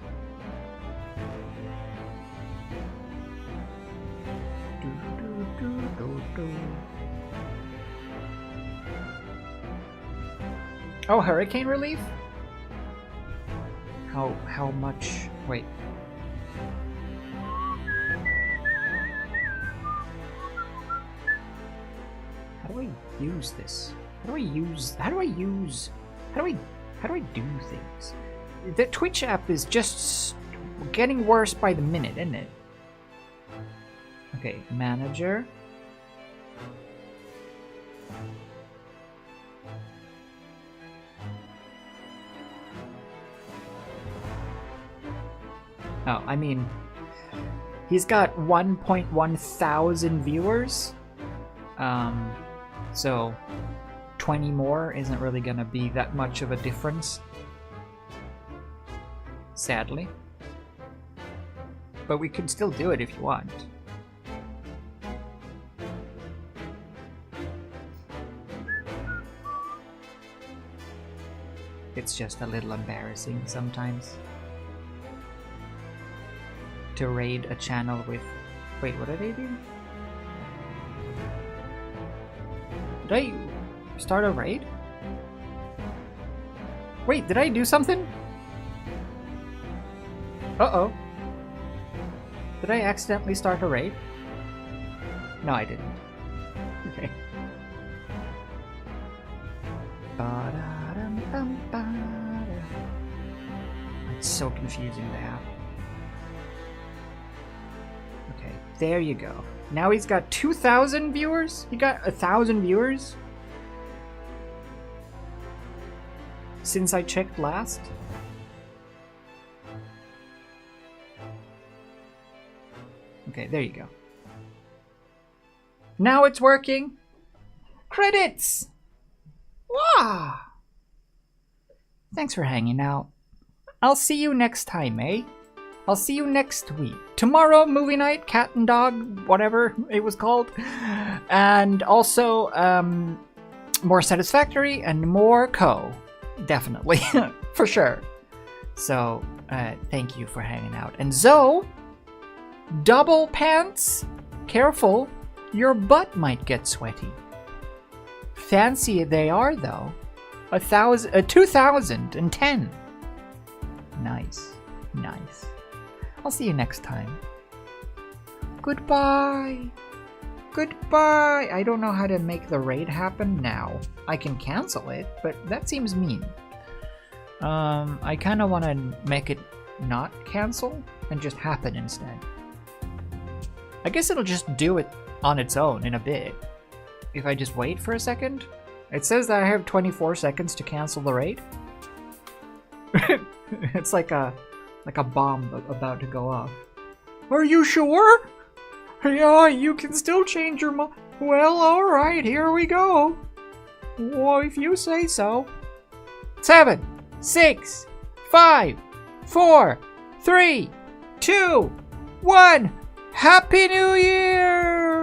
Oh, hurricane relief? How much? Wait. How do I use this? How do I do things? The Twitch app is just getting worse by the minute, isn't it? Okay, manager. Oh, I mean, he's got 1.1 thousand viewers. So 20 more isn't really gonna be that much of a difference. Sadly. But we can still do it if you want. It's just a little embarrassing sometimes to raid a channel with... Wait, what did I do? Did I start a raid? Wait, did I do something? Uh-oh. Did I accidentally start a raid? No, I didn't. Okay. It's so confusing, the app. Okay, there you go. Now he's got 2,000 viewers? He got 1,000 viewers? since I checked last. Okay, there you go. Now it's working. Credits! Wow! Thanks for hanging out. I'll see you next time, eh? I'll see you next week. Tomorrow, movie night, cat and dog, whatever it was called. And also, more Satisfactory and more Koh. Definitely. For sure. So, thank you for hanging out. And Zoe, double pants. Careful, your butt might get sweaty. Fancy they are, though. 2010. Nice. Nice. I'll see you next time. Goodbye. Goodbye. I don't know how to make the raid happen now. I can cancel it, but that seems mean. I kind of want to make it not cancel and just happen instead. I guess it'll just do it on its own in a bit. If I just wait for a second. It says that I have 24 seconds to cancel the raid. It's like a bomb about to go off. Are you sure? Yeah, you can still change your mind. Well, alright, here we go. Well, if you say so. 7, 6, 5, 4, 3, 2, 1. Happy New Year!